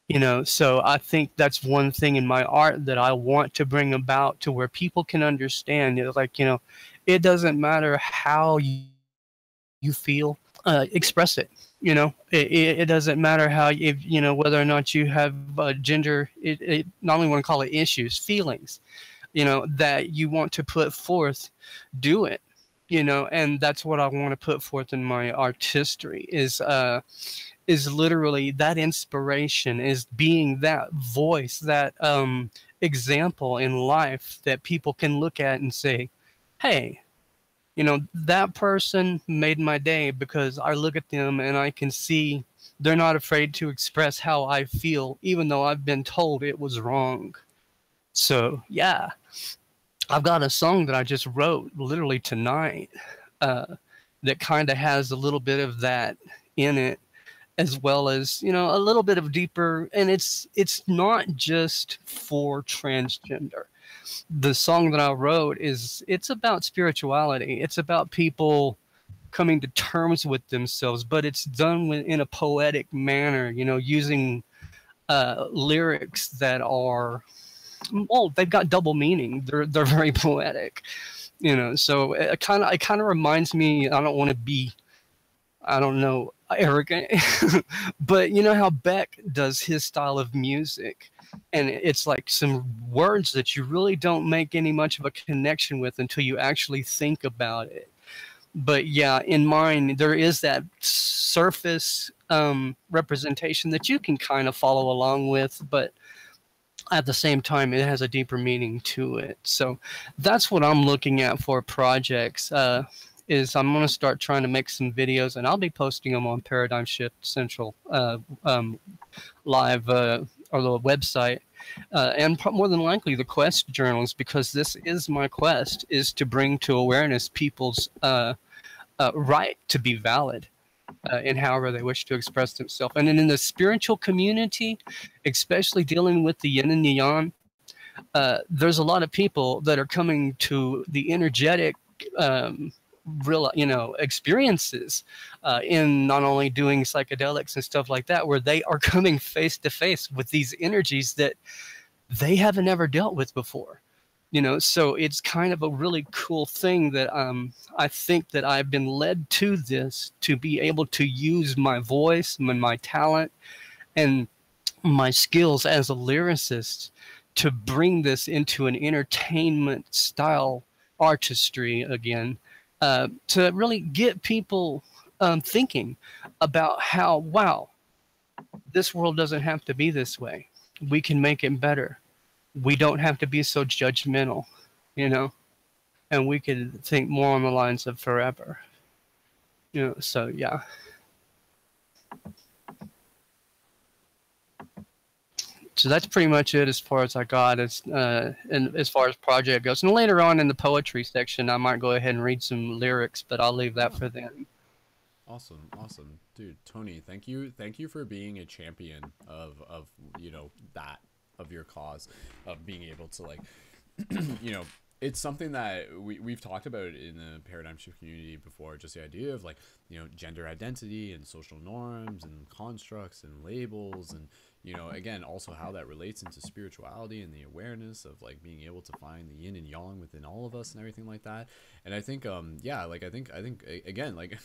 You know, so I think that's one thing in my art that I want to bring about to where people can understand. You know, like, you know, it doesn't matter how you feel, express it. You know, it doesn't matter how, if you know, whether or not you have gender, it not only want to call it issues, feelings, you know, that you want to put forth, do it, you know. And that's what I want to put forth in my artistry is literally that inspiration, is being that voice, that example in life that people can look at and say, hey, you know, that person made my day, because I look at them and I can see they're not afraid to express how I feel, even though I've been told it was wrong. So, yeah, I've got a song that I just wrote literally tonight that kind of has a little bit of that in it, as well as, you know, a little bit of deeper, and it's not just for transgender. The song that I wrote it's about spirituality. It's about people coming to terms with themselves, but it's done in a poetic manner, you know, using lyrics that are, well, they've got double meaning. They're very poetic, you know. So it kind of reminds me, I don't want to be, I don't know, arrogant, but you know how Beck does his style of music, and it's like some words that you really don't make any much of a connection with until you actually think about it. But yeah, in mine, there is that surface representation that you can kind of follow along with, but at the same time, it has a deeper meaning to it. So that's what I'm looking at for projects. Is I'm going to start trying to make some videos, and I'll be posting them on Paradigm Shift Central live or the website, and more than likely the Quest journals, because this is my quest, is to bring to awareness people's right to be valid in however they wish to express themselves. And then in the spiritual community, especially dealing with the yin and the yang, there's a lot of people that are coming to the energetic real, you know, experiences in not only doing psychedelics and stuff like that, where they are coming face to face with these energies that they haven't ever dealt with before, you know. So it's kind of a really cool thing that I think that I've been led to this, to be able to use my voice and my talent and my skills as a lyricist to bring this into an entertainment style artistry again, to really get people thinking about how, wow, this world doesn't have to be this way. We can make it better. We don't have to be so judgmental, you know, and we could think more on the lines of forever, you know. So yeah. So that's pretty much it as far as I got, and as far as project goes. And later on in the poetry section, I might go ahead and read some lyrics, but I'll leave that for them. Awesome, awesome, dude. Tony, thank you for being a champion of you know, that, of your cause, of being able to, like, you know, it's something that we've talked about in the Paradigm Shift community before, just the idea of, like, you know, gender identity and social norms and constructs and labels, and, you know, again, also how that relates into spirituality and the awareness of, like, being able to find the yin and yang within all of us and everything like that. And I think, yeah, like, I think again, like,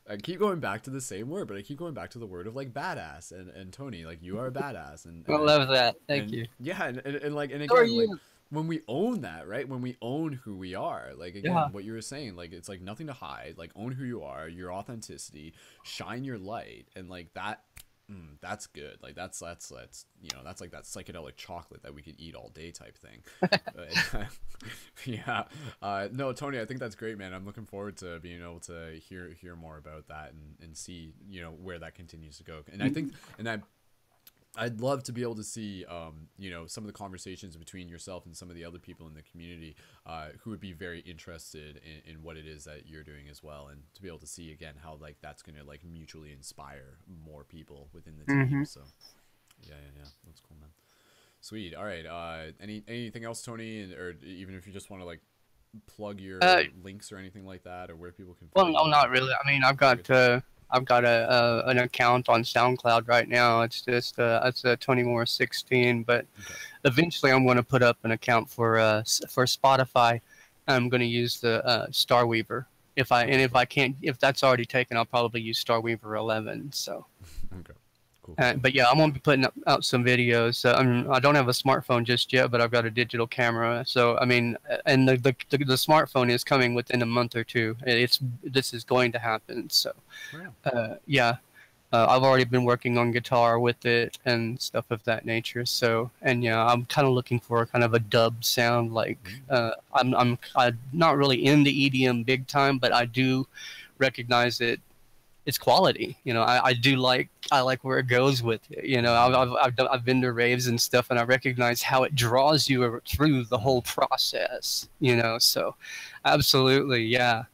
I keep going back to the same word, but I keep going back to the word of, like, badass, and Tony, like, you are a badass, and I love that. Thank you. Yeah, and like, and again, like, when we own that, right? When we own who we are, like, again, yeah, what you were saying, like, it's like nothing to hide, like, own who you are, your authenticity, shine your light, and like that, That's good. Like that's you know, that's like that psychedelic chocolate that we could eat all day type thing. Yeah. No, Tony, I think that's great, man. I'm looking forward to being able to hear more about that and see, you know, where that continues to go. And I think, I'd love to be able to see, you know, some of the conversations between yourself and some of the other people in the community who would be very interested in what it is that you're doing as well, and to be able to see again how like that's going to like mutually inspire more people within the team. So yeah, that's cool, man. Sweet. All right. Anything else, Tony, or even if you just want to like plug your links or anything like that, or where people can find no, not really. I mean, I've got an account on SoundCloud right now. It's just it's Tony Moore 16, but eventually I'm going to put up an account for Spotify. I'm going to use the Starweaver. If that's already taken, I'll probably use Starweaver 11. So. Okay. Cool. But yeah, I'm gonna be putting out some videos. I don't have a smartphone just yet, but I've got a digital camera. So I mean, and the smartphone is coming within a month or two. This is going to happen. So yeah, I've already been working on guitar with it and stuff of that nature. So and yeah, I'm kind of looking for kind of a dub sound. Like I'm not really in the EDM big time, but I do recognize that it's quality. You know, I like where it goes with it. You know, I've been to raves and stuff, and I recognize how it draws you through the whole process. You know, so absolutely, yeah.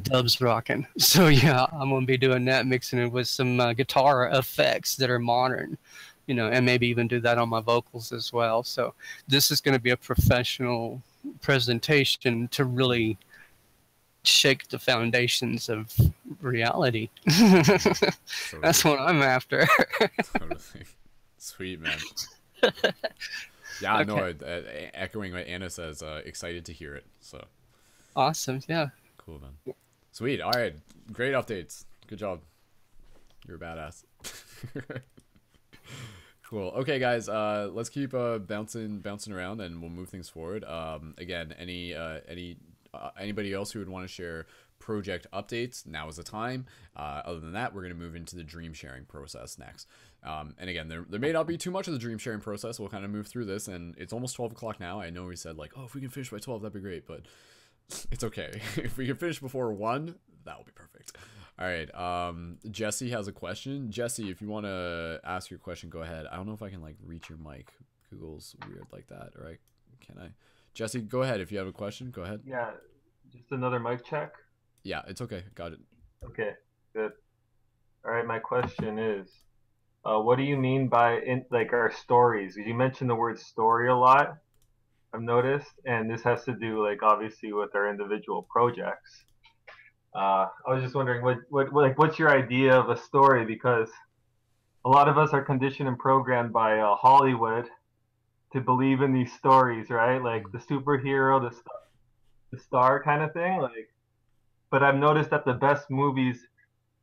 Dub's rocking. So yeah, I'm gonna be doing that, mixing it with some guitar effects that are modern. You know, and maybe even do that on my vocals as well. So this is going to be a professional presentation to really shake the foundations of reality. That's what I'm after. Totally. Sweet, man. Yeah, okay. No, echoing what Anna says, excited to hear it. So awesome. Yeah. Cool, man. Sweet. All right. Great updates. Good job. You're a badass. Cool. Okay, guys. Let's keep bouncing around, and we'll move things forward. Again, anybody else who would want to share project updates, now is the time. Other than that, we're going to move into the dream sharing process next. And again, there may not be too much of the dream sharing process. We'll kind of move through this, and it's almost 12 o'clock now. I know we said like, oh, if we can finish by 12, that'd be great, but it's okay. If we can finish before 1, that will be perfect. All right. Jesse has a question. Jesse, if you want to ask your question, go ahead. I don't know if I can like reach your mic. Google's weird like that, right? Can I? Jesse, go ahead. If you have a question, go ahead. Yeah, just another mic check. Yeah, it's okay. Got it. Okay, good. All right, my question is, what do you mean by like our stories? You mentioned the word story a lot, I've noticed, and this has to do like obviously with our individual projects. I was just wondering what's your idea of a story, because a lot of us are conditioned and programmed by Hollywood to believe in these stories, right? Like the superhero, the star kind of thing. Like, but I've noticed that the best movies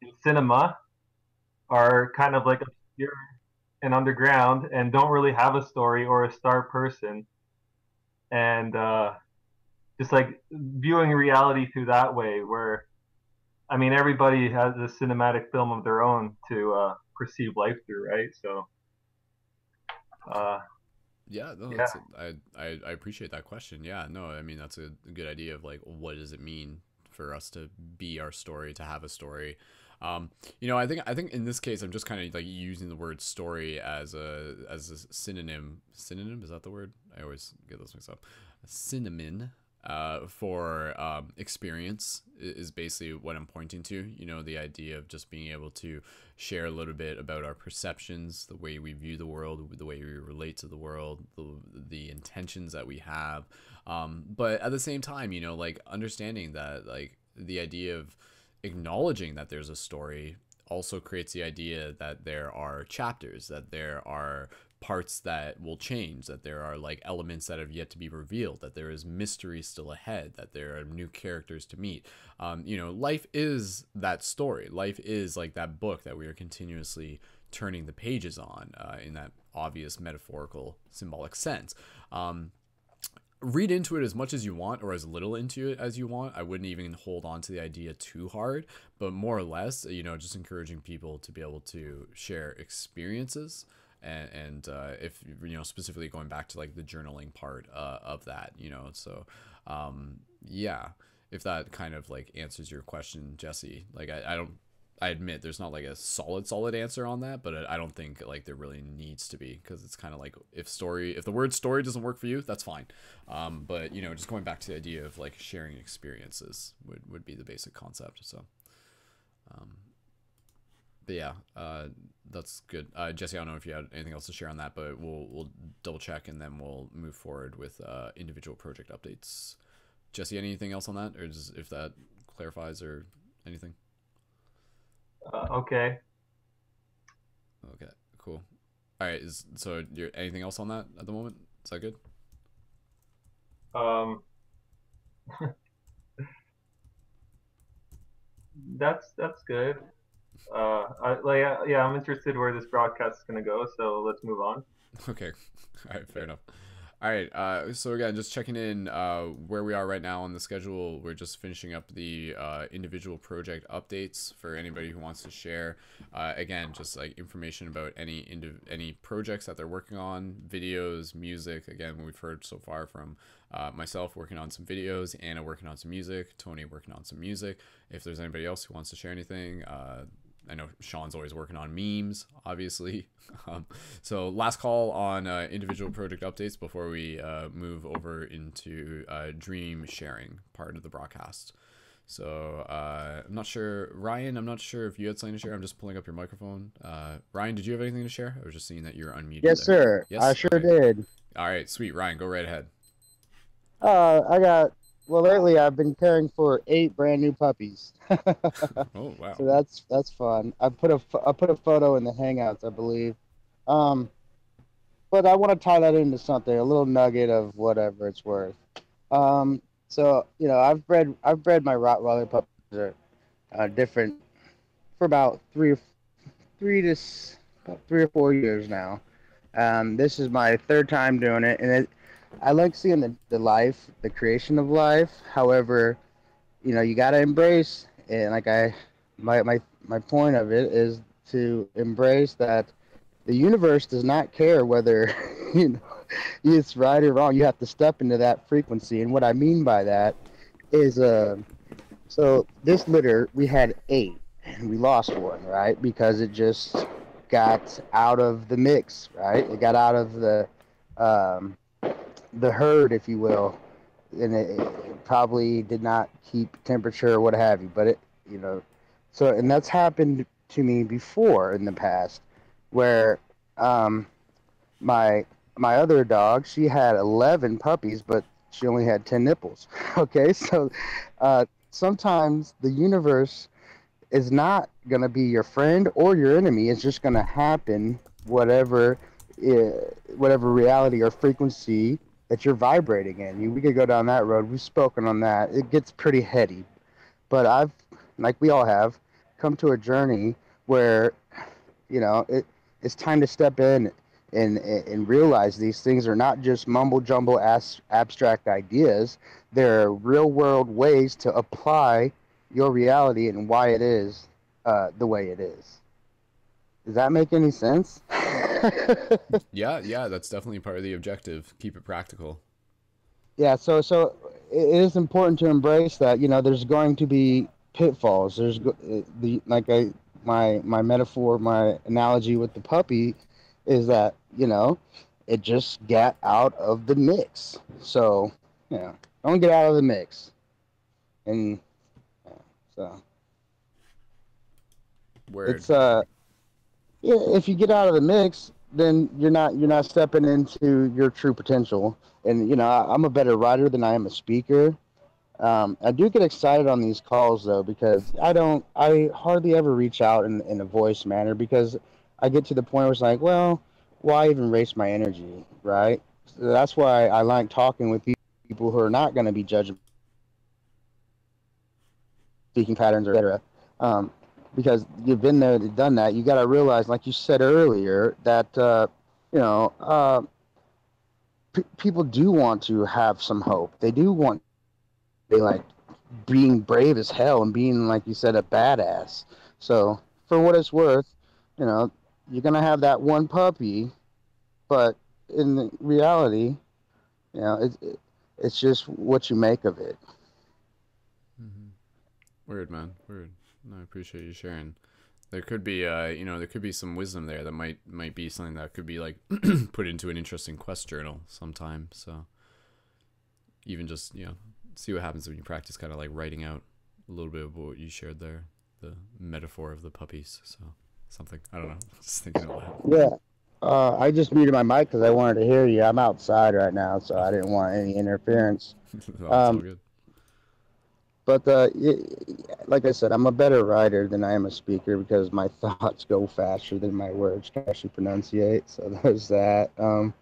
in cinema are kind of like obscure and underground and don't really have a story or a star person. And just like viewing reality through that way, where, I mean, everybody has a cinematic film of their own to perceive life through, right? So, yeah, no, yeah. I appreciate that question. Yeah, no, I mean, that's a good idea of like, what does it mean for us to be our story, to have a story? You know, I think in this case, I'm just kind of like using the word story as a synonym. Synonym, is that the word? I always get those mixed up. A synonym for experience is basically what I'm pointing to. You know, the idea of just being able to share a little bit about our perceptions, the way we view the world, the way we relate to the world, the intentions that we have. But at the same time, you know, like understanding that like the idea of acknowledging that there's a story also creates the idea that there are chapters, that there are parts that will change, that there are like elements that have yet to be revealed, that there is mystery still ahead, that there are new characters to meet. You know, life is that story. Life is like that book that we are continuously turning the pages on, in that obvious metaphorical symbolic sense. read into it as much as you want or as little into it as you want. I wouldn't even hold on to the idea too hard, but more or less, just encouraging people to be able to share experiences. And if, specifically going back to like the journaling part of that, so yeah, if that kind of like answers your question, Jesse, like I admit there's not like a solid answer on that, but I don't think like there really needs to be, because it's kind of like if the word story doesn't work for you, that's fine. But just going back to the idea of like sharing experiences would be the basic concept. So, but yeah, that's good. Jesse, I don't know if you had anything else to share on that, but we'll double check and then we'll move forward with individual project updates. Jesse, anything else on that, or just if that clarifies or anything? Okay. Okay, cool. All right, so you're anything else on that at the moment? Is that good? That's good. I'm interested where this broadcast is gonna go, so let's move on. Okay. All right, fair enough. All right, so again, just checking in where we are right now on the schedule. We're just finishing up the individual project updates for anybody who wants to share. Again, just like information about any projects that they're working on, videos, music. Again, we've heard so far from myself working on some videos, Anna working on some music, Tony working on some music. If there's anybody else who wants to share anything, I know Sean's always working on memes, obviously. So last call on individual project updates before we move over into dream sharing part of the broadcast. So I'm not sure, Ryan, I'm not sure if you had something to share. I'm just pulling up your microphone. Ryan, did you have anything to share? I was just seeing that you're unmuted. Yes, there. sir. Yes, I sure did. All right, sweet. Ryan, go right ahead. Lately I've been caring for 8 brand new puppies. Oh wow! So that's fun. I put a photo in the Hangouts, I believe. But I want to tie that into something, a little nugget of whatever it's worth. So I've bred my Rottweiler puppies different for about about 3 or 4 years now. This is my 3rd time doing it, and I like seeing the creation of life. However, you got to embrace, and like my point of it is to embrace that the universe does not care whether it's right or wrong. You have to step into that frequency, and what I mean by that is so this litter, we had 8 and we lost one, right, because it just got out of the mix, right? It got out of the herd, if you will, and it probably did not keep temperature or what have you. But and that's happened to me before in the past, where my other dog, she had 11 puppies, but she only had 10 nipples. Okay, so sometimes the universe is not going to be your friend or your enemy. It's just going to happen, whatever reality or frequency that you're vibrating in. We could go down that road. We've spoken on that. It gets pretty heady. But I've, like we all have, come to a journey where, it's time to step in and realize these things are not just mumble-jumble abstract ideas. They're real-world ways to apply your reality and why it is the way it is. Does that make any sense? Yeah, that's definitely part of the objective. Keep it practical. Yeah, so it is important to embrace that. There's going to be pitfalls. There's my metaphor, my analogy with the puppy is that it just got out of the mix. So don't get out of the mix. And so Word. It's if you get out of the mix, then you're not stepping into your true potential. And I'm a better writer than I am a speaker. I do get excited on these calls though, because I hardly ever reach out in a voice manner, because I get to the point where it's like, well, why even waste my energy, right? So that's why I like talking with people who are not going to be judged speaking patterns or etc. Because you've been there, done that. You got to realize, like you said earlier, that people do want to have some hope. They do want, they like being brave as hell and being, like you said, a badass. So for what it's worth, you know, you're gonna have that one puppy, but in the reality, you know, it's just what you make of it. Word, man. Word. No, I appreciate you sharing. There could be, you know, there could be some wisdom there that might be something that could be like put into an interesting quest journal sometime. So even just, you know, see what happens when you practice kind of like writing out a little bit of what you shared there, the metaphor of the puppies. So something, I don't know, just thinking about that. Yeah. I just muted my mic because I wanted to hear you. I'm outside right now, so I didn't want any interference. No, it's all good. But like I said, I'm a better writer than I am a speaker because my thoughts go faster than my words can actually pronunciate. So there's that. But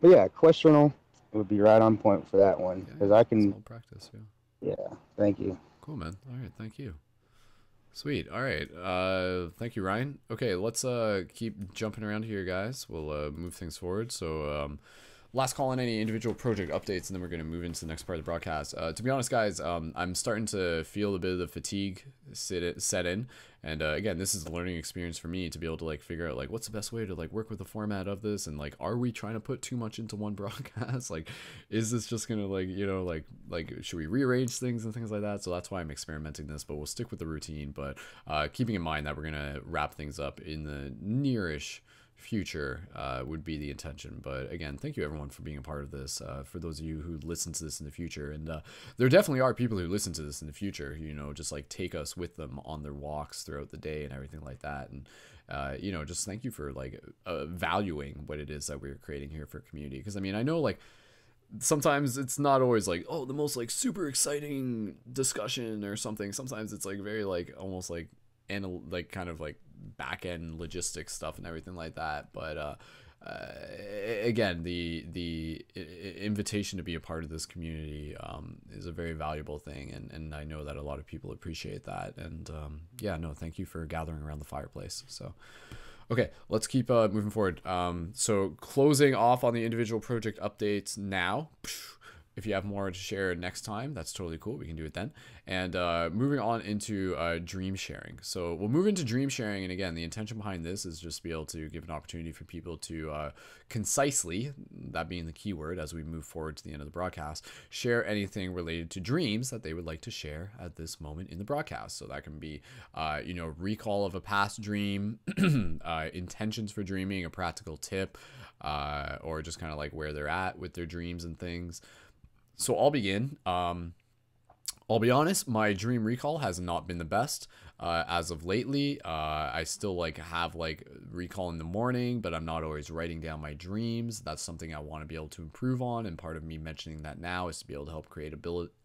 yeah, questionable would be right on point for that one because I can. It's all practice, yeah. Yeah. Thank you. Cool, man. All right, thank you. Sweet. All right. Thank you, Ryan. Okay, let's keep jumping around here, guys. We'll move things forward. So last call on any individual project updates, and then we're going to move into the next part of the broadcast. To be honest, guys, I'm starting to feel a bit of the fatigue set in. And again, this is a learning experience for me to be able to like figure out like what's the best way to like work with the format of this, and like are we trying to put too much into one broadcast? Like, is this just gonna like, you know, like should we rearrange things and things like that? So that's why I'm experimenting this, but we'll stick with the routine. But keeping in mind that we're gonna wrap things up in the nearish future would be the intention. But again, thank you everyone for being a part of this. For those of you who listen to this in the future, and there definitely are people who listen to this in the future, you know, just like take us with them on their walks throughout the day and everything like that. And you know, just thank you for like valuing what it is that we're creating here for community. Because I mean, I know like sometimes it's not always like, oh, the most like super exciting discussion or something. Sometimes it's like very like almost like like kind of like back end logistics stuff and everything like that. But again, the invitation to be a part of this community is a very valuable thing, and I know that a lot of people appreciate that. And yeah, no, thank you for gathering around the fireplace. So okay, let's keep moving forward. So closing off on the individual project updates now. If you have more to share next time, that's totally cool. We can do it then. And moving on into dream sharing. So we'll move into dream sharing. And again, the intention behind this is just to be able to give an opportunity for people to concisely, that being the keyword as we move forward to the end of the broadcast, share anything related to dreams that they would like to share at this moment in the broadcast. So that can be, you know, recall of a past dream, intentions for dreaming, a practical tip, or just kind of like where they're at with their dreams and things. So I'll begin. I'll be honest, my dream recall has not been the best as of lately. I still like have like recall in the morning, but I'm not always writing down my dreams. That's something I want to be able to improve on, and part of me mentioning that now is to be able to help create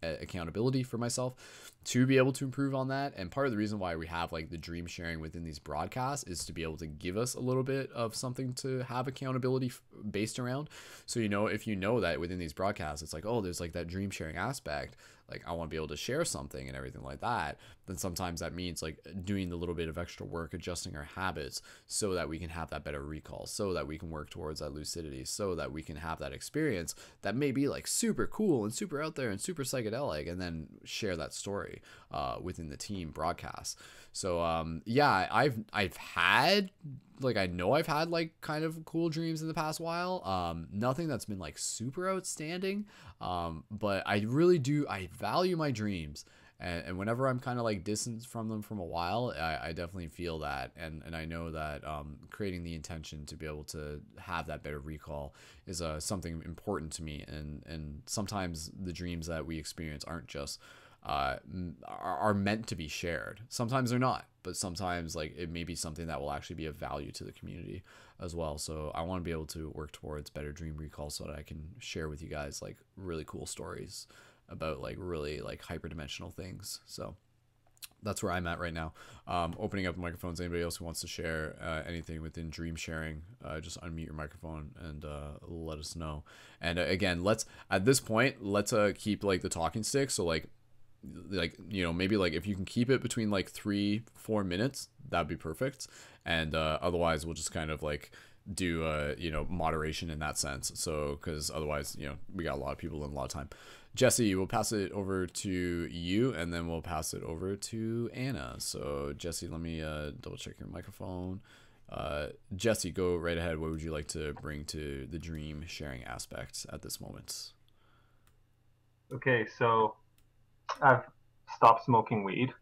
accountability for myself to be able to improve on that. And part of the reason why we have like the dream sharing within these broadcasts is to be able to give us a little bit of something to have accountability based around. So, you know, if you know that within these broadcasts, it's like, oh, there's like that dream sharing aspect, like I want to be able to share something and everything like that, then sometimes that means like doing the little bit of extra work, adjusting our habits so that we can have that better recall, so that we can work towards that lucidity, so that we can have that experience that may be like super cool and super out there and super psychedelic, and then share that story within the team broadcast. So yeah, I've had like, I know I've had like kind of cool dreams in the past while. Nothing that's been like super outstanding. But I really do, I value my dreams. And whenever I'm kind of like distant from them from a while, I definitely feel that. And I know that creating the intention to be able to have that better recall is something important to me. And sometimes the dreams that we experience aren't just are meant to be shared. Sometimes they're not, but sometimes like it may be something that will actually be of value to the community as well. So I want to be able to work towards better dream recall so that I can share with you guys like really cool stories about like really like hyperdimensional things. So that's where I'm at right now. Opening up microphones. Anybody else who wants to share anything within dream sharing, just unmute your microphone and let us know. And again, let's at this point, let's keep like the talking stick. So like, you know, maybe like if you can keep it between like 3-4 minutes, that'd be perfect. And otherwise we'll just kind of like do you know, moderation in that sense. So because otherwise, you know, we got a lot of people and a lot of time. Jesse, we'll pass it over to you, and then we'll pass it over to Anna. So Jesse, let me double check your microphone. Jesse, go right ahead. What would you like to bring to the dream sharing aspects at this moment? Okay, so I've stopped smoking weed,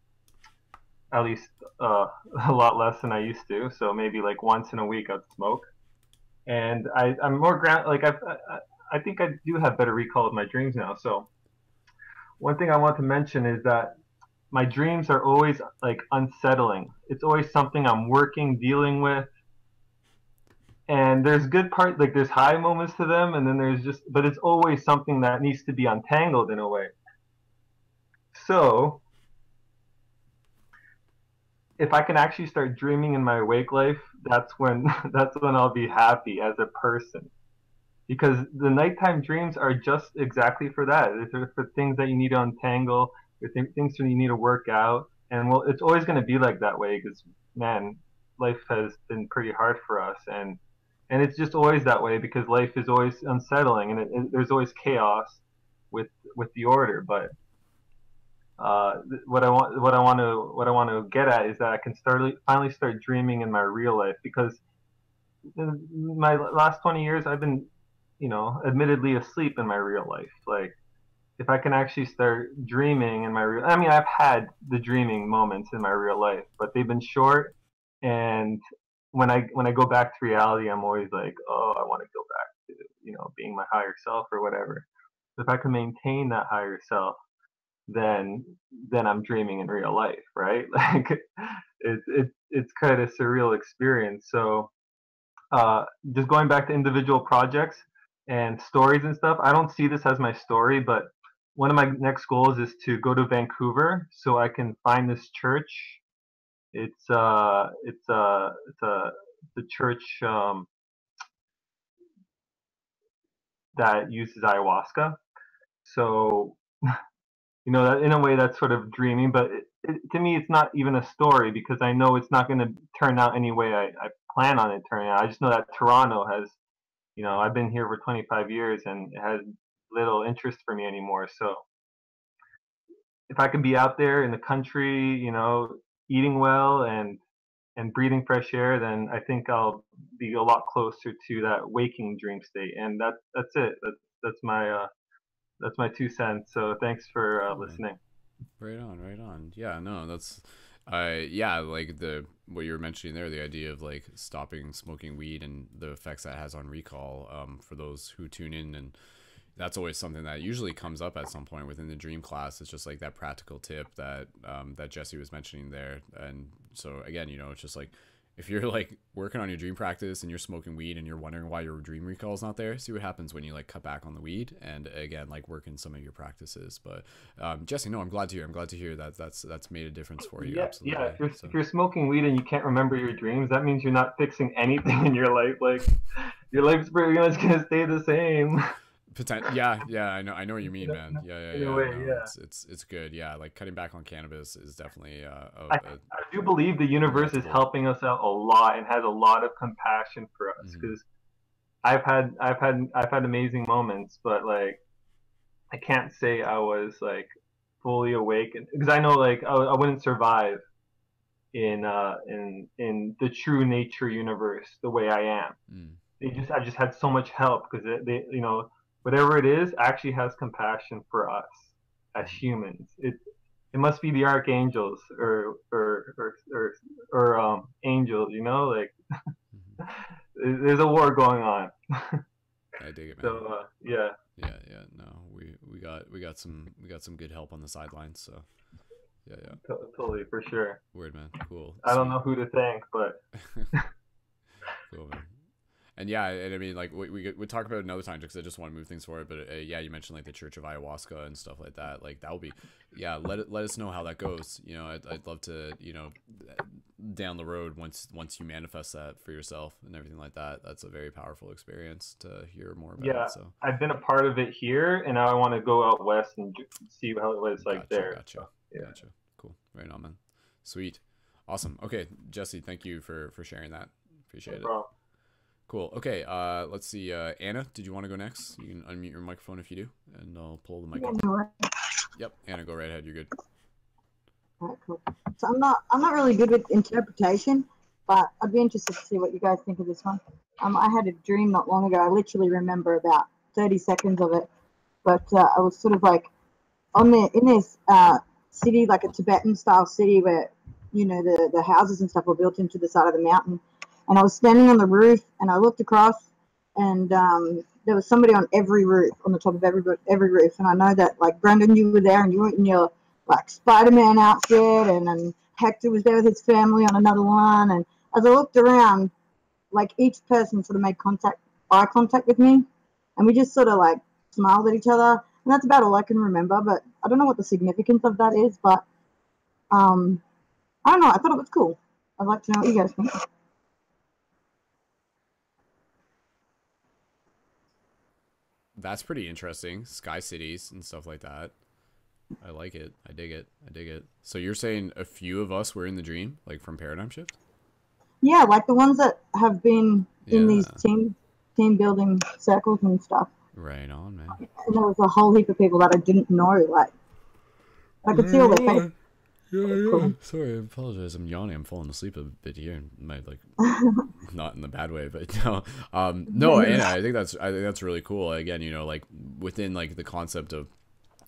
at least a lot less than I used to. So maybe like once in a week I'd smoke, and I'm more like I think I do have better recall of my dreams now. So one thing I want to mention is that my dreams are always like unsettling. It's always something I'm working, dealing with. And there's good part, like there's high moments to them, and then there's just, but it's always something that needs to be untangled in a way. So if I can actually start dreaming in my awake life, that's when I'll be happy as a person. Because the nighttime dreams are just exactly for that. They're for things that you need to untangle, things that you need to work out. And well, it's always going to be like that way because, man, life has been pretty hard for us. And it's just always that way because life is always unsettling and there's always chaos with the order. But what I want to get at is that I can finally start dreaming in my real life, because in my last 20 years I've been, you know, admittedly asleep in my real life. Like if I can actually start dreaming in my real, I mean, I've had the dreaming moments in my real life, but they've been short. And when I go back to reality, I'm always like, oh, I want to go back to, you know, being my higher self or whatever. If I can maintain that higher self, then I'm dreaming in real life, right? Like it's kind of a surreal experience. So just going back to individual projects and stories and stuff, I don't see this as my story, but one of my next goals is to go to Vancouver so I can find this church. It's a church that uses ayahuasca. So you know, that in a way that's sort of dreaming, but to me it's not even a story because I know it's not going to turn out any way I plan on it turning out. I just know that Toronto has, you know, I've been here for 25 years and it has little interest for me anymore. So if I can be out there in the country, you know, eating well and breathing fresh air, then I think I'll be a lot closer to that waking dream state. And that's it. That's my 2 cents. So thanks for listening. Right on, right on. Yeah, no, that's yeah, like what you were mentioning there, the idea of like stopping smoking weed and the effects that has on recall, for those who tune in. And that's always something that usually comes up at some point within the dream class. It's just like that practical tip that that Jesse was mentioning there. And so again, you know, it's just like if you're like working on your dream practice and you're smoking weed and you're wondering why your dream recall is not there, see what happens when you like cut back on the weed and again like work in some of your practices. But Jesse, no, I'm glad to hear that that's made a difference for you. Yeah, Absolutely. yeah. If you're smoking weed and you can't remember your dreams, that means you're not fixing anything in your life. Like your life's pretty much gonna stay the same. Yeah, I know what you mean, man. In a way, no, yeah. It's good. Yeah, like cutting back on cannabis is definitely I do believe the universe is goal. helping us out a lot and has a lot of compassion for us, because I've had amazing moments, but like I can't say I was like fully awake, because I know like I wouldn't survive in the true nature universe the way I am. I just had so much help because they, you know, whatever it is actually has compassion for us as humans. It must be the archangels or angels, you know, like there's a war going on. I dig it, man. So yeah. No, we got some good help on the sidelines. So yeah. Totally, for sure. Word, man. Cool. I don't know who to thank, but cool, man. And yeah, and I mean, like we talk about it another time because I just want to move things forward. But yeah, you mentioned like the Church of Ayahuasca and stuff like that. Like that will be, yeah. Let us know how that goes. You know, I'd love to, you know, down the road once you manifest that for yourself and everything like that. That's a very powerful experience to hear more about. Yeah, it, so I've been a part of it here, and now I want to go out west and see how it was like there. Gotcha. So, yeah. Gotcha. Cool. Right on, man. Sweet. Awesome. Okay, Jesse, thank you for sharing that. Appreciate it. Problem. Cool. Okay. Let's see. Anna, did you want to go next? You can unmute your microphone if you do, and I'll pull the mic up. Yep. Anna, go right ahead. You're good. All right, cool. So I'm not really good with interpretation, but I'd be interested to see what you guys think of this one. I had a dream not long ago. I literally remember about 30 seconds of it, but I was sort of like in this city, like a Tibetan style city where, you know, the houses and stuff were built into the side of the mountain. And I was standing on the roof and I looked across and there was somebody on every roof, on the top of every roof. And I know that, like, Brendon, you were there and you were in your, like, Spider-Man outfit, and Hector was there with his family on another one. And as I looked around, like, each person sort of made eye contact with me. And we just sort of, like, smiled at each other. And that's about all I can remember. But I don't know what the significance of that is. But I don't know. I thought it was cool. I'd like to know what you guys think. That's pretty interesting. Sky cities and stuff like that. I like it. I dig it. I dig it. So you're saying a few of us were in the dream, like from Paradigm Shift? Yeah, like the ones that have been in these team building circles and stuff. Right on, man. And there was a whole heap of people that I didn't know. Like, I could see all their faces. Yeah. Cool. Sorry, I apologize. I'm yawning. I'm falling asleep a bit here. My, like, not in the bad way, but no. No, Anna, I think that's really cool. Again, you know, like within like the concept of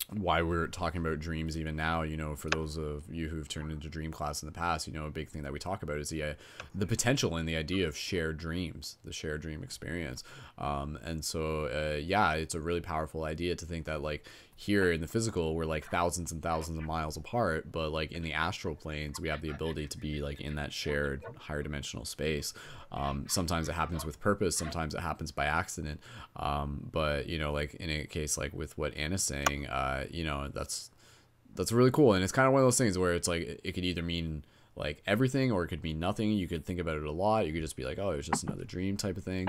why we're talking about dreams even now, you know, for those of you who've turned into dream class in the past, you know, a big thing that we talk about is the potential and the idea of shared dreams, the shared dream experience. And so, yeah, it's a really powerful idea to think that, like, here in the physical, we're like thousands and thousands of miles apart, but like in the astral planes, we have the ability to be like in that shared higher dimensional space. Sometimes it happens with purpose, sometimes it happens by accident. But you know, like in a case like with what Anna's saying, you know, that's really cool. And it's kind of one of those things where it's like it could either mean like everything or it could mean nothing. You could think about it a lot. You could just be like, oh, it was just another dream type of thing.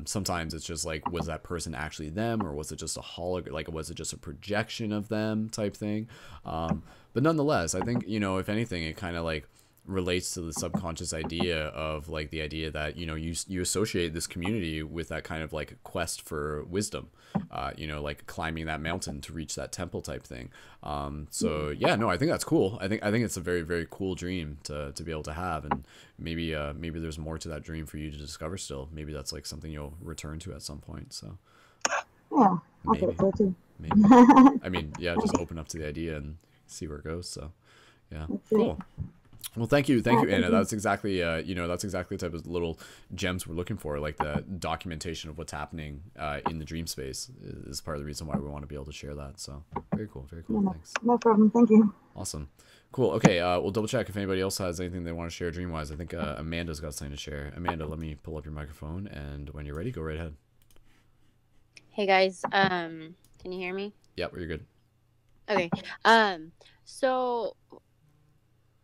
Sometimes it's just like, was that person actually them, or was it just a hologram? Like, was it just a projection of them type thing? But nonetheless, I think, you know, if anything, it kind of like relates to the subconscious idea of like the idea that, you know, you associate this community with that kind of like quest for wisdom, you know, like climbing that mountain to reach that temple type thing. So yeah, no, I think that's cool. I think it's a very, very cool dream to be able to have, and maybe there's more to that dream for you to discover still. Maybe that's like something you'll return to at some point. So yeah, I think so too. Maybe. I mean, yeah, just open up to the idea and see where it goes. So yeah, cool. Well, thank you, Anna. That's exactly, you know, that's exactly the type of little gems we're looking for. Like the documentation of what's happening in the dream space is part of the reason why we want to be able to share that. So very cool, very cool. Thanks. No problem. Thank you. Awesome. Cool. Okay, we'll double check if anybody else has anything they want to share dream wise. I think Amanda's got something to share. Amanda, let me pull up your microphone, and when you're ready, go right ahead. Hey guys, can you hear me? Yep, you're good. Okay. So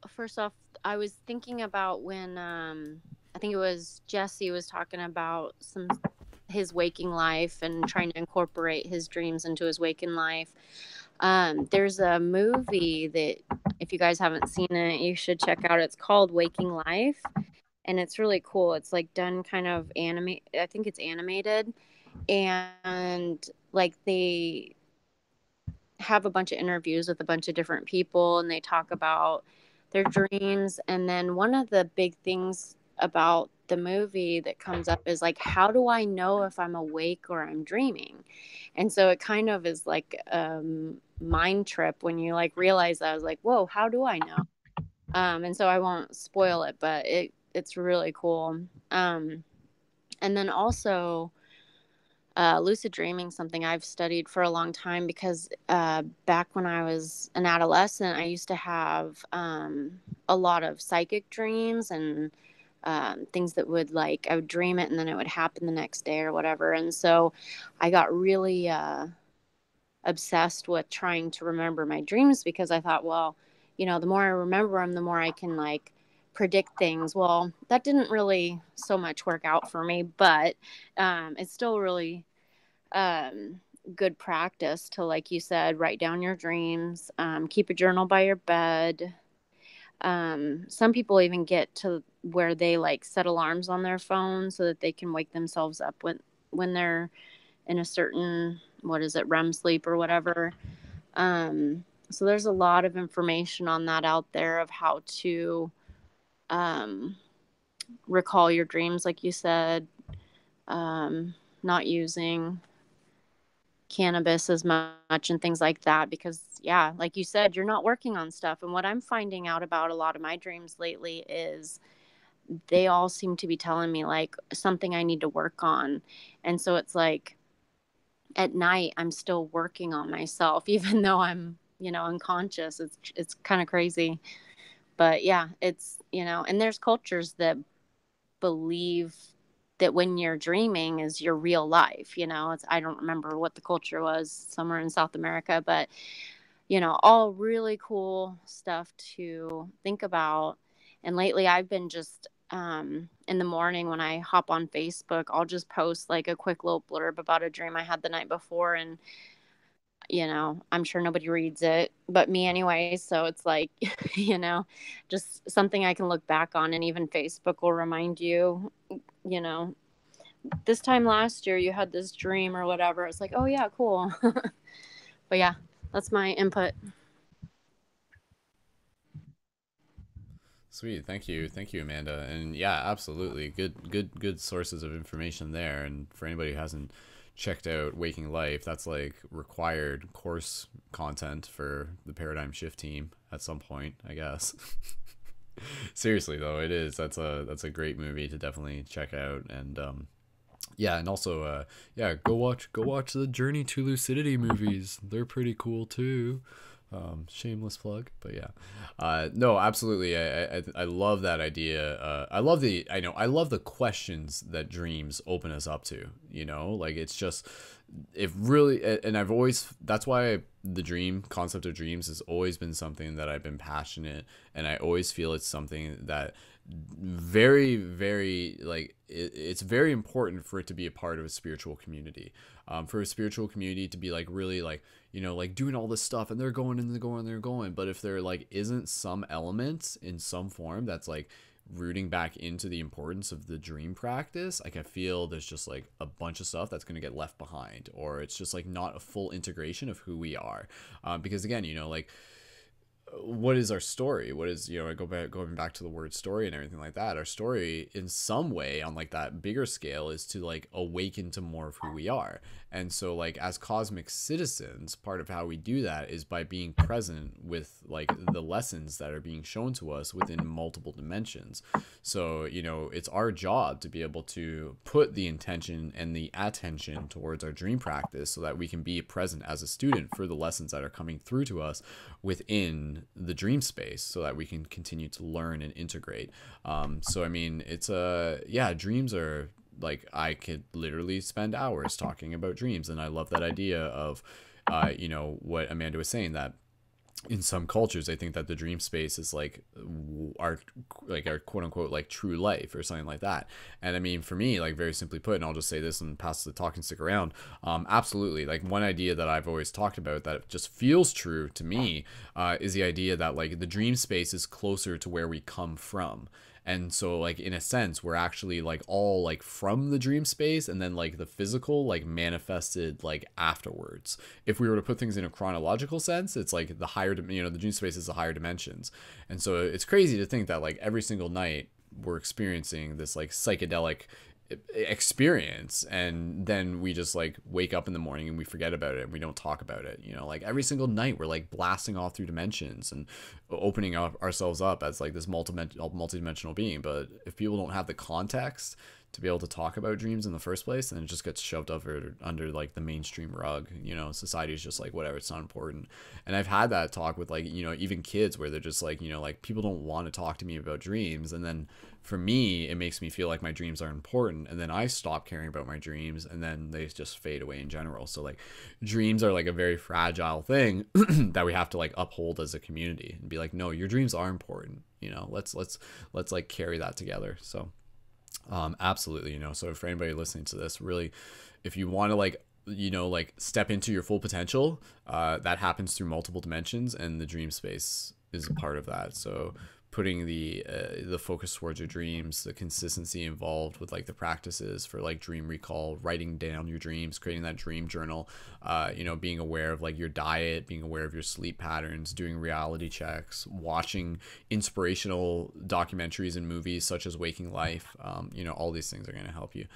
first off, I was thinking about when I think it was Jesse was talking about his waking life and trying to incorporate his dreams into his waking life. There's a movie that if you guys haven't seen it, you should check out. It's called Waking Life, and it's really cool. It's like done kind of I think it's animated, and like they have a bunch of interviews with a bunch of different people, and they talk about their dreams. And then one of the big things about the movie that comes up is like, how do I know if I'm awake or I'm dreaming? And so it kind of is like a mind trip when you like realize that. I was like, whoa, how do I know? And so I won't spoil it, but it's really cool. And then also lucid dreaming, something I've studied for a long time, because back when I was an adolescent, I used to have a lot of psychic dreams and things that would like, I would dream it and then it would happen the next day or whatever. And so I got really obsessed with trying to remember my dreams, because I thought, well, you know, the more I remember them, the more I can like predict things. Well, that didn't really so much work out for me, but it's still really good practice to, like you said, write down your dreams, keep a journal by your bed, Some people even get to where they like set alarms on their phone so that they can wake themselves up when they're in a certain, what is it, REM sleep or whatever. So there's a lot of information on that out there of how to recall your dreams, like you said, not using cannabis as much and things like that, because yeah, like you said, you're not working on stuff. And what I'm finding out about a lot of my dreams lately is they all seem to be telling me like something I need to work on. And so it's like at night I'm still working on myself even though I'm, unconscious. It's kind of crazy. But yeah, it's, and there's cultures that believe that when you're dreaming is your real life. I don't remember what the culture was, somewhere in South America, but all really cool stuff to think about. And lately I've been just in the morning when I hop on Facebook, I'll just post like a quick little blurb about a dream I had the night before. And I'm sure nobody reads it but me anyway, so it's like just something I can look back on. And even Facebook will remind you, this time last year you had this dream or whatever. It's like, oh yeah, cool. But yeah, that's my input. Sweet. Thank you, Amanda. And yeah, absolutely good sources of information there. And for anybody who hasn't checked out Waking Life, that's like required course content for the Paradigm Shift team at some point, I guess. Seriously though, it is. That's a great movie to definitely check out. And yeah, and also yeah, go watch the Journey to Lucidity movies. They're pretty cool too. Shameless plug, but yeah, no, absolutely. I love that idea. I love the questions that dreams open us up to, like it's just, it really, and that's why the dream concept of dreams has always been something that I've been passionate, and I always feel it's something that very, very, like, it's very important for it to be a part of a spiritual community, for a spiritual community to be like really like, like doing all this stuff and they're going, but if there like isn't some element in some form that's like rooting back into the importance of the dream practice, like I feel there's just like a bunch of stuff that's going to get left behind, or it's just like not a full integration of who we are, because again, like, what is our story? What is, going back to the word story and everything like that, our story in some way on like that bigger scale is to like awaken to more of who we are. And so like as cosmic citizens, part of how we do that is by being present with like the lessons that are being shown to us within multiple dimensions. So, it's our job to be able to put the intention and the attention towards our dream practice so that we can be present as a student for the lessons that are coming through to us within the dream space, so that we can continue to learn and integrate. So I mean, it's dreams are like, I could literally spend hours talking about dreams, and I love that idea of what Amanda was saying, that in some cultures I think that the dream space is like our quote unquote like true life or something like that. And I mean, for me, like very simply put, and I'll just say this and pass the talking stick around, absolutely, like one idea that I've always talked about that just feels true to me is the idea that like the dream space is closer to where we come from. And so like in a sense we're actually like all like from the dream space, and then like the physical like manifested like afterwards. If we were to put things in a chronological sense, it's like the higher, the dream space is the higher dimensions. And so it's crazy to think that like every single night we're experiencing this like psychedelic experience, and then we just like wake up in the morning and we forget about it and we don't talk about it. Like every single night we're like blasting off through dimensions and opening up ourselves up as like this multidimensional being. But if people don't have the context to be able to talk about dreams in the first place, and it just gets shoved under like the mainstream rug, society is just like, whatever, it's not important. And I've had that talk with like, even kids, where they're just like, like people don't want to talk to me about dreams, and then for me it makes me feel like my dreams are important, and then I stop caring about my dreams, and then they just fade away in general. So like dreams are like a very fragile thing that we have to like uphold as a community and be like, no, your dreams are important, let's like carry that together. So absolutely. So for anybody listening to this, really, if you want to like, like step into your full potential, that happens through multiple dimensions, and the dream space is a part of that. So putting the focus towards your dreams, the consistency involved with like the practices for like dream recall, writing down your dreams, creating that dream journal, you know, being aware of like your diet, being aware of your sleep patterns, doing reality checks, watching inspirational documentaries and movies such as Waking Life. You know, all these things are going to help you.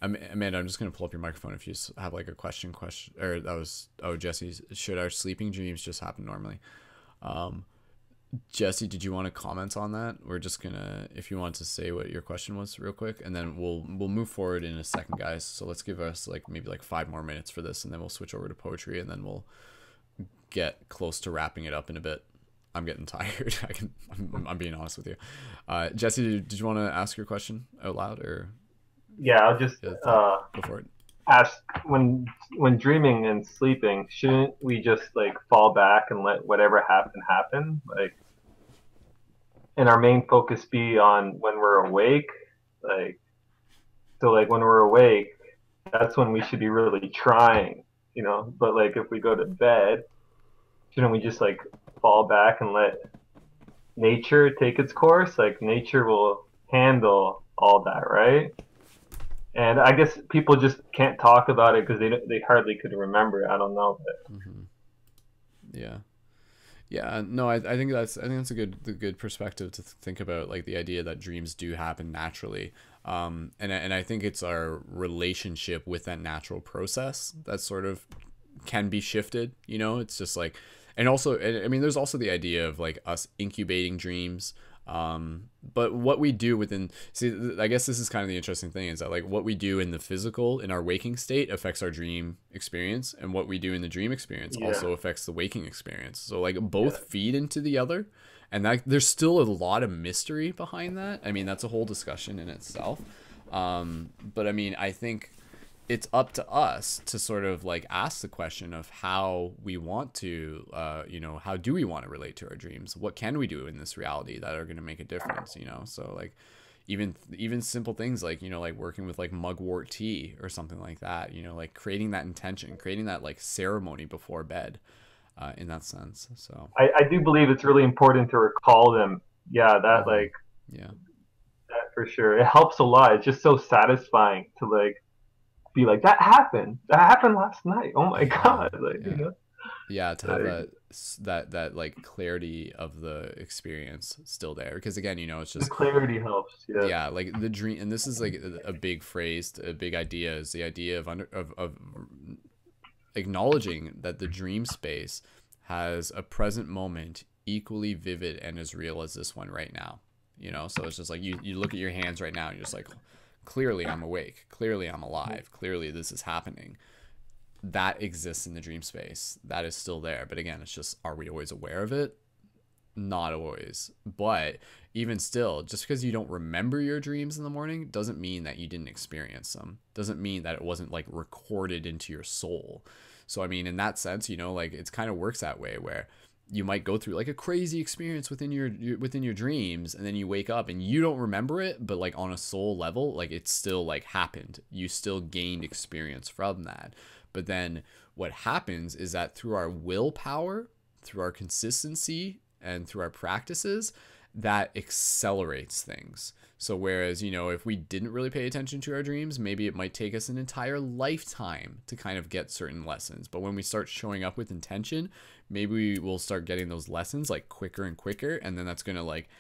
Amanda, I'm just going to pull up your microphone if you have like a question, or that was, oh, Jesse, should our sleeping dreams just happen normally? Jesse, did you want to comment on that? We're just gonna, if you want to say what your question was real quick, and then we'll move forward in a second, guys. So let's give us like maybe like 5 more minutes for this, and then we'll switch over to poetry, and then we'll get close to wrapping it up in a bit. I'm getting tired. I'm being honest with you. Jesse, did you want to ask your question out loud, or? Yeah, I'll just go for it. Ask, when dreaming and sleeping, shouldn't we just like fall back and let whatever happen? Like, and our main focus be on when we're awake? Like, so like when we're awake, that's when we should be really trying, you know? But like if we go to bed, shouldn't we just like fall back and let nature take its course? Like nature will handle all that, right? And I guess people just can't talk about it because they hardly could remember it. I don't know. But... Yeah. No, I think that's a good perspective to think about, like the idea that dreams do happen naturally. And I think it's our relationship with that natural process that sort of can be shifted. You know, it's just like, and also, I mean, there's also the idea of like us incubating dreams. But what we do within, see, I guess this is kind of the interesting thing, is that like what we do in the physical, in our waking state, affects our dream experience, and what we do in the dream experience also affects the waking experience. So like both feed into the other, and that there's still a lot of mystery behind that. I mean, that's a whole discussion in itself. But I mean, I think it's up to us to sort of like ask the question of how we want to, you know, how do we want to relate to our dreams? What can we do in this reality that are going to make a difference, you know? So like even simple things like, you know, like working with like mugwort tea or something like that, you know, like creating that intention, creating that like ceremony before bed, in that sense. So I do believe it's really important to recall them. Yeah, that like, yeah, that for sure. It helps a lot. It's just so satisfying to like, be like, that happened last night, oh my god, like, you know? Yeah, to have that like clarity of the experience still there, because again, you know, it's just the clarity helps. Yeah, like the dream, and this is like a big phrase, a big idea, is the idea of acknowledging that the dream space has a present moment equally vivid and as real as this one right now, you know? So it's just like you look at your hands right now and you're just like, clearly I'm awake, clearly I'm alive, clearly this is happening. That exists in the dream space. That is still there. But again, it's just, are we always aware of it? Not always. But even still, just because you don't remember your dreams in the morning doesn't mean that you didn't experience them. Doesn't mean that it wasn't like recorded into your soul. So I mean, in that sense, you know, like it's kind of works that way, where you might go through like a crazy experience within your dreams, and then you wake up and you don't remember it, but like on a soul level, like it's still like happened. You still gained experience from that. But then what happens is that through our willpower, through our consistency, and through our practices, that accelerates things. So whereas, you know, if we didn't really pay attention to our dreams, maybe it might take us an entire lifetime to kind of get certain lessons. But when we start showing up with intention, maybe we will start getting those lessons like quicker and quicker. And then that's going to like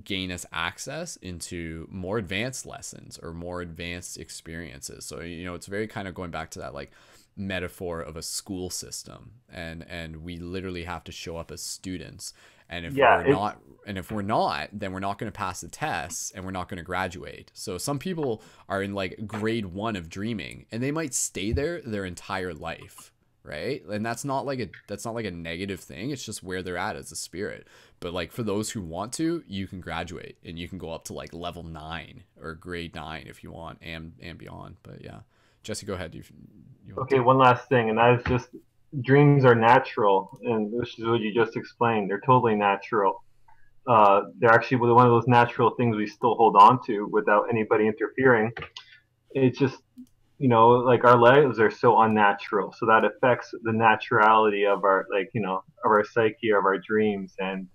gain us access into more advanced lessons or more advanced experiences. So, you know, it's very kind of going back to that like metaphor of a school system, and we literally have to show up as students. And if we're not, then we're not going to pass the tests and we're not going to graduate. So some people are in like grade 1 of dreaming and they might stay there their entire life, right? And that's not like a negative thing. It's just where they're at as a spirit. But like for those who want to, you can graduate and you can go up to like level 9 or grade 9 if you want, and beyond. But yeah, Jesse, go ahead. Okay, one last thing, and that is just dreams are natural, and this is what you just explained. They're totally natural. They're actually one of those natural things we still hold on to without anybody interfering. It's just you know, like our lives are so unnatural, so that affects the naturality of our, like, you know, of our psyche, of our dreams, and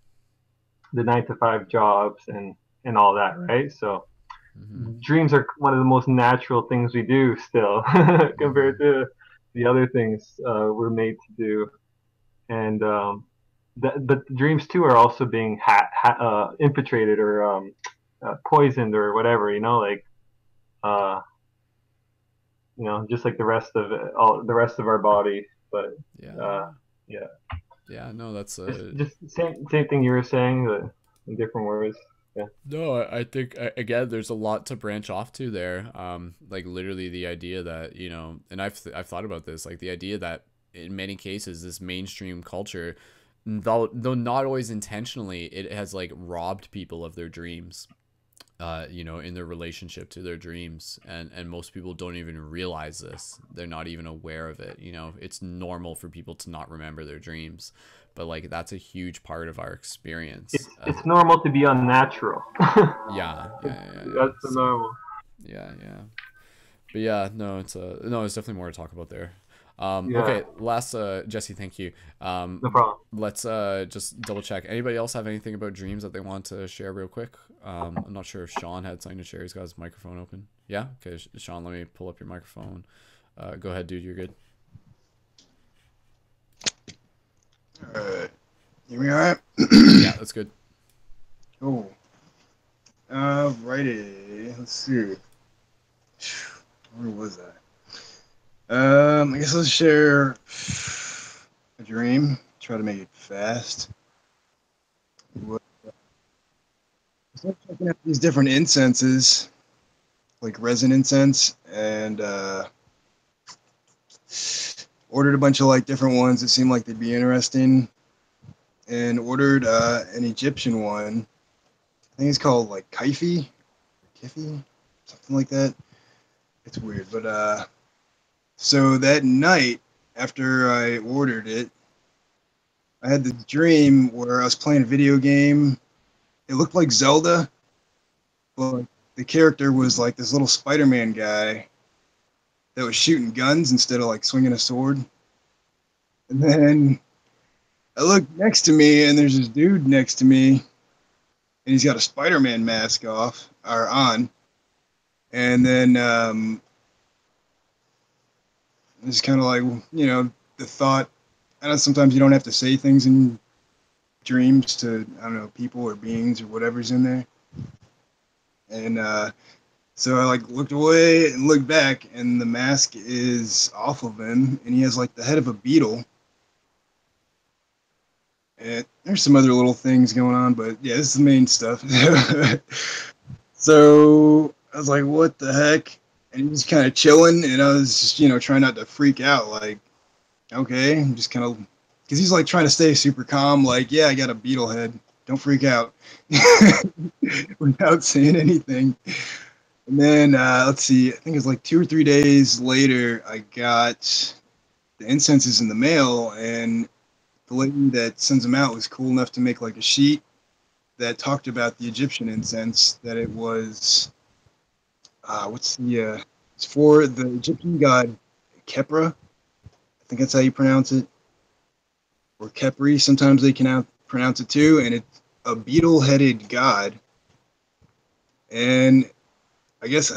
the 9 to 5 jobs and all that, right? So dreams are one of the most natural things we do still compared to the other things we're made to do. And but dreams too are also being infiltrated or poisoned or whatever, you know, like uh, you know, just like the rest of all the rest of our body. But Yeah. yeah, Yeah, no, that's just same thing you were saying, but in different words. Yeah. No, I think again, there's a lot to branch off to there. Like literally the idea that, you know, and I've thought about this, like the idea that in many cases this mainstream culture, though not always intentionally, it has like robbed people of their dreams. You know, in their relationship to their dreams, and most people don't even realize this. They're not even aware of it. You know, it's normal for people to not remember their dreams, but like that's a huge part of our experience. It's normal to be unnatural. Yeah. That's the normal. Yeah. But yeah, no, it's definitely more to talk about there. Yeah. Okay, last Jesse, thank you. No problem. Let's just double check. Anybody else have anything about dreams that they want to share real quick? I'm not sure if Sean had something to share. He's got his microphone open. Yeah? Okay, Sean, let me pull up your microphone. Go ahead, dude. You're good. Alright. Hear me alright? Yeah, that's good. Cool. Alrighty. Let's see. Where was I? I guess let's share a dream. Try to make it fast. So checking out these different incenses, like resin incense, and ordered a bunch of like different ones that seemed like they'd be interesting, and ordered an Egyptian one. I think it's called like Kifi, something like that. It's weird, but so that night after I ordered it, I had this dream where I was playing a video game. It looked like Zelda, but the character was like this little Spider-Man guy that was shooting guns instead of like swinging a sword. And then I looked next to me, and there's this dude next to me, and he's got a Spider-Man mask off or on. And then it's kind of like, you know, the thought. I know sometimes you don't have to say things in dreams to, I don't know, people or beings or whatever's in there. And so I like looked away and looked back, and the mask is off of him, and he has like the head of a beetle. And there's some other little things going on, but yeah, this is the main stuff. So I was like, what the heck? And he was kind of chilling, and I was just, you know, trying not to freak out. Like, okay, I'm just kind of, because he's like trying to stay super calm. Like, yeah, I got a beetle head. Don't freak out. Without saying anything. And then, let's see, I think it was like 2 or 3 days later, I got the incenses in the mail, and the lady that sends them out was cool enough to make like a sheet that talked about the Egyptian incense, that it was, it's for the Egyptian god Kepra. I think that's how you pronounce it. Or Kepri, sometimes they can pronounce it too, and it's a beetle-headed god. And I guess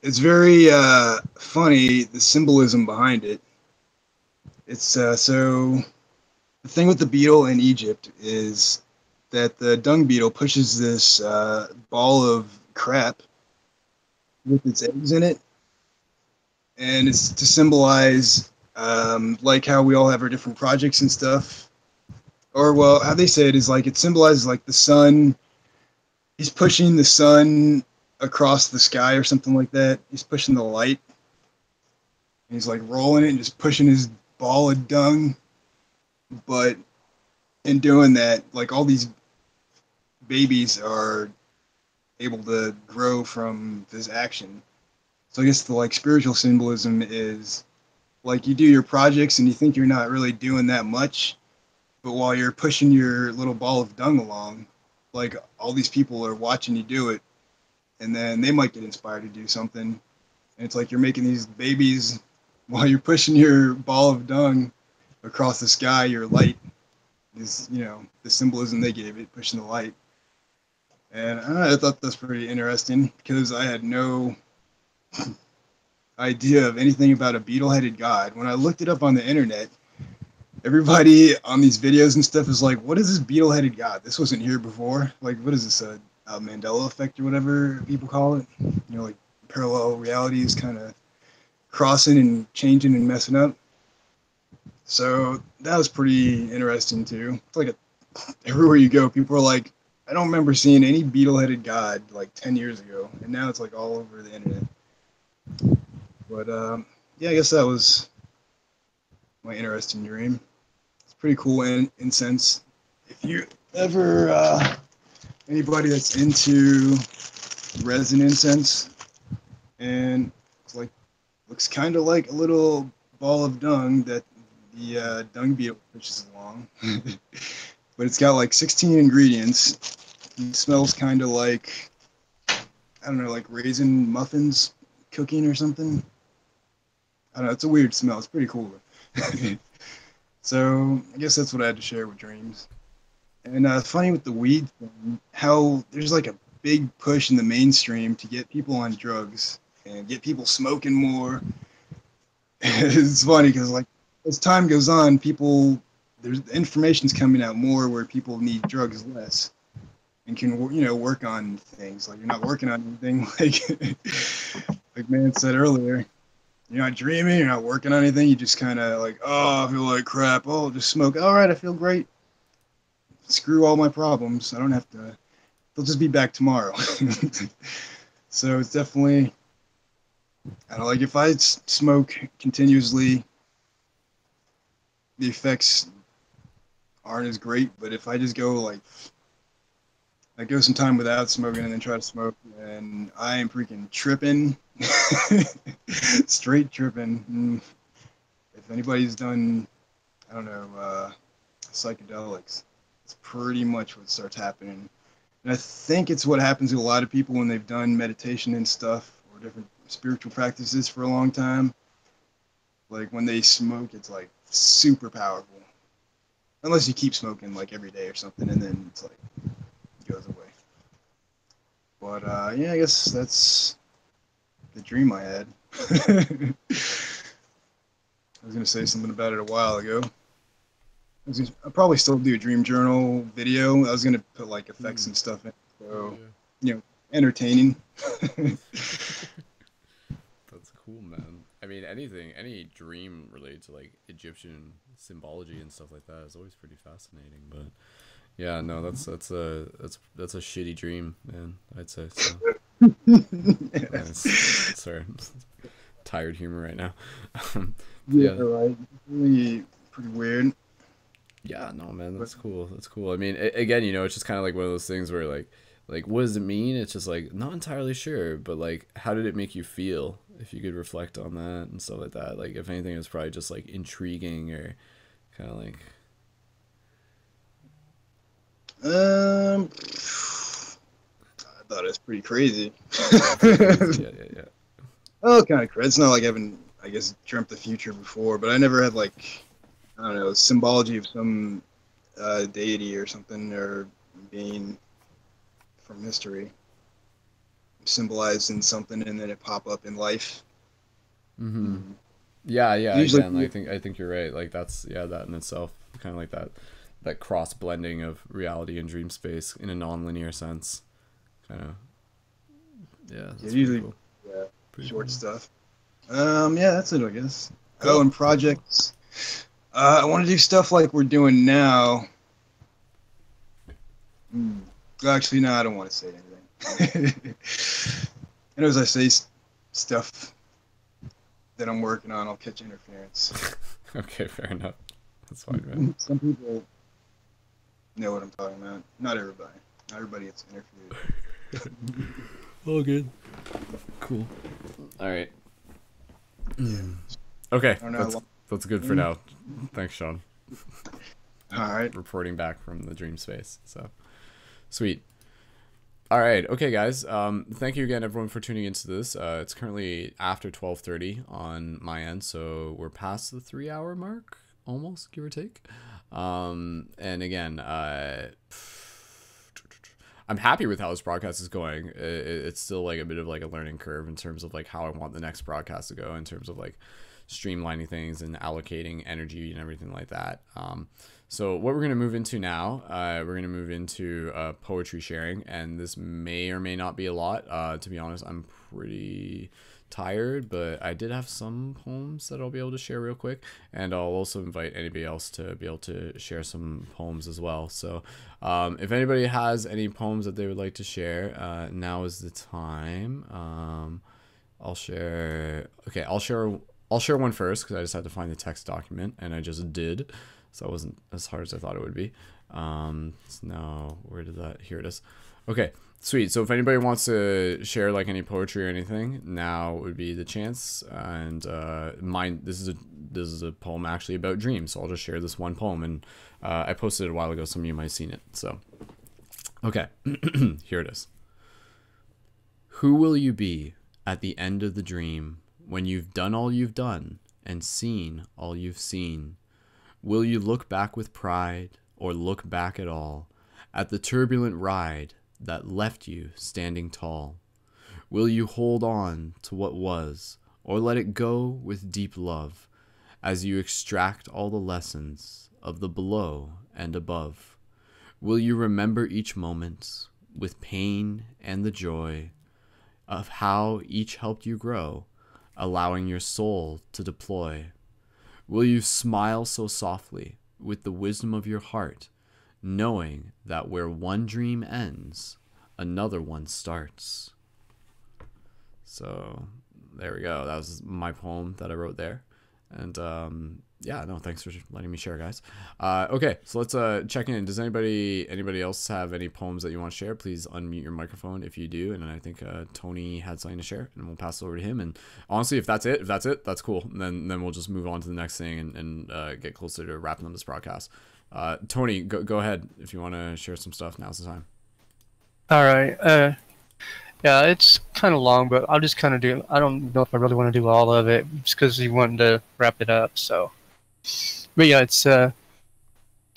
it's very funny, the symbolism behind it. It's so the thing with the beetle in Egypt is that the dung beetle pushes this ball of crap with its eggs in it, and it's to symbolize like how we all have our different projects and stuff. Or well, how they say it is like it symbolizes like the sun. He's pushing the sun across the sky or something like that. He's pushing the light. And he's like rolling it and just pushing his ball of dung. But in doing that, like all these babies are able to grow from this action. So I guess the like spiritual symbolism is like you do your projects and you think you're not really doing that much, but while you're pushing your little ball of dung along, like all these people are watching you do it, and then they might get inspired to do something, And it's like you're making these babies while you're pushing your ball of dung across the sky. Your light is, you know, the symbolism they gave it, pushing the light. And I thought that's pretty interesting because I had no idea of anything about a beetle-headed god. When I looked it up on the internet, everybody on these videos and stuff is like, what is this beetle-headed god? This wasn't here before. Like, what is this, a Mandela effect or whatever people call it? You know, like parallel realities kind of crossing and changing and messing up. So that was pretty interesting too. It's like everywhere you go, people are like, I don't remember seeing any beetle-headed god like 10 years ago, and now it's like all over the internet. But yeah, I guess that was my interesting dream. It's pretty cool in sense. If you ever anybody that's into resin incense, and it's like looks kind of like a little ball of dung that the dung beetle pushes along, but it's got like 16 ingredients. It smells kind of like, I don't know, like raisin muffins cooking or something. I don't know. It's a weird smell. It's pretty cool. So I guess that's what I had to share with dreams. And funny with the weed thing, how there's like a big push in the mainstream to get people on drugs and get people smoking more. It's funny because like as time goes on, people there's information's coming out more where people need drugs less and can, you know, work on things. Like you're not working on anything like man said earlier. You're not dreaming, you're not working on anything, you just kind of like, oh, I feel like crap, oh, just smoke. All right, I feel great. Screw all my problems. I don't have to, they'll just be back tomorrow. So it's definitely, I don't know, like if I smoke continuously, the effects aren't as great, but if I just go like, I go some time without smoking and then try to smoke, and I am freaking tripping. Straight tripping. If anybody's done, I don't know, psychedelics, it's pretty much what starts happening. And I think it's what happens to a lot of people when they've done meditation and stuff or different spiritual practices for a long time. Like when they smoke, it's like super powerful. Unless you keep smoking like every day or something, and then it's like it goes away. But yeah, I guess that's the dream I had. I was gonna say something about it a while ago. I'll probably still do a dream journal video. I was gonna put like effects and stuff in, so you know, entertaining. That's cool, man. I mean, any dream related to like Egyptian symbology and stuff like that is always pretty fascinating. But yeah, no, that's a shitty dream, man. I'd say so. Sorry, tired humor right now. Yeah, right. Really pretty weird. Yeah, no, man, that's cool. That's cool. I mean, again, you know, it's just kind of like one of those things where like what does it mean? It's just like not entirely sure, but like how did it make you feel? If you could reflect on that and stuff like that. Like if anything, it was probably just like intriguing or kind of like. I thought it was pretty crazy. Yeah. Oh, kind of crazy. It's not like I haven't, I guess, dreamt the future before, but I never had like, I don't know, symbology of some deity or something or being from history symbolized in something and then it pop up in life. Mm-hmm. Yeah. Usually, again, I think you're right. Like that's that in itself, kind of like that cross blending of reality and dream space in a non-linear sense. Kind of. Yeah. That's usually cool. Pretty short stuff. Yeah, that's it, I guess. Cool. Oh, and projects. I want to do stuff like we're doing now. Actually, no, I don't want to say anything. And as I say stuff that I'm working on, I'll catch interference. Okay, fair enough. That's fine, man. Some people know what I'm talking about. Not everybody. Not everybody gets interviewed. All good. Cool. All right. Okay, that's good for now. Thanks, Sean. All right. Reporting back from the dream space. So, sweet. All right. Okay, guys. Thank you again, everyone, for tuning into this. It's currently after 12:30 on my end, so we're past the 3-hour mark, almost, give or take. And again, I'm happy with how this broadcast is going. It's still like a bit of like a learning curve in terms of like how I want the next broadcast to go in terms of like streamlining things and allocating energy and everything like that. So what we're going to move into now, we're going to move into poetry sharing, and this may or may not be a lot. To be honest, I'm pretty tired, but I did have some poems that I'll be able to share real quick, and I'll also invite anybody else to be able to share some poems as well. So if anybody has any poems that they would like to share, now is the time. I'll share one first because I just had to find the text document, and I just did, so it wasn't as hard as I thought it would be. So now, where did that? Here it is. Okay, sweet. So if anybody wants to share like any poetry or anything, now would be the chance. And mine, this is a poem actually about dreams. So I'll just share this one poem, and I posted it a while ago. Some of you might have seen it. So, okay, here it is. Who will you be at the end of the dream when you've done all you've done and seen all you've seen? Will you look back with pride, or look back at all at the turbulent ride that left you standing tall? Will you hold on to what was, or let it go with deep love as you extract all the lessons of the below and above? Will you remember each moment with pain and the joy of how each helped you grow, allowing your soul to deploy? Will you smile so softly with the wisdom of your heart, knowing that where one dream ends, another one starts? So there we go. That was my poem that I wrote there. And yeah, no, thanks for letting me share, guys. Okay, so let's check in. Does anybody else have any poems that you want to share? Please unmute your microphone if you do. And then I think Tony had something to share, and we'll pass it over to him. And honestly, if that's it, that's cool. And then we'll just move on to the next thing and get closer to wrapping up this broadcast. Tony, go ahead if you want to share some stuff. Now's the time. All right. Yeah, it's kind of long, but I'll just kind of do. I don't know if I really want to do all of it, just because you wanted to wrap it up. So, but yeah, it's a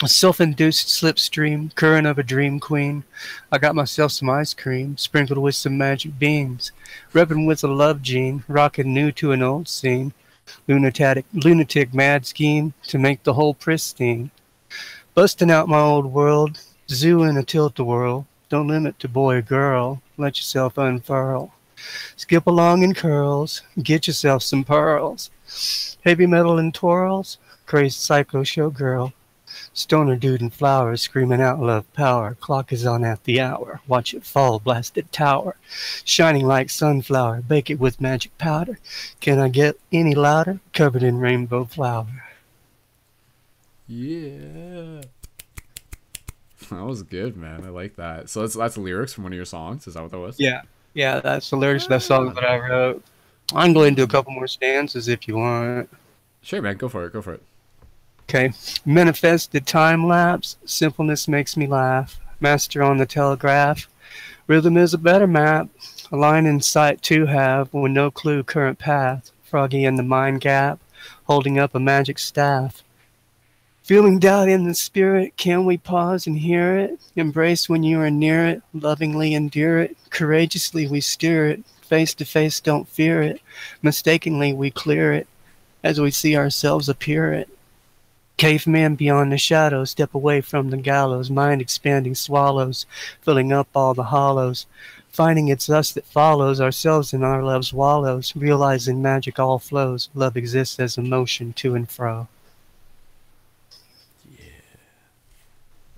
self-induced slipstream, current of a dream queen. I got myself some ice cream, sprinkled with some magic beans, repping with a love gene, rocking new to an old scene, lunatic mad scheme to make the whole pristine, busting out my old world, zoo in a tilt-a-whirl. Don't limit to boy or girl, let yourself unfurl. Skip along in curls, get yourself some pearls. Heavy metal and twirls, crazy psycho showgirl. Stoner dude in flowers, screaming out love power. Clock is on at the hour, watch it fall, blasted tower. Shining like sunflower, bake it with magic powder. Can I get any louder? Covered in rainbow flower. Yeah. That was good, man. I like that. So that's lyrics from one of your songs. Is that what that was? Yeah, that's the lyrics of that song that I wrote. I can go ahead and do a couple more stanzas if you want. Sure, man. Go for it. Okay. Manifested time lapse. Simpleness makes me laugh. Master on the telegraph. Rhythm is a better map. A line in sight to have when no clue current path. Froggy in the mind gap. Holding up a magic staff. Feeling doubt in the spirit, can we pause and hear it? Embrace when you are near it, lovingly endure it. Courageously we steer it, face to face don't fear it. Mistakenly we clear it, as we see ourselves appear it. Caveman beyond the shadows, step away from the gallows. Mind expanding swallows, filling up all the hollows. Finding it's us that follows, ourselves in our love's wallows. Realizing magic all flows, love exists as emotion to and fro.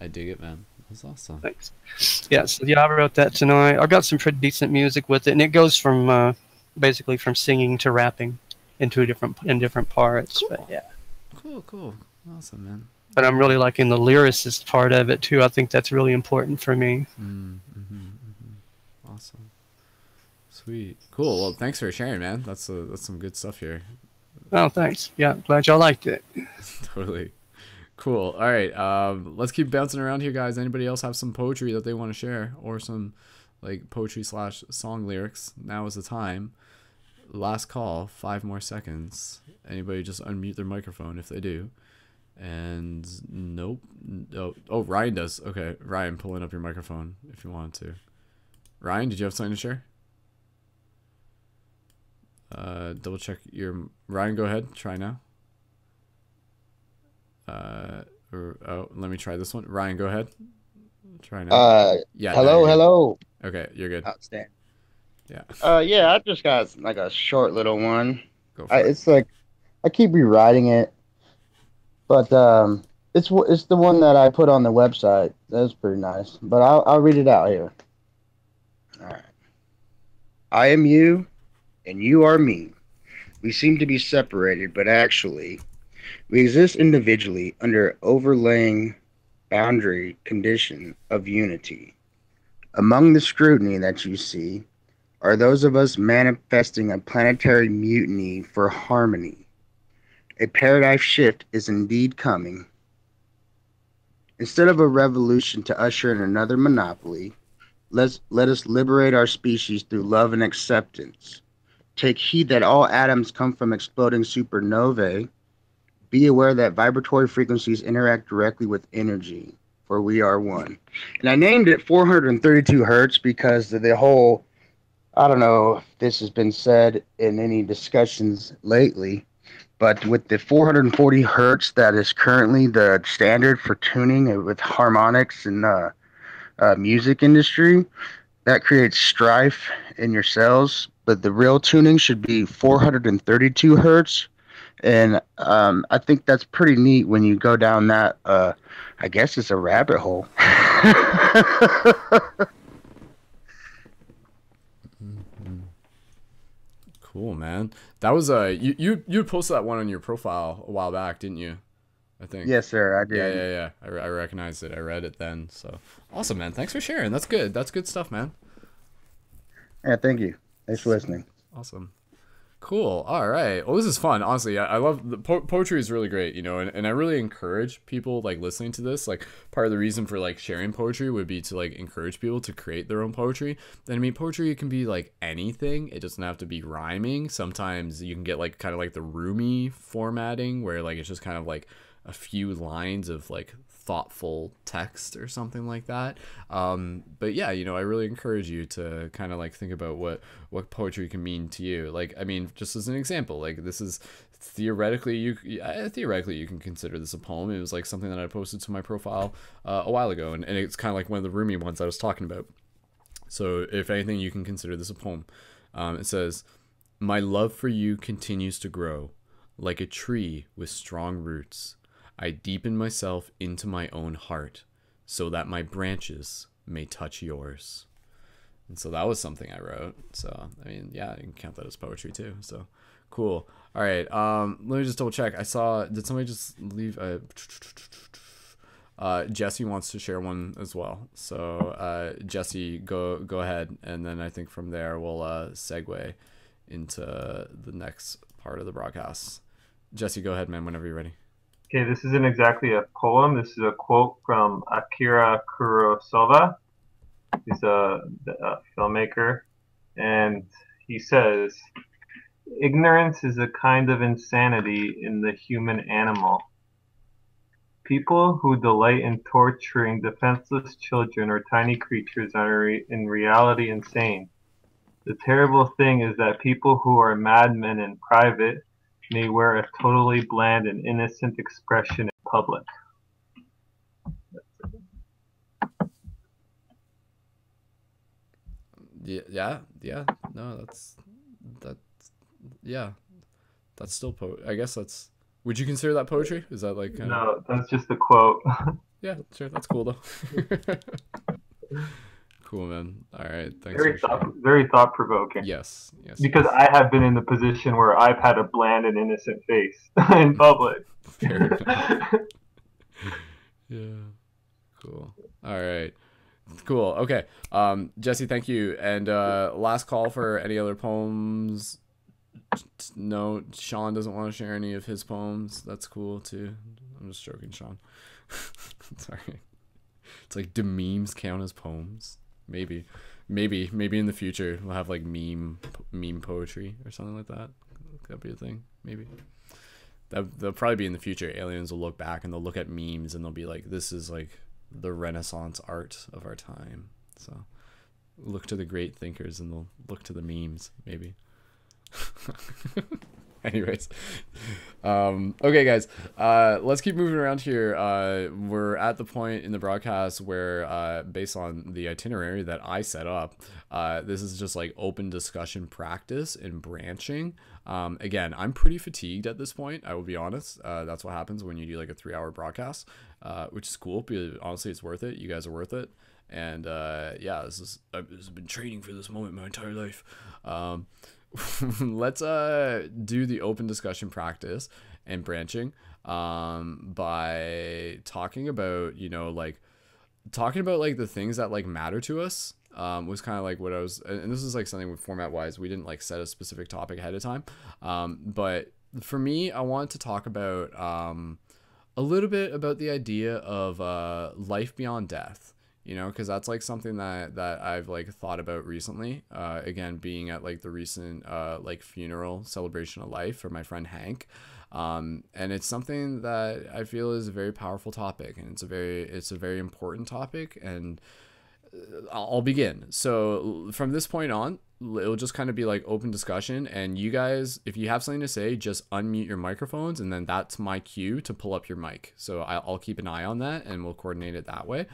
I dig it, man. That's awesome. Thanks. Yeah, I wrote that tonight. I got some pretty decent music with it, and it goes from basically from singing to rapping in different parts. Cool. But yeah. Cool. Awesome, man. But I'm really liking the lyricist part of it too. I think that's really important for me. Awesome. Sweet. Cool. Well, thanks for sharing, man. That's some good stuff here. Oh, thanks. Yeah, glad y'all liked it. Totally. Cool. All right. Let's keep bouncing around here, guys. Anybody else have some poetry that they want to share, or some like poetry / song lyrics, now is the time. Last call, 5 more seconds. Anybody just unmute their microphone if they do. And nope. Oh, Ryan does. Okay, Ryan, pulling up your microphone if you want to. Ryan, did you have something to share? Double check your... Ryan, go ahead. Try now. Let me try this one. Ryan, go ahead. Try now. Yeah. Hello, hello. Okay, you're good. Outstanding. Yeah. Yeah, I just got like a short little one. Go for it. It's like I keep rewriting it, but it's the one that I put on the website. That's pretty nice. But I'll read it out here. All right. I am you, and you are me. We seem to be separated, but actually, we exist individually under overlaying boundary condition of unity. Among the scrutiny that you see are those of us manifesting a planetary mutiny for harmony. A paradigm shift is indeed coming. Instead of a revolution to usher in another monopoly, let us liberate our species through love and acceptance. Take heed that all atoms come from exploding supernovae. Be aware that vibratory frequencies interact directly with energy, for we are one. And I named it 432 hertz because of the whole, I don't know if this has been said in any discussions lately, but with the 440 hertz that is currently the standard for tuning with harmonics in the music industry, that creates strife in your cells. But the real tuning should be 432 hertz. And I think that's pretty neat when you go down that, I guess it's a rabbit hole. Cool, man. That was you posted that one on your profile a while back, didn't you? I think. Yes, sir. I did. Yeah. I recognized it. I read it then. So awesome, man. Thanks for sharing. That's good. That's good stuff, man. Yeah, thank you. Thanks for listening. Awesome. Cool. All right. Well, this is fun. Honestly, I love the poetry is really great, you know, and I really encourage people like listening to this. Like part of the reason for like sharing poetry would be to like encourage people to create their own poetry. Then I mean, poetry can be like anything. It doesn't have to be rhyming. Sometimes you can get like kind of like the Rumi formatting where like it's just kind of like a few lines of like thoughtful text or something like that. But yeah, you know, I really encourage you to kind of like think about what poetry can mean to you. Like, I mean, just as an example, like this is theoretically you can consider this a poem. It was like something that I posted to my profile a while ago, and it's kind of like one of the Rumi ones I was talking about. So if anything, you can consider this a poem. It says, "My love for you continues to grow like a tree with strong roots. I deepen myself into my own heart so that my branches may touch yours." And so that was something I wrote. So, I mean, yeah, you can count that as poetry too. So cool. All right. Let me just double check. I saw, did somebody just leave? Jesse wants to share one as well. So, Jesse, go ahead. And then I think from there we'll segue into the next part of the broadcast. Jesse, go ahead, man, whenever you're ready. Okay, this isn't exactly a poem. This is a quote from Akira Kurosawa. He's a filmmaker, and he says, "Ignorance is a kind of insanity in the human animal. People who delight in torturing defenseless children or tiny creatures are in reality insane. The terrible thing is that people who are madmen in private may wear a totally bland and innocent expression in public." Yeah. No, that's still I guess that's. Would you consider that poetry? Is that like? No, that's just a quote. Yeah, sure. That's cool though. Cool, man. All right, thanks. Very thought provoking. Yes. Because I have been in the position where I've had a bland and innocent face in public. Fair enough. Yeah. Cool. All right. Cool. Okay. Jesse, thank you. And last call for any other poems. No, Sean doesn't want to share any of his poems. That's cool too. I'm just joking, Sean. Sorry. It's like, do memes count as poems? Maybe. maybe in the future we'll have like meme poetry or something like that. That'd be a thing. Maybe that'll probably be in the future. Aliens will look back and they'll look at memes and they'll be like, this is like the Renaissance art of our time. So look to the great thinkers and they'll look to the memes, maybe. Anyways, okay guys, let's keep moving around here. We're at the point in the broadcast where based on the itinerary that I set up, this is just like open discussion practice and branching. Again, I'm pretty fatigued at this point, I will be honest. That's what happens when you do like a 3-hour broadcast, which is cool because honestly it's worth it. You guys are worth it. And yeah, I've been training for this moment my entire life. Let's do the open discussion practice and branching by talking about, you know, like the things that like matter to us. Was kind of like what I was, and this is like something with format wise, we didn't like set a specific topic ahead of time, but for me, I wanted to talk about a little bit about the idea of life beyond death. You know, because that's like something that I've like thought about recently. Again, being at like the recent like funeral celebration of life for my friend Hank, and it's something that I feel is a very powerful topic, and it's a very important topic. And I'll begin. So from this point on, it'll just kind of be like open discussion, and you guys, if you have something to say, just unmute your microphones, and then that's my cue to pull up your mic. So I'll keep an eye on that, and we'll coordinate it that way.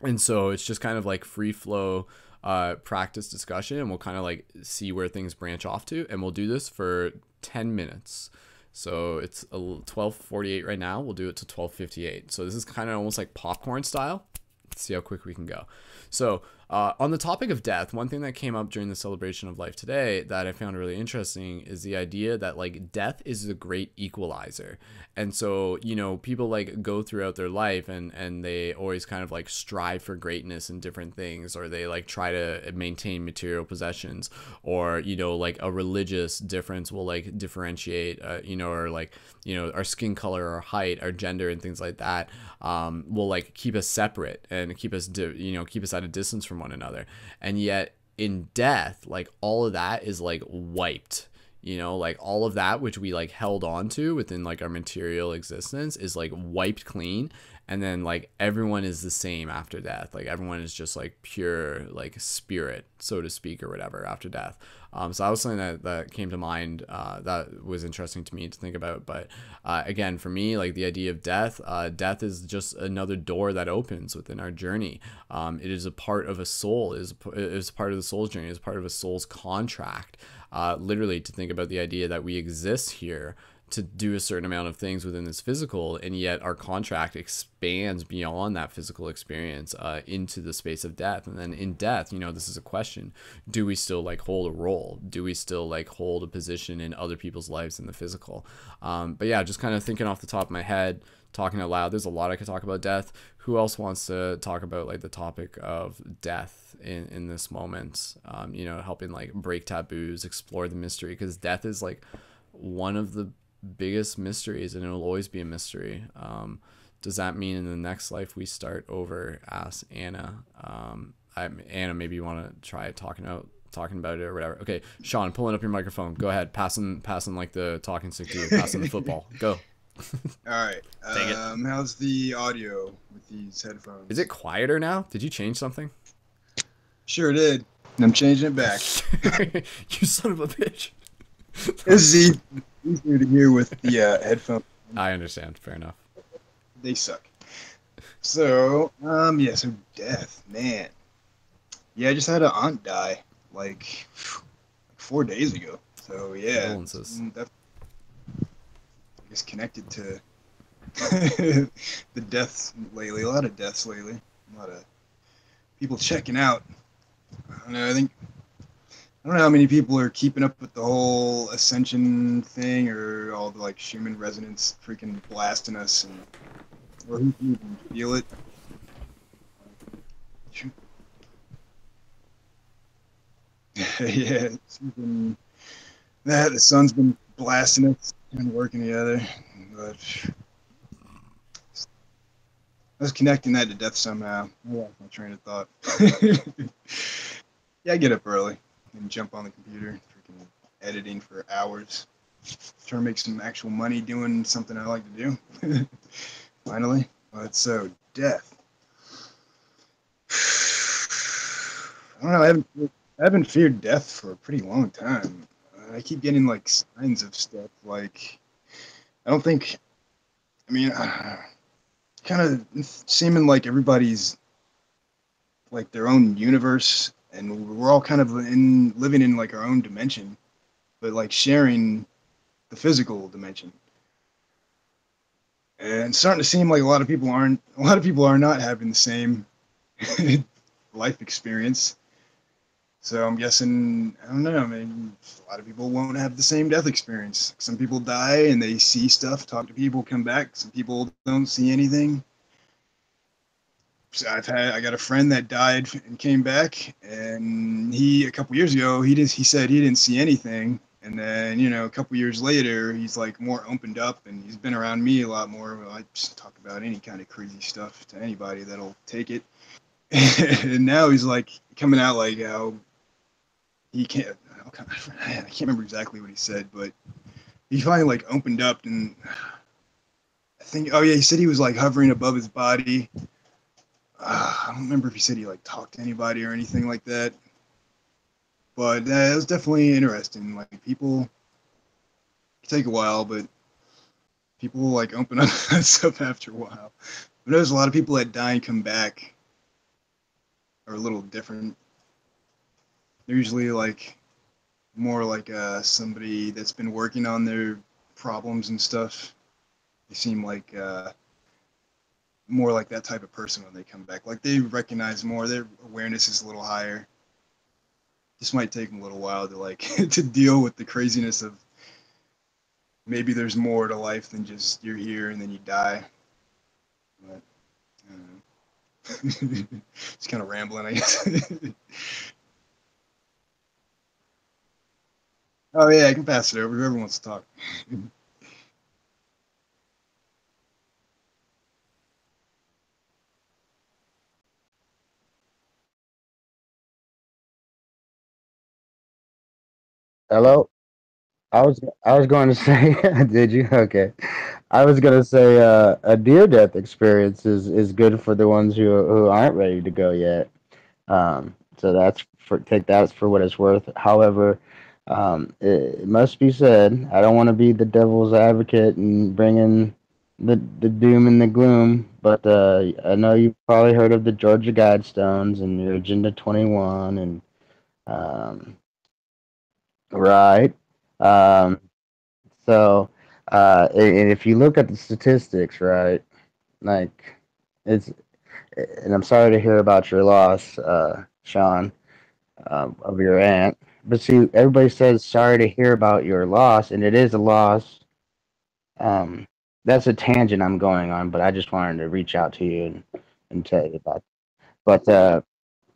And so it's just kind of like free flow practice discussion, and we'll kind of like see where things branch off to, and we'll do this for 10 minutes. So it's 12:48 right now. We'll do it to 12:58. So this is kind of almost like popcorn style. Let's see how quick we can go. So on the topic of death, one thing that came up during the celebration of life today that I found really interesting is the idea that like death is the great equalizer. And so, you know, people like go throughout their life and they always kind of like strive for greatness in different things, or they like try to maintain material possessions, or, you know, like a religious difference will like differentiate, you know, or like, you know, our skin color, our height, our gender, and things like that will like keep us separate and keep us, you know, keep us at a distance from one another. And yet in death, like all of that is like wiped. You know, like all of that which we like held on to within like our material existence is like wiped clean. And then like everyone is the same after death. Like everyone is just like pure like spirit, so to speak, or whatever after death. So that was something that came to mind that was interesting to me to think about. But again, for me, like the idea of death, death is just another door that opens within our journey. It is a part of a soul, it is part of the soul's journey, it is part of a soul's contract. Literally to think about the idea that we exist here to do a certain amount of things within this physical, and yet our contract expands beyond that physical experience into the space of death. And then in death, you know, this is a question: do we still like hold a role? Do we still like hold a position in other people's lives in the physical? But yeah, just kind of thinking off the top of my head, talking out loud, there's a lot I could talk about death. Who else wants to talk about like the topic of death in this moment? You know, helping like break taboos, explore the mystery, because death is like one of the biggest mysteries, and it will always be a mystery. Does that mean in the next life we start over? Asked Anna. Anna, maybe you want to try talking about it or whatever. Okay, Sean, pulling up your microphone. Go ahead, passing like the talking stick to you, passing the football. Go. All right. How's the audio with these headphones? Is it quieter now? Did you change something? Sure did. And I'm changing it back. You son of a bitch. This is easier to hear with the headphones. I understand. Fair enough. They suck. So, yeah, so death, man. Yeah, I just had an aunt die like 4 days ago. So, yeah. Condolences. It's connected to the deaths lately. A lot of deaths lately. A lot of people checking out. I don't know. I don't know how many people are keeping up with the whole ascension thing, or all the like Schumann resonance freaking blasting us, and or who can even feel it. Yeah, it's been that the sun's been blasting us and working together, but I was connecting that to death somehow. I lost my train of thought. Yeah, I get up early and jump on the computer, freaking editing for hours, trying to make some actual money doing something I like to do. Finally, but so death. I don't know. I haven't feared death for a pretty long time. I keep getting like signs of stuff. Like I don't think. I mean, kind of seeming like everybody's like their own universe, and we're all kind of living in like our own dimension, but like sharing the physical dimension. And it's starting to seem like a lot of people are not having the same life experience. So I'm guessing, I don't know, I mean, a lot of people won't have the same death experience. Some people die and they see stuff, talk to people, come back. Some people don't see anything. So I got a friend that died and came back, and a couple years ago, he said he didn't see anything. And then, a couple years later, he's like more opened up, and he's been around me a lot more. I just talk about any kind of crazy stuff to anybody that'll take it. And now he's like coming out like how he can't. I can't remember exactly what he said, but he finally like opened up, and I think, oh yeah, he said he was like hovering above his body. I don't remember if he said he like talked to anybody or anything like that, but it was definitely interesting. Like people take a while, but people like open up and stuff after a while. But there's a lot of people that die and come back are a little different. They're usually like more like somebody that's been working on their problems and stuff. They seem like more like that type of person when they come back. Like they recognize more. Their awareness is a little higher. This might take them a little while to like to deal with the craziness of maybe there's more to life than just you're here and then you die. But I don't know. It's kind of rambling, I guess. Oh yeah, I can pass it over. Whoever wants to talk. Hello. I was going to say, did you? Okay. I was going to say, a near death experience is good for the ones who aren't ready to go yet. So take that for what it's worth. However, it must be said, I don't want to be the devil's advocate and bring in the doom and the gloom, but I know you've probably heard of the Georgia Guidestones and your Agenda 21 and um, right. Um, so and if you look at the statistics, right, like it's and I'm sorry to hear about your loss, Sean, of your aunt. But see, everybody says sorry to hear about your loss, and it is a loss. Um, that's a tangent I'm going on, but I just wanted to reach out to you and tell you about. But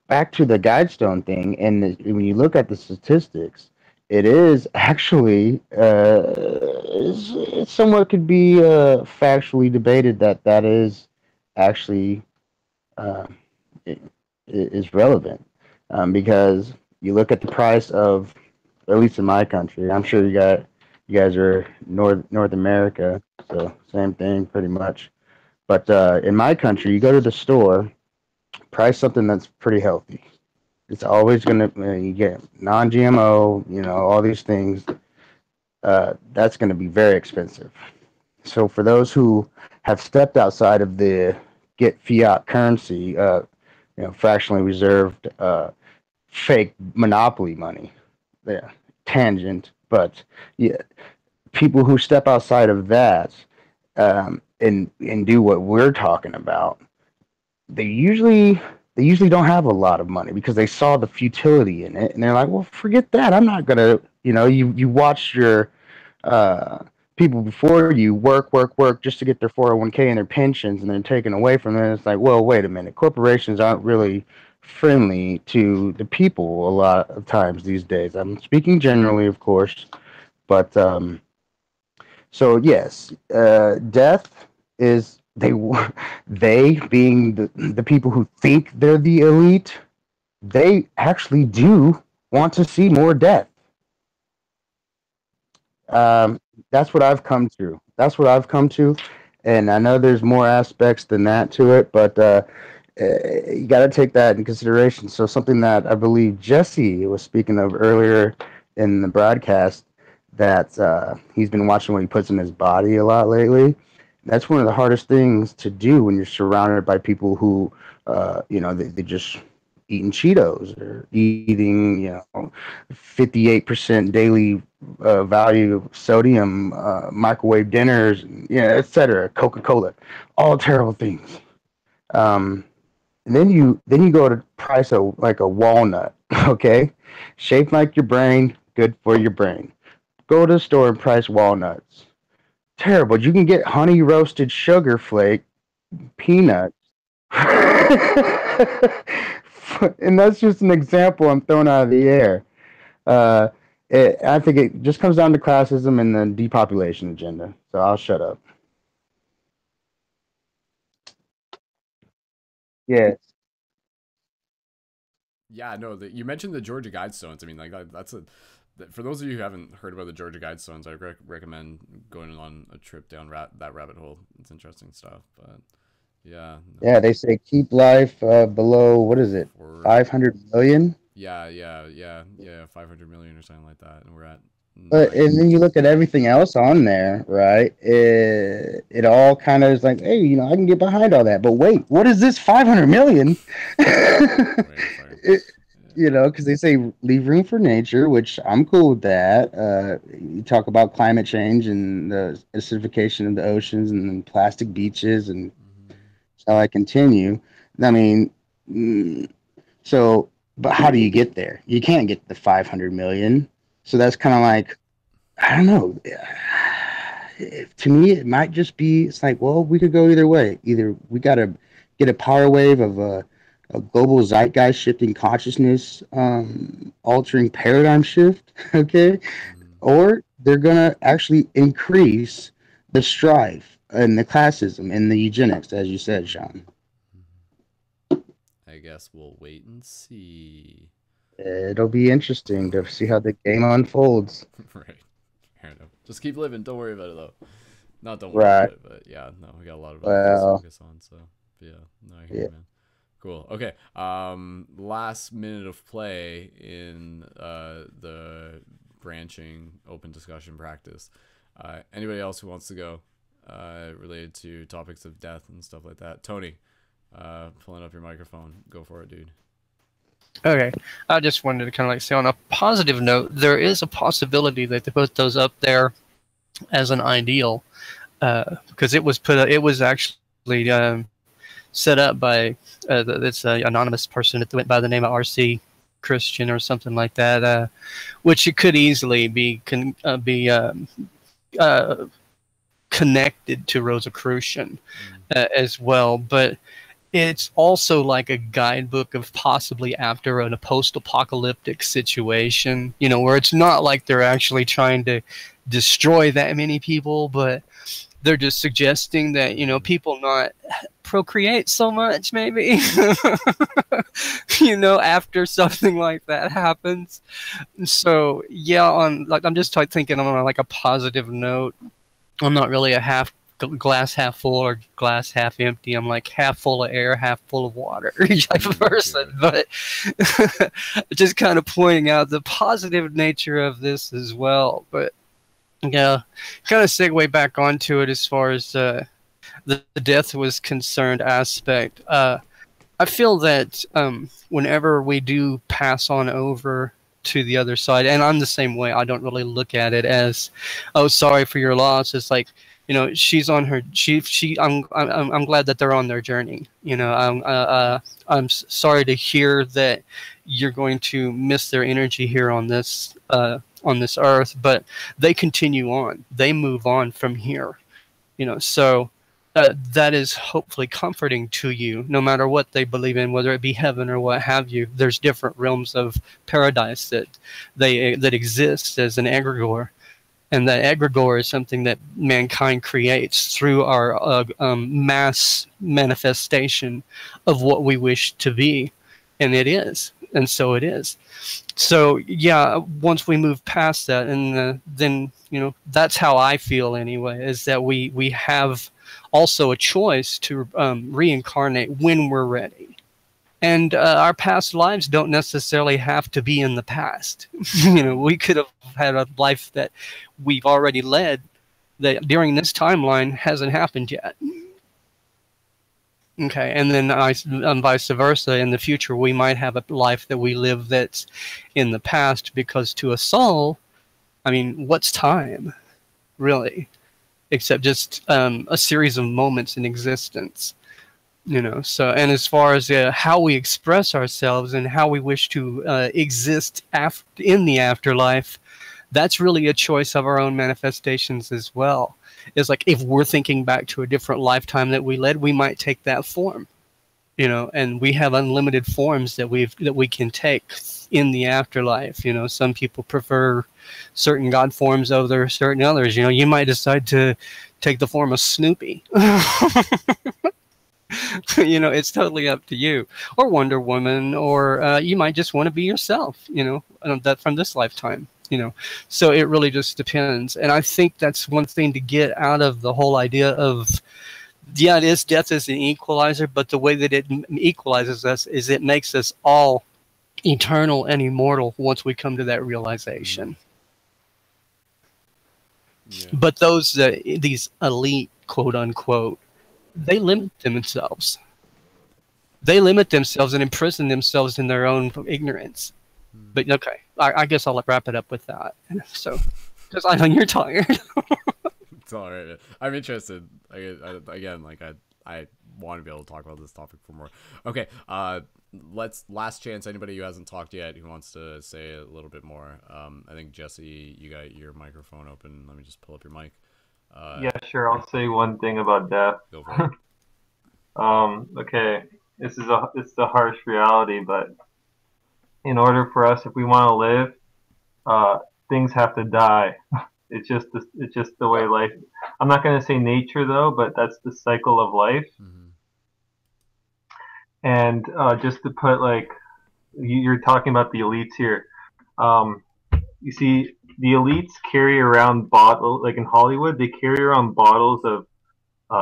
back to the Guidestone thing, and when you look at the statistics, it is actually it's somewhat could be factually debated that is actually uh, i- is relevant because you look at the price of, at least in my country. I'm sure you guys are North America, so same thing pretty much. But in my country, you go to the store, price something that's pretty healthy. It's always gonna you get non-GMO, all these things. That's gonna be very expensive. So for those who have stepped outside of the get fiat currency, fractionally reserved fake monopoly money. Yeah, tangent, but yeah, people who step outside of that and do what we're talking about, they usually they usually don't have a lot of money because they saw the futility in it, and they're like, well, forget that. I'm not gonna, you watch your uh, people before you work just to get their 401k and their pensions, and then taken away from them. It's like, well, wait a minute. Corporations aren't really friendly to the people a lot of times these days. I'm speaking generally, of course, but so yes, death is they they being the people who think they're the elite. they actually do want to see more death. That's what I've come to. That's what I've come to, and I know there's more aspects than that to it, but you got to take that in consideration. So something that I believe Jesse was speaking of earlier in the broadcast, that he's been watching what he puts in his body a lot lately. That's one of the hardest things to do when you're surrounded by people who, they just eating Cheetos or eating, 58% daily value of sodium, microwave dinners, etc. Coca-Cola, all terrible things. And then you go to price like a walnut, okay, shaped like your brain, good for your brain. Go to the store and price walnuts. Terrible. You can get honey roasted sugar flake peanuts. And that's just an example I'm throwing out of the air. I think it just comes down to classism and the depopulation agenda. So I'll shut up. Yes. Yeah, no, you mentioned the Georgia Guidestones. I mean, like for those of you who haven't heard about the Georgia Guidestones, I recommend going on a trip down that rabbit hole. It's interesting stuff, but yeah. No. Yeah, they say keep life below, what is it, 500 million? Yeah, 500 million or something like that, and we're at. And then you look at everything else on there, right? It all kind of is like, hey, I can get behind all that. But wait, what is this 500 million? Because they say leave room for nature, which I'm cool with that. You talk about climate change and the acidification of the oceans and then plastic beaches, and how I continue. I mean, but how do you get there? You can't get the 500 million. So that's kind of like, I don't know. To me, it might just be, it's like, well, we could go either way. Either we got to get a power wave of a global zeitgeist shifting consciousness, altering paradigm shift, okay? Or they're going to actually increase the strife and the classism and the eugenics, as you said, Sean. I guess we'll wait and see. It'll be interesting to see how the game unfolds. Right. Fair enough. Just keep living. Don't worry about it, though. Don't worry about it, but yeah, no, we got a lot of other things to focus on, so yeah, no, I hear you, man. Cool. Okay. Last minute of play in the branching open discussion practice. Anybody else who wants to go related to topics of death and stuff like that? Tony, pulling up your microphone. Go for it, dude. Okay, I just wanted to kind of like say on a positive note, there is a possibility that they put those up there as an ideal, because it was actually set up by it's an anonymous person that went by the name of RC Christian or something like that, which it could easily be connected to Rosicrucian as well, but it's also like a guidebook of possibly after a post-apocalyptic situation, where it's not like they're actually trying to destroy that many people, but they're just suggesting that, people not procreate so much, maybe, after something like that happens. So, yeah, I'm just thinking on like a positive note. I'm not really a glass half full or glass half empty. I'm like half full of air, half full of water type of person, but just kind of pointing out the positive nature of this as well. But yeah, kind of segue back onto it as far as the death was concerned aspect. I feel that whenever we do pass on over to the other side, and I'm the same way, I don't really look at it as, oh, sorry for your loss. It's like, she's on her. I'm glad that they're on their journey. I'm sorry to hear that you're going to miss their energy here on this earth, but they continue on. They move on from here. So that is hopefully comforting to you, no matter what they believe in, whether it be heaven or what have you. There's different realms of paradise that exist as an egregore. And that egregore is something that mankind creates through our mass manifestation of what we wish to be. And it is. and so it is. So yeah, once we move past that, and then that's how I feel anyway, is that we have also a choice to reincarnate when we're ready. And our past lives don't necessarily have to be in the past. We could have had a life that we've already led that during this timeline hasn't happened yet. Okay, and then vice versa. In the future, we might have a life that we live that's in the past, because to a soul, I mean, what's time, really? Except just a series of moments in existence. So, and as far as how we express ourselves and how we wish to exist in the afterlife, that's really a choice of our own manifestations as well. It's like, if we're thinking back to a different lifetime that we led, we might take that form, and we have unlimited forms that we can take in the afterlife. Some people prefer certain God forms over certain others. You might decide to take the form of Snoopy. It's totally up to you, or Wonder Woman, or you might just want to be yourself, that from this lifetime, so it really just depends. And I think that's one thing to get out of the whole idea of, yeah, it is, death is an equalizer, but the way that it equalizes us is it makes us all eternal and immortal once we come to that realization. Yeah. But these elite, quote unquote, they limit themselves. They limit themselves and imprison themselves in their own ignorance. But okay, I guess I'll wrap it up with that. So, because I know you're tired. It's all right. I'm interested. Again, I want to be able to talk about this topic for more. Okay, last chance. Anybody who hasn't talked yet who wants to say a little bit more. I think Jesse, you got your microphone open. Let me just pull up your mic. Yeah, sure. I'll say one thing about death. Go for it. Okay, it's a harsh reality, but in order for us, if we want to live, things have to die. It's just the way life. I'm not going to say nature though, but that's the cycle of life. Mm-hmm. And just to put, like, you're talking about the elites here. You see, the elites carry around bottles, like in Hollywood, they carry around bottles of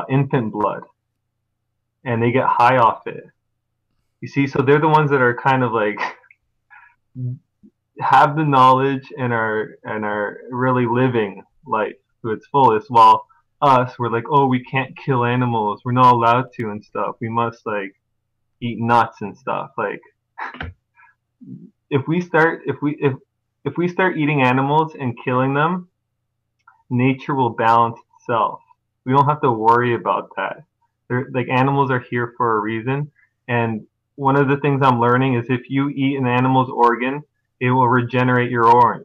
infant blood, and they get high off it. You see, so they're the ones that are kind of like have the knowledge and are really living life to its fullest, while us, we're like, oh, we can't kill animals, we're not allowed to and stuff. We must like eat nuts and stuff. Like, if we start eating animals and killing them, nature will balance itself. We don't have to worry about that. Like, animals are here for a reason, and one of the things I'm learning is if you eat an animal's organ, it will regenerate your own.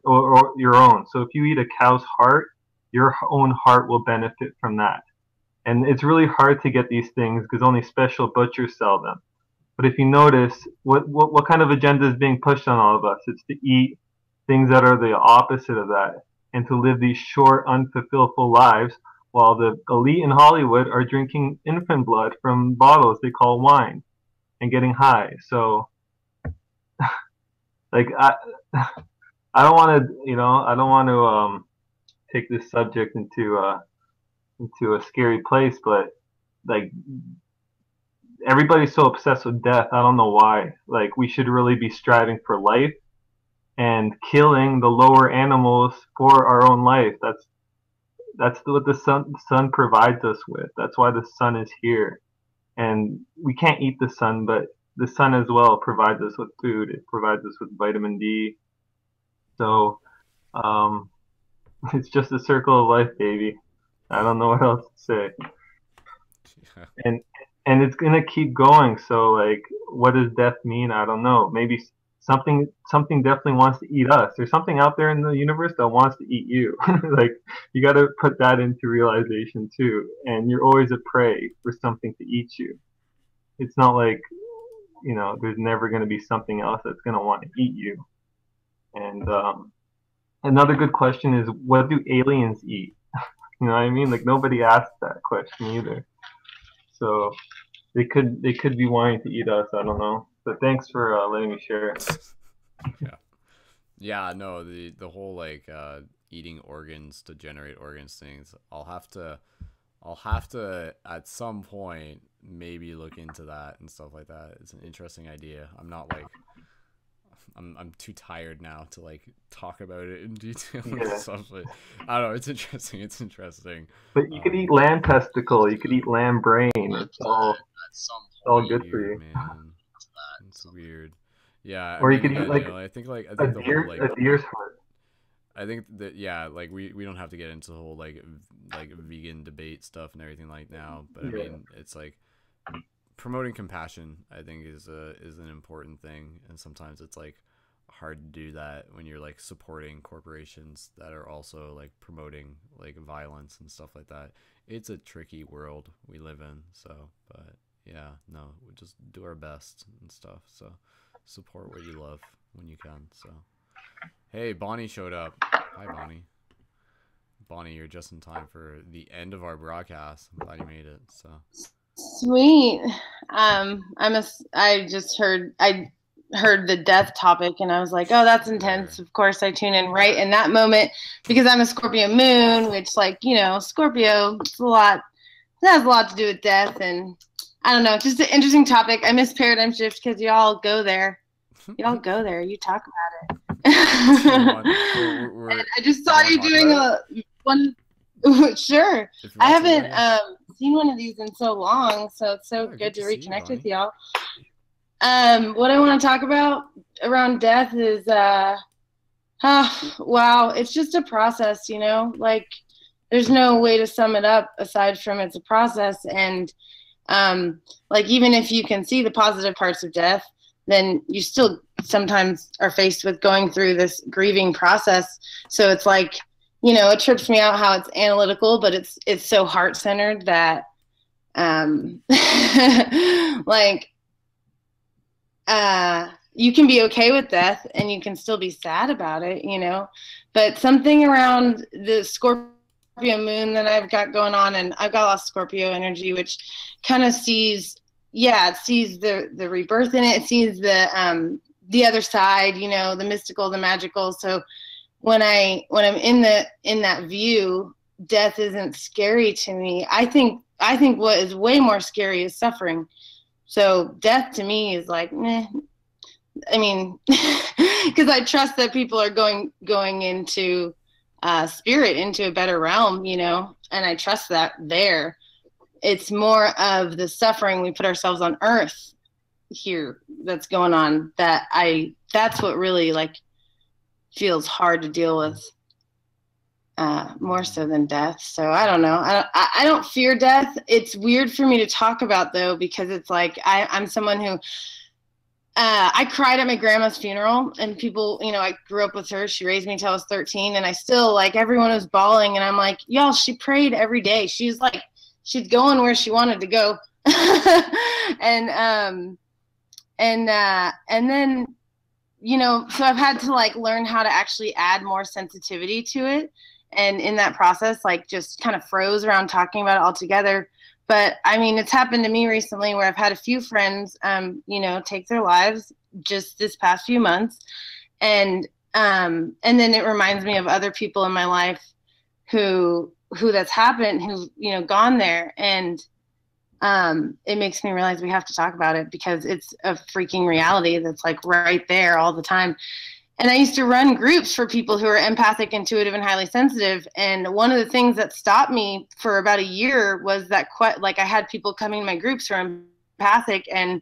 So if you eat a cow's heart, your own heart will benefit from that. And it's really hard to get these things because only special butchers sell them. But if you notice, what kind of agenda is being pushed on all of us? It's to eat things that are the opposite of that, and to live these short, unfulfilled lives, while the elite in Hollywood are drinking infant blood from bottles they call wine and getting high. So, like, I don't want to, take this subject into a scary place, but like, everybody's so obsessed with death. I don't know why. Like, we should really be striving for life and killing the lower animals for our own life. That's what the sun provides us with. That's why the sun is here. And we can't eat the sun, but the sun as well provides us with food. It provides us with vitamin D. So, it's just a circle of life, baby. I don't know what else to say. Yeah. And it's gonna keep going. So, like, what does death mean? I don't know. Maybe something definitely wants to eat us. There's something out there in the universe that wants to eat you. Like, you got to put that into realization too. And you're always a prey for something to eat you. It's not like, there's never going to be something else that's going to want to eat you. And another good question is, what do aliens eat? You know what I mean? Like, nobody asked that question either. So they could be wanting to eat us. I don't know. But thanks for letting me share. Yeah, no, the whole like eating organs to generate organs things. I'll have to at some point maybe look into that and stuff like that. It's an interesting idea. I'm not like I'm too tired now to like talk about it in detail and stuff, but I don't know, it's interesting. It's interesting. But you could eat lamb testicle, you could eat lamb brain. It's all good for you. Man. It's weird. Yeah, Or I you mean, could eat again, like you know, I think a the whole like a deer's heart. I think that like we don't have to get into the whole like vegan debate stuff and everything like now, but I mean it's like promoting compassion I think is an important thing, and sometimes it's like hard to do that when you're like supporting corporations that are also like promoting like violence and stuff like that. It's a tricky world we live in, so but yeah, no, we just do our best and stuff, so support what you love when you can. So hey, Bonnie showed up. Hi, Bonnie. Bonnie, you're just in time for the end of our broadcast. I'm glad you made it. So sweet. I heard the death topic and I was like, oh, that's intense. Of course, I tune in right in that moment because I'm a Scorpio moon, which, like, you know, Scorpio, it has a lot to do with death, and I don't know, just an interesting topic. I miss Paradigm Shift because y'all go there. Y'all go there. You talk about it. And I just saw you doing one. Sure. I haven't seen one of these in so long, so it's so good to reconnect with y'all. What I want to talk about around death is, wow, it's just a process, you know? Like, there's no way to sum it up aside from it's a process. And, like, even if you can see the positive parts of death, then you still sometimes are faced with going through this grieving process. So it's like, you know, it trips me out how it's analytical, but it's so heart-centered that, like, you can be okay with death and you can still be sad about it, you know, but something around the Scorpio moon that I've got going on, and I've got a lot of Scorpio energy, which kind of sees the rebirth in it. It sees the other side, you know, the mystical, the magical. So when I'm in that view, death isn't scary to me. I think what is way more scary is suffering. So death to me is like, meh. I mean, because I trust that people are going into spirit, into a better realm, you know, and I trust that there. It's more of the suffering we put ourselves on earth here that's going on that's what really like feels hard to deal with, more so than death. So I don't know. I don't fear death. It's weird for me to talk about though, because it's like I'm someone who I cried at my grandma's funeral, and people, you know, I grew up with her. She raised me until I was 13, and I still, like, everyone was bawling, and I'm like, y'all, she prayed every day. She's like, she's going where she wanted to go. And then, you know, so I've had to like learn how to actually add more sensitivity to it. And in that process, like, just kind of froze around talking about it altogether. But I mean, it's happened to me recently where I've had a few friends, you know, take their lives just this past few months. And then it reminds me of other people in my life who that's happened, who, you know, gone there. And it makes me realize we have to talk about it because it's a freaking reality that's like right there all the time. And I used to run groups for people who are empathic, intuitive, and highly sensitive. And one of the things that stopped me for about a year was that, like, I had people coming to my groups who are empathic, and,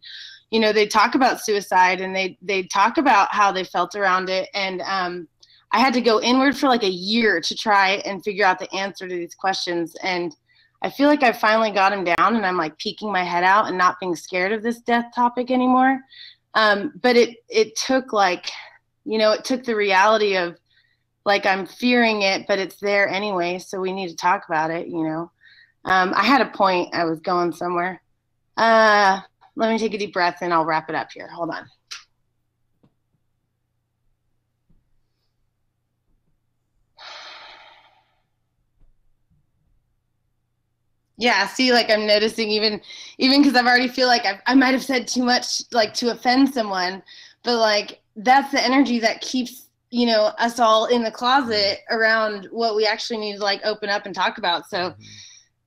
you know, they talk about suicide and they talk about how they felt around it. And I had to go inward for like a year to try and figure out the answer to these questions. And I feel like I finally got them down, and I'm like peeking my head out and not being scared of this death topic anymore. But it took, like, you know, it took the reality of, like, I'm fearing it, but it's there anyway, so we need to talk about it, you know. I had a point. I was going somewhere. Let me take a deep breath, and I'll wrap it up here. Hold on. Yeah, see, like I'm noticing even because I've already feel like I might have said too much, like to offend someone, but like that's the energy that keeps, you know, us all in the closet around what we actually need to like open up and talk about. So,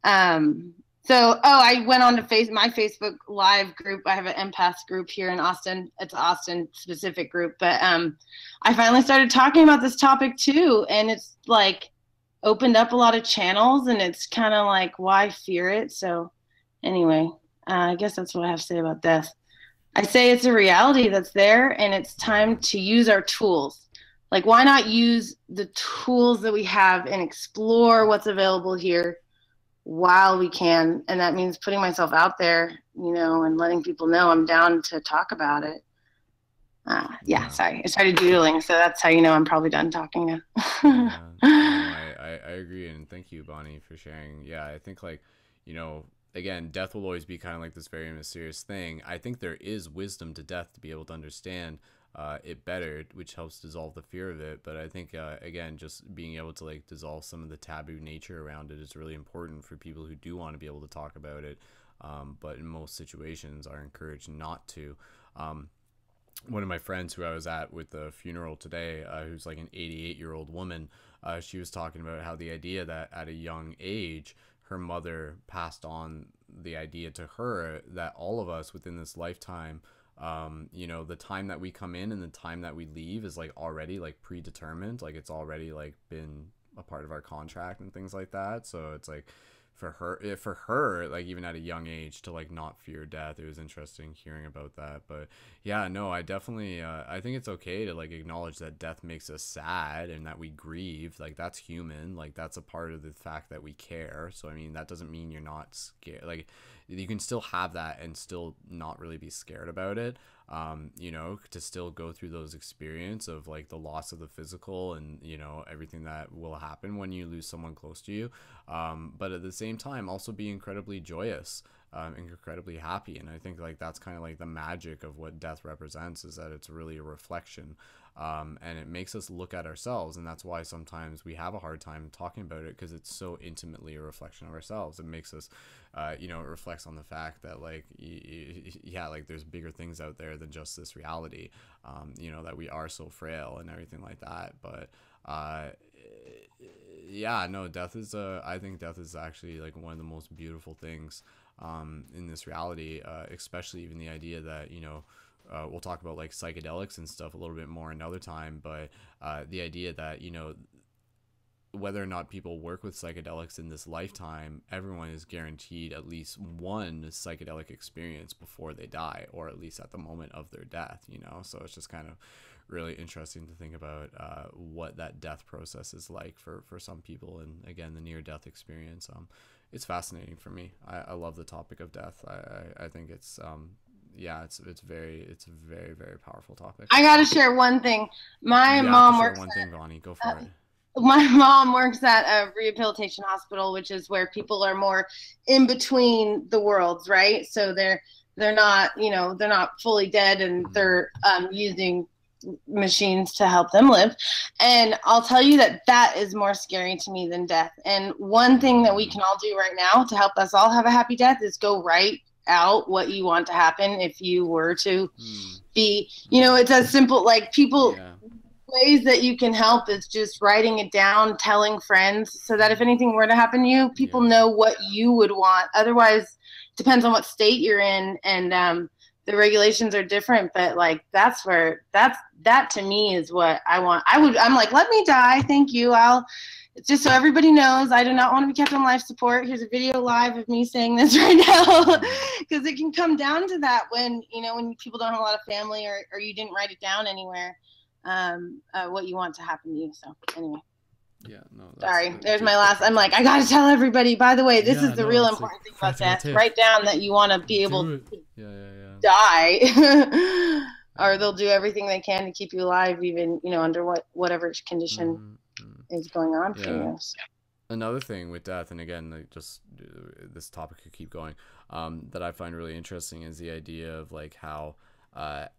I went on to my Facebook Live group. I have an empath group here in Austin. It's an Austin specific group, but I finally started talking about this topic too, and it's like opened up a lot of channels, and it's kind of like, why fear it? So anyway, I guess that's what I have to say about death. I say it's a reality that's there, and it's time to use our tools. Like, why not use the tools that we have and explore what's available here while we can? And that means putting myself out there, you know, and letting people know I'm down to talk about it. Sorry, I started doodling, so that's how you know I'm probably done talking now. I agree, and thank you, Bonnie, for sharing. Yeah, I think, like, you know, again, death will always be kind of like this very mysterious thing. I think there is wisdom to death to be able to understand it better, which helps dissolve the fear of it. But I think, again, just being able to like dissolve some of the taboo nature around it is really important for people who do want to be able to talk about it, but in most situations are encouraged not to. One of my friends who I was at with the funeral today, who's like an 88-year-old woman, she was talking about how the idea that at a young age, her mother passed on the idea to her that all of us within this lifetime, you know, the time that we come in and the time that we leave is like already like predetermined, like it's already like been a part of our contract and things like that. So it's like for her, like even at a young age, to like not fear death. It was interesting hearing about that. But yeah, no, I definitely I think it's okay to like acknowledge that death makes us sad and that we grieve. Like that's human, like that's a part of the fact that we care. So I mean, that doesn't mean you're not scared. Like you can still have that and still not really be scared about it. You know, to still go through those experience of like the loss of the physical and, you know, everything that will happen when you lose someone close to you. But at the same time, also be incredibly joyous, incredibly happy. And I think like that's kind of like the magic of what death represents, is that it's really a reflection. And it makes us look at ourselves, and that's why sometimes we have a hard time talking about it, because it's so intimately a reflection of ourselves. It makes us, you know, it reflects on the fact that like, yeah, like there's bigger things out there than just this reality, you know, that we are so frail and everything like that. But yeah, no, death is I think death is actually like one of the most beautiful things in this reality, especially even the idea that, you know, we'll talk about like psychedelics and stuff a little bit more another time, but the idea that, you know, whether or not people work with psychedelics in this lifetime, everyone is guaranteed at least one psychedelic experience before they die, or at least at the moment of their death, you know? So it's just kind of really interesting to think about what that death process is like for some people. And again, the near-death experience, it's fascinating for me. I love the topic of death. I think it's yeah, it's a very, very powerful topic. I gotta share one thing. My mom works one thing, Bonnie. Go for it. My mom works at a rehabilitation hospital, which is where people are more in between the worlds, right? So they're not, you know, they're not fully dead, and they're using machines to help them live. And I'll tell you that is more scary to me than death. And one thing that we can all do right now to help us all have a happy death is go write out what you want to happen if you were to be, you know, it's as simple, like people, ways that you can help is just writing it down, telling friends, so that if anything were to happen to you, people know what you would want. Otherwise, depends on what state you're in, and the regulations are different, but like that to me is what I want. I'm like, let me die, thank you. Just so everybody knows, I do not want to be kept on life support. Here's a video live of me saying this right now, because it can come down to that when, you know, when people don't have a lot of family, or you didn't write it down anywhere, what you want to happen to you. So anyway. Yeah, no. Sorry, there's my last. I'm like, I got to tell everybody, by the way, this is the real important thing about death. Write down that you want to be able to die, or they'll do everything they can to keep you alive, even, you know, under whatever condition is going on for you. So. Another thing with death, and again, like just this topic could keep going, that I find really interesting is the idea of like how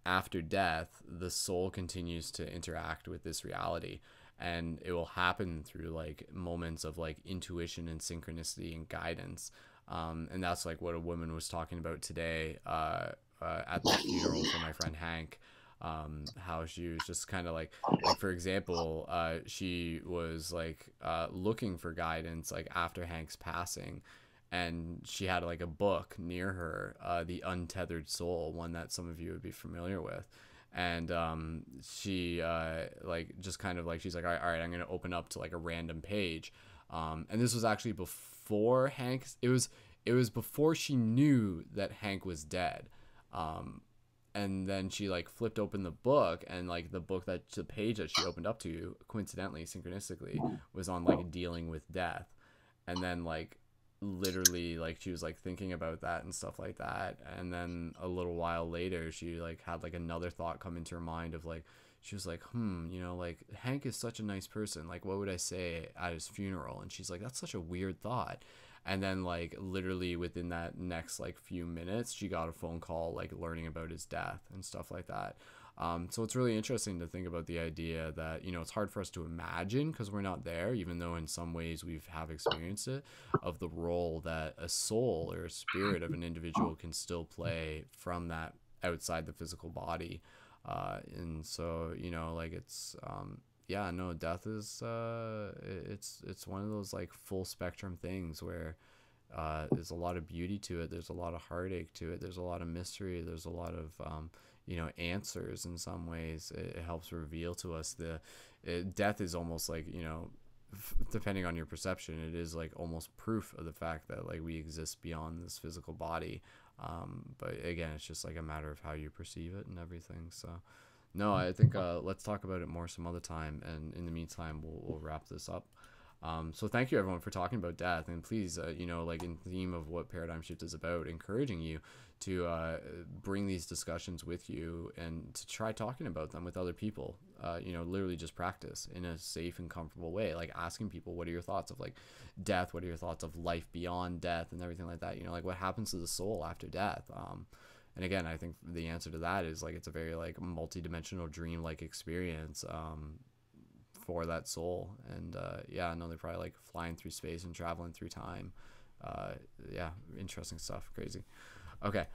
after death, the soul continues to interact with this reality. And it will happen through like moments of like intuition and synchronicity and guidance. And that's like what a woman was talking about today at the funeral for my friend Hank. How she was just kind of like for example, she was like looking for guidance like after Hank's passing, and she had like a book near her, The Untethered Soul, one that some of you would be familiar with. And she like just kind of like, she's like, all right, I'm gonna open up to like a random page, and this was actually before Hank's, it was before she knew that Hank was dead. And then she like flipped open the book, and like the page that she opened up to, coincidentally, synchronistically, was on like dealing with death. And then like literally like she was like thinking about that and stuff like that. And then a little while later, she like had like another thought come into her mind of like, she was like, you know, like Hank is such a nice person, like what would I say at his funeral? And she's like, that's such a weird thought. And then like literally within that next like few minutes, she got a phone call like learning about his death and stuff like that. So it's really interesting to think about the idea that, you know, it's hard for us to imagine because we're not there, even though in some ways we have experienced it, of the role that a soul or a spirit of an individual can still play from that outside the physical body. And so, you know, like it's yeah, no, death is it's one of those like full spectrum things where there's a lot of beauty to it, there's a lot of heartache to it, there's a lot of mystery, there's a lot of you know, answers in some ways. It helps reveal to us death is almost like, you know, depending on your perception, it is like almost proof of the fact that like we exist beyond this physical body. But again, it's just like a matter of how you perceive it and everything. So no, I think let's talk about it more some other time, and in the meantime we'll wrap this up. So thank you everyone for talking about death, and please you know, like in theme of what Paradigm Shift is about, encouraging you to bring these discussions with you and to try talking about them with other people. You know, literally just practice in a safe and comfortable way, like asking people, what are your thoughts of like death, what are your thoughts of life beyond death and everything like that, you know, like what happens to the soul after death. And again, I think the answer to that is like it's a very like multi-dimensional dream-like experience for that soul. And yeah, no, they're probably like flying through space and traveling through time. Yeah, interesting stuff, crazy. Okay,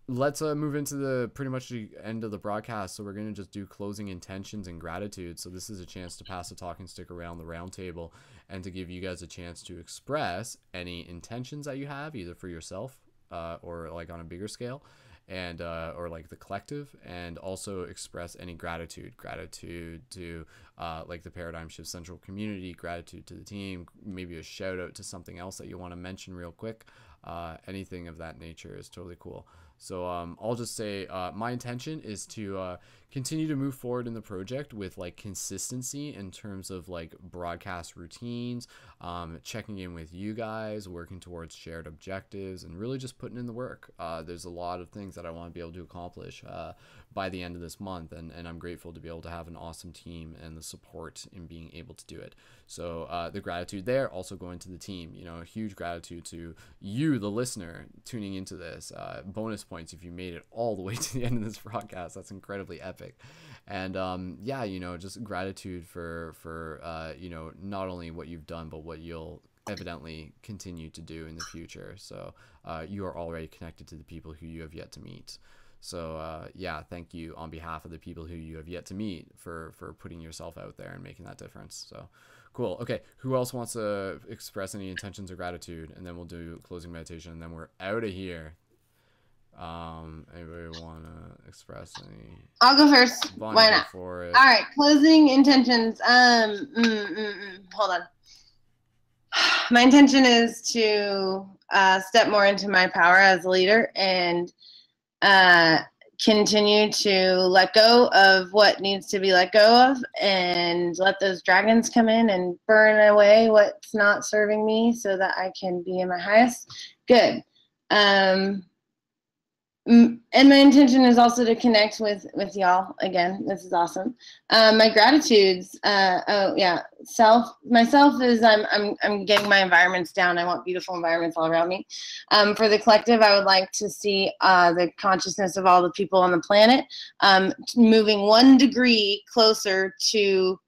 let's move into the pretty much the end of the broadcast. So we're going to just do closing intentions and gratitude. So this is a chance to pass the talking stick around the round table and to give you guys a chance to express any intentions that you have, either for yourself or like on a bigger scale, and or like the collective, and also express any gratitude to like the Paradigm Shift Central community, gratitude to the team, maybe a shout out to something else that you want to mention real quick. Anything of that nature is totally cool. So I'll just say my intention is to continue to move forward in the project with like consistency in terms of like broadcast routines, checking in with you guys, working towards shared objectives, and really just putting in the work. There's a lot of things that I want to be able to accomplish by the end of this month, and I'm grateful to be able to have an awesome team and the support in being able to do it. So the gratitude there also going to the team, you know, a huge gratitude to you, the listener, tuning into this. Bonus points if you made it all the way to the end of this broadcast. That's incredibly epic. And yeah, you know, just gratitude for you know, not only what you've done, but what you'll evidently continue to do in the future. So you are already connected to the people who you have yet to meet. So yeah, thank you on behalf of the people who you have yet to meet for putting yourself out there and making that difference. So cool. Okay, who else wants to express any intentions or gratitude? And then we'll do closing meditation, and then we're out of here. Anybody want to express any? I'll go first. Bonnie, Why not? for it. All right, closing intentions. Hold on. My intention is to step more into my power as a leader and continue to let go of what needs to be let go of, and let those dragons come in and burn away what's not serving me so that I can be in my highest good. And my intention is also to connect with y'all again. This is awesome. My gratitudes. Oh yeah, myself is I'm getting my environments down. I want beautiful environments all around me. For the collective, I would like to see the consciousness of all the people on the planet moving 1 degree closer to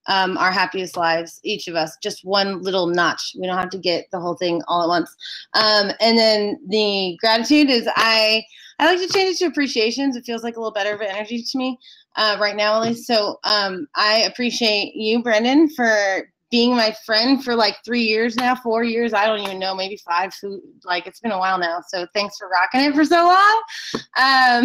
our happiest lives, each of us, just one little notch. We don't have to get the whole thing all at once. And then the gratitude is I like to change it to appreciations. It feels like a little better of an energy to me right now, at least. So I appreciate you, Brendon, for being my friend for like 3 years now, 4 years. I don't even know, maybe 5. Like, it's been a while now. So thanks for rocking it for so long. I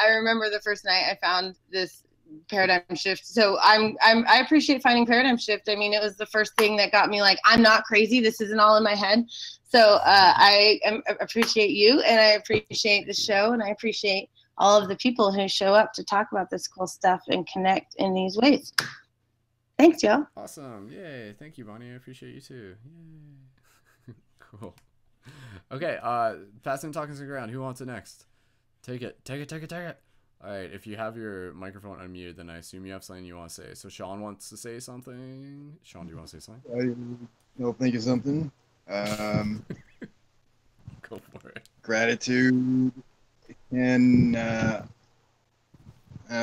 remember the first night I found this paradigm shift. So I appreciate finding paradigm shift. I mean, it was the first thing that got me like, I'm not crazy. This isn't all in my head. So I appreciate you, and I appreciate the show, and I appreciate all of the people who show up to talk about this cool stuff and connect in these ways. Thanks, y'all. Awesome. Yay. Thank you, Bonnie. I appreciate you too. Yay. Cool. Okay, passing talking to the ground. Who wants it next? Take it. All right, if you have your microphone unmuted, then I assume you have something you want to say. So Sean wants to say something. Sean, do you want to say something? I'll think of something. Go for it. Gratitude and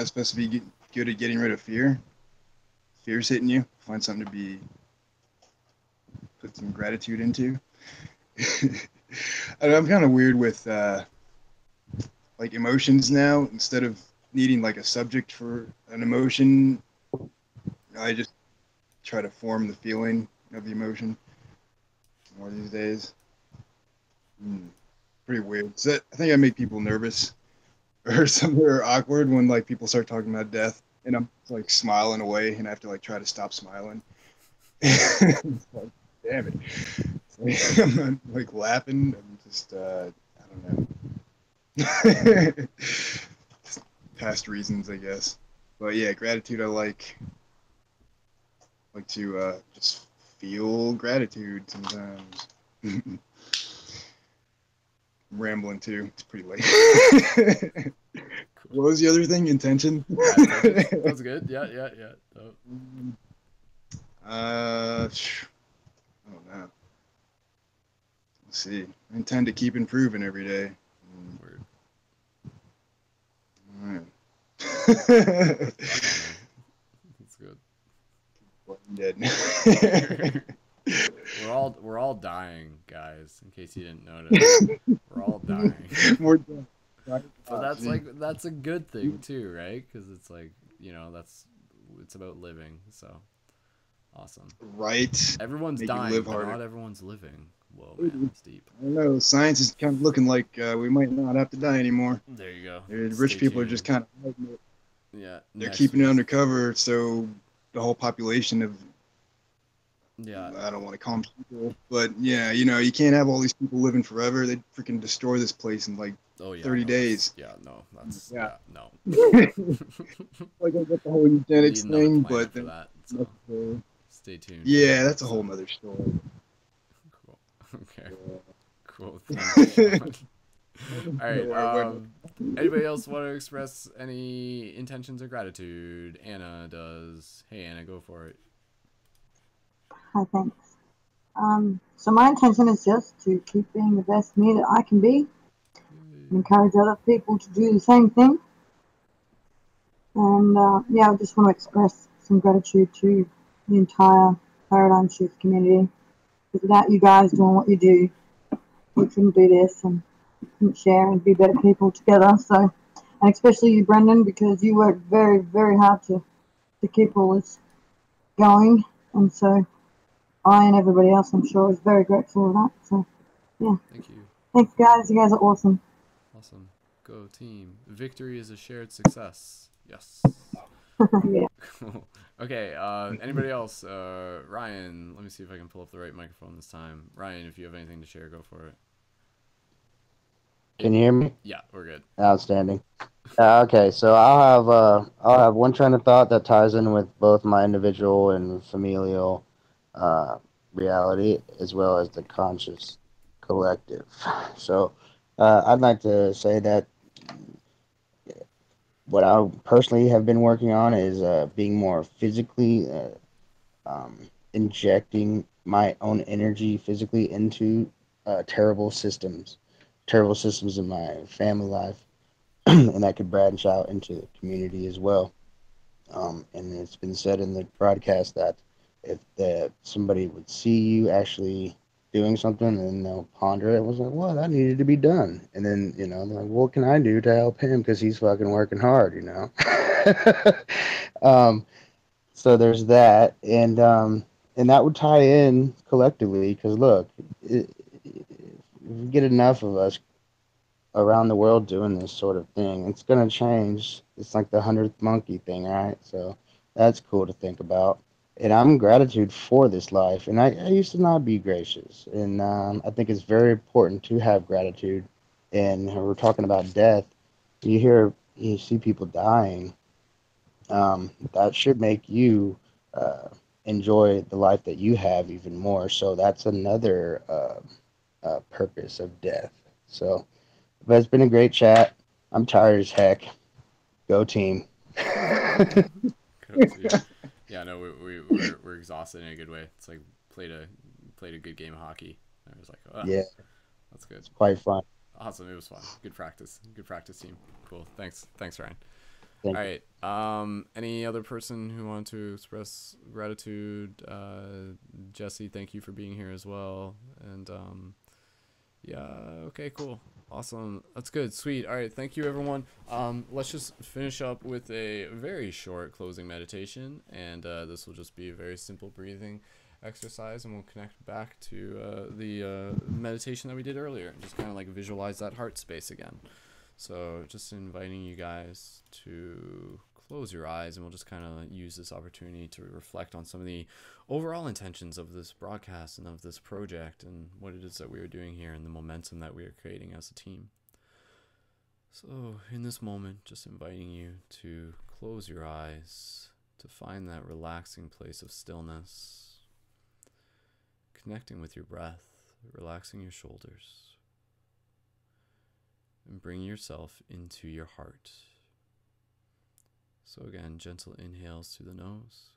supposed to be good at getting rid of fear. Fear's hitting you. Find something to put some gratitude into. I'm kind of weird with like emotions now. Instead of needing like a subject for an emotion, I just try to form the feeling of the emotion more these days. Pretty weird. So I think I make people nervous or somewhere awkward when like people start talking about death, and I'm like smiling away, and I have to like try to stop smiling. It's like, damn it. It's like, I'm not like laughing. I'm just I don't know. Past reasons, I guess. But yeah, gratitude. I like to just feel gratitude sometimes. I'm rambling too. It's pretty late. What was the other thing? Intention? That's good. Yeah. Oh. I don't know. Let's see. I intend to keep improving every day. Word. All right. That's good. I'm dead. We're all dying, guys. In case you didn't notice, we're all dying. We're dead. But that's a good thing too, right? Because it's like, it's about living. So awesome. Right. Everyone's Make dying, live but harder. not everyone's living. Whoa, man, it's deep. I don't know. Science is kind of looking like we might not have to die anymore. There you go. Rich people are just kind of hiding it. Yeah. They're keeping it undercover, so the whole population of I don't want to call them people, but yeah, you can't have all these people living forever. They'd freaking destroy this place in like 30 days. No. Like I get the whole eugenics thing, but then stay tuned. Yeah, that's a whole nother story. Cool. Okay. Cool. Thanks. All right. Anybody else want to express any intentions or gratitude? Anna does. Hey, Anna, go for it. Hi, thanks. So my intention is just to keep being the best me that I can be, and encourage other people to do the same thing. And I just want to express some gratitude to the entire Paradigm Shift community. Because without you guys doing what you do, we couldn't do this and couldn't share and be better people together. So, and especially you, Brendon, because you work very, very hard to keep all this going. And so I and everybody else, I'm sure, is very grateful for that. So, yeah. Thank you. Thanks, guys. You guys are awesome. Awesome. Go team. Victory is a shared success. Yes. Yeah. Cool. Okay. Anybody else? Ryan, let me see if I can pull up the right microphone this time. Ryan, if you have anything to share, go for it. Can you hear me? Yeah, we're good. Outstanding. Okay, so I'll have one train of thought that ties in with both my individual and familial reality, as well as the conscious collective. So I'd like to say that what I personally have been working on is being more physically injecting my own energy physically into terrible systems in my family life, and that could branch out into the community as well. And it's been said in the broadcast that if somebody would see you actually doing something, and they'll ponder it, it was like, well, that needed to be done. And then, they're like, what can I do to help him? Because he's fucking working hard. um, so there's that. And that would tie in collectively, because look, if you get enough of us around the world doing this sort of thing, it's going to change. It's like the 100th monkey thing, right? So that's cool to think about. And I'm gratitude for this life. And I used to not be gracious. And I think it's very important to have gratitude. And when we're talking about death, you see people dying. That should make you enjoy the life that you have even more. So that's another purpose of death. So, but it's been a great chat. I'm tired as heck. Go team. Yeah, no, we're exhausted in a good way. It's like played a good game of hockey. I was like, oh, Yeah, that's good. it's quite fun. Awesome, it was fun. Good practice team. Cool. Thanks, Ryan. Thank All you. right. Any other person who wanted to express gratitude? Jesse, thank you for being here as well. And yeah, okay, cool. Awesome. That's good. Sweet. All right. Thank you, everyone. Let's just finish up with a very short closing meditation. And this will just be a very simple breathing exercise. And we'll connect back to the meditation that we did earlier. And just kind of like visualize that heart space again. So just inviting you guys to close your eyes, and we'll just kind of use this opportunity to reflect on some of the overall intentions of this broadcast and of this project and what it is that we are doing here and the momentum that we are creating as a team. So in this moment, just inviting you to close your eyes, to find that relaxing place of stillness, connecting with your breath, relaxing your shoulders, and bring yourself into your heart. So again, gentle inhales through the nose,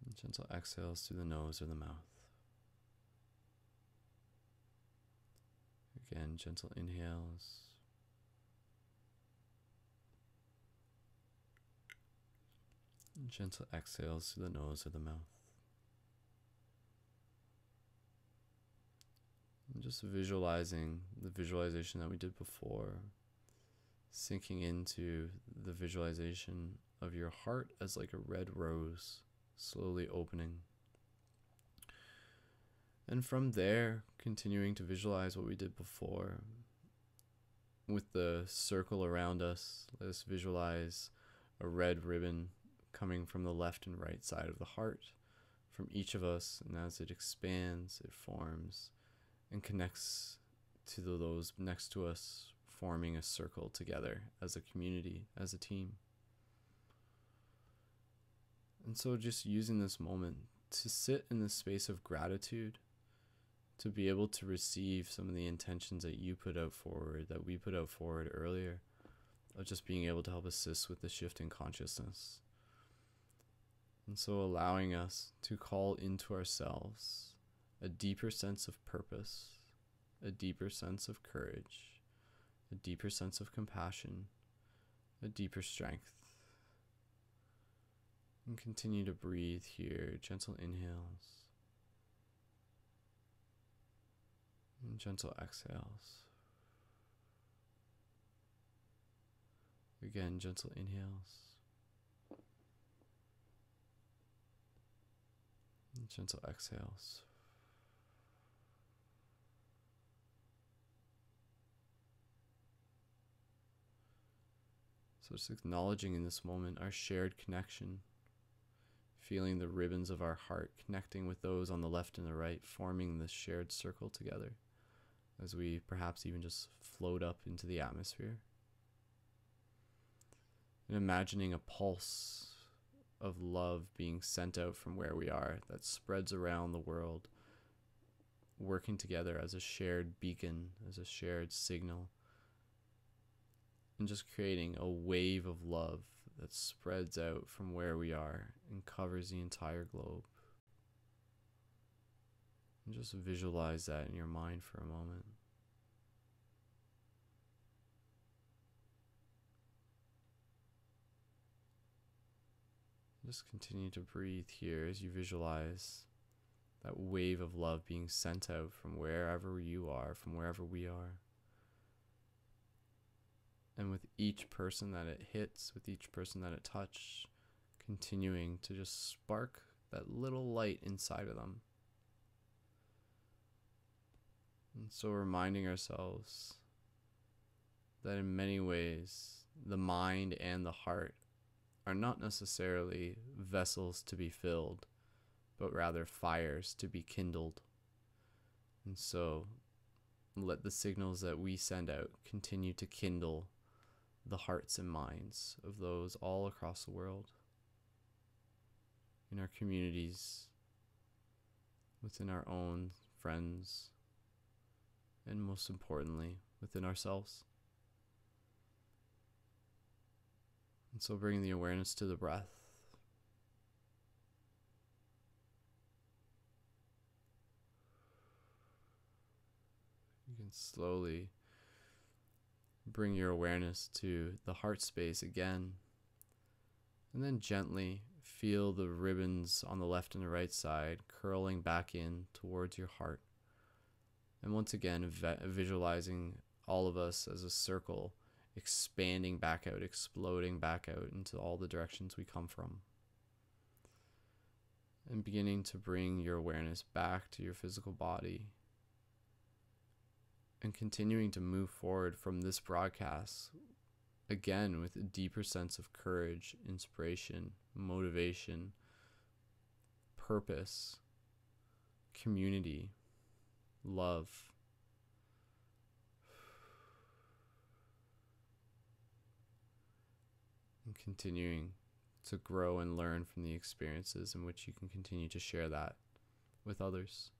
and gentle exhales through the nose or the mouth. Again, gentle inhales, and gentle exhales through the nose or the mouth. And just visualizing the visualization that we did before, sinking into the visualization of your heart as like a red rose, slowly opening. And from there, continuing to visualize what we did before. With the circle around us, let us visualize a red ribbon coming from the left and right side of the heart, from each of us, and as it expands, it forms and connects to those next to us, forming a circle together as a community, as a team. And so just using this moment to sit in the space of gratitude, to be able to receive some of the intentions that you put out forward, that we put out forward earlier, of just being able to help assist with the shift in consciousness. And so allowing us to call into ourselves a deeper sense of purpose, a deeper sense of courage, a deeper sense of compassion, a deeper strength. And continue to breathe here, gentle inhales and gentle exhales. Again, gentle inhales and gentle exhales. So just acknowledging in this moment our shared connection, feeling the ribbons of our heart connecting with those on the left and the right, forming this shared circle together as we perhaps even just float up into the atmosphere. And imagining a pulse of love being sent out from where we are that spreads around the world, working together as a shared beacon, as a shared signal, and just creating a wave of love that spreads out from where we are and covers the entire globe. And just visualize that in your mind for a moment. Just continue to breathe here as you visualize that wave of love being sent out from wherever you are, from wherever we are. And with each person that it hits, with each person that it touches, continuing to just spark that little light inside of them. And so reminding ourselves that in many ways, the mind and the heart are not necessarily vessels to be filled, but rather fires to be kindled. And so let the signals that we send out continue to kindle the hearts and minds of those all across the world, in our communities, within our own friends, and most importantly, within ourselves. And so bringing the awareness to the breath. You can slowly bring your awareness to the heart space again, and then gently feel the ribbons on the left and the right side curling back in towards your heart. And once again, visualizing all of us as a circle, expanding back out, exploding back out into all the directions we come from. And beginning to bring your awareness back to your physical body. And continuing to move forward from this broadcast, again, with a deeper sense of courage, inspiration, motivation, purpose, community, love. And continuing to grow and learn from the experiences in which you can continue to share that with others.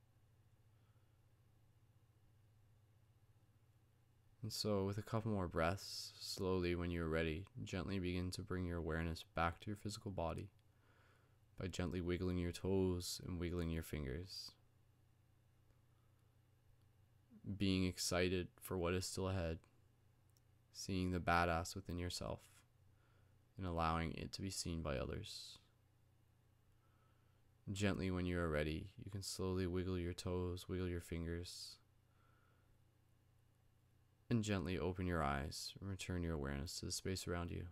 And so with a couple more breaths, slowly when you're ready, gently begin to bring your awareness back to your physical body by gently wiggling your toes and wiggling your fingers. Being excited for what is still ahead, seeing the badass within yourself, and allowing it to be seen by others. Gently when you are ready, you can slowly wiggle your toes, wiggle your fingers, and gently open your eyes and return your awareness to the space around you.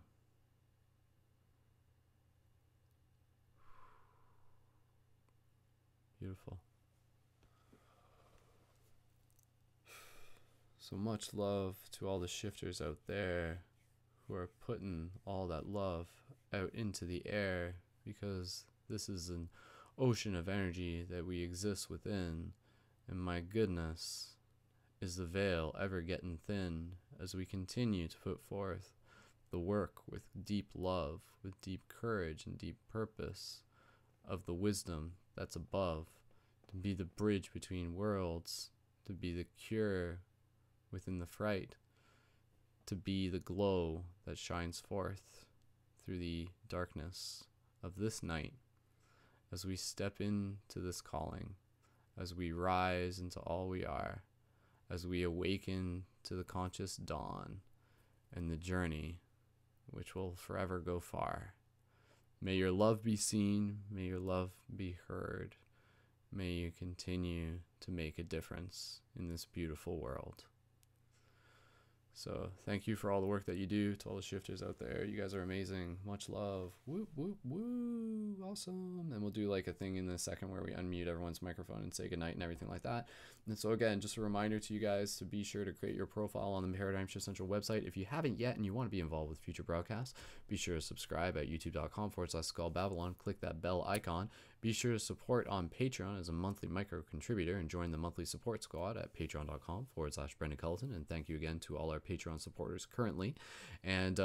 Beautiful. So much love to all the shifters out there who are putting all that love out into the air, because this is an ocean of energy that we exist within, and my goodness, is the veil ever getting thin as we continue to put forth the work with deep love, with deep courage and deep purpose of the wisdom that's above, to be the bridge between worlds, to be the cure within the fright, to be the glow that shines forth through the darkness of this night as we step into this calling, as we rise into all we are, as we awaken to the conscious dawn and the journey which will forever go far. May your love be seen, may your love be heard, may you continue to make a difference in this beautiful world. So thank you for all the work that you do, to all the shifters out there. You guys are amazing. Much love. Woo, woo, woo. Awesome. And we'll do like a thing in a second where we unmute everyone's microphone and say goodnight and everything like that. And so again, just a reminder to you guys to be sure to create your profile on the Paradigm Shift Central website. If you haven't yet and you want to be involved with future broadcasts, be sure to subscribe at youtube.com/SkullBabylon. Click that bell icon. Be sure to support on Patreon as a monthly micro contributor and join the monthly support squad at patreon.com/Brendon Culliton. And thank you again to all our Patreon supporters currently. And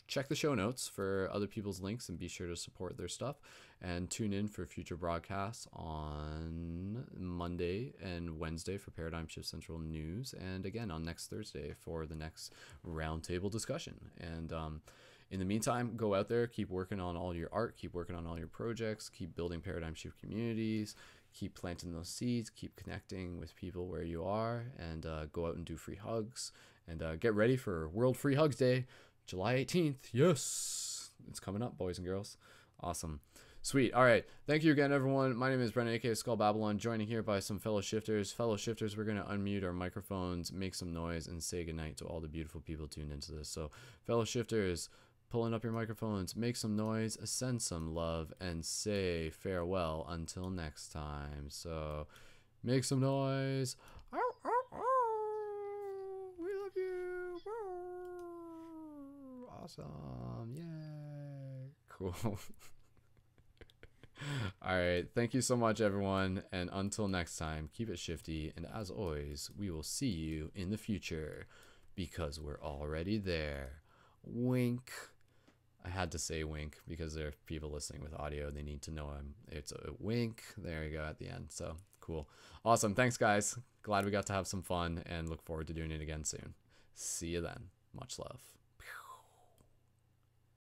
check the show notes for other people's links and be sure to support their stuff, and tune in for future broadcasts on Monday and Wednesday for Paradigm Shift Central news, and again on next Thursday for the next roundtable discussion. And in the meantime, go out there, keep working on all your art, keep working on all your projects, keep building Paradigm Shift communities, keep planting those seeds, keep connecting with people where you are, and go out and do free hugs, and get ready for World Free Hugs Day July 18th. Yes. It's coming up, boys and girls. Awesome. Sweet. All right. Thank you again, everyone. My name is Brendon, aka Skull Babylon, joining here by some fellow shifters. Fellow shifters, we're going to unmute our microphones, make some noise, and say goodnight to all the beautiful people tuned into this. So, fellow shifters, pulling up your microphones, make some noise, send some love, and say farewell until next time. So, make some noise. We love you. Awesome. Yay. Cool. All right. Thank you so much, everyone. And until next time, keep it shifty. And as always, we will see you in the future because we're already there. Wink. I had to say wink because there are people listening with audio. They need to know it's a wink. There you go at the end. So cool. Awesome. Thanks, guys. Glad we got to have some fun and look forward to doing it again soon. See you then. Much love.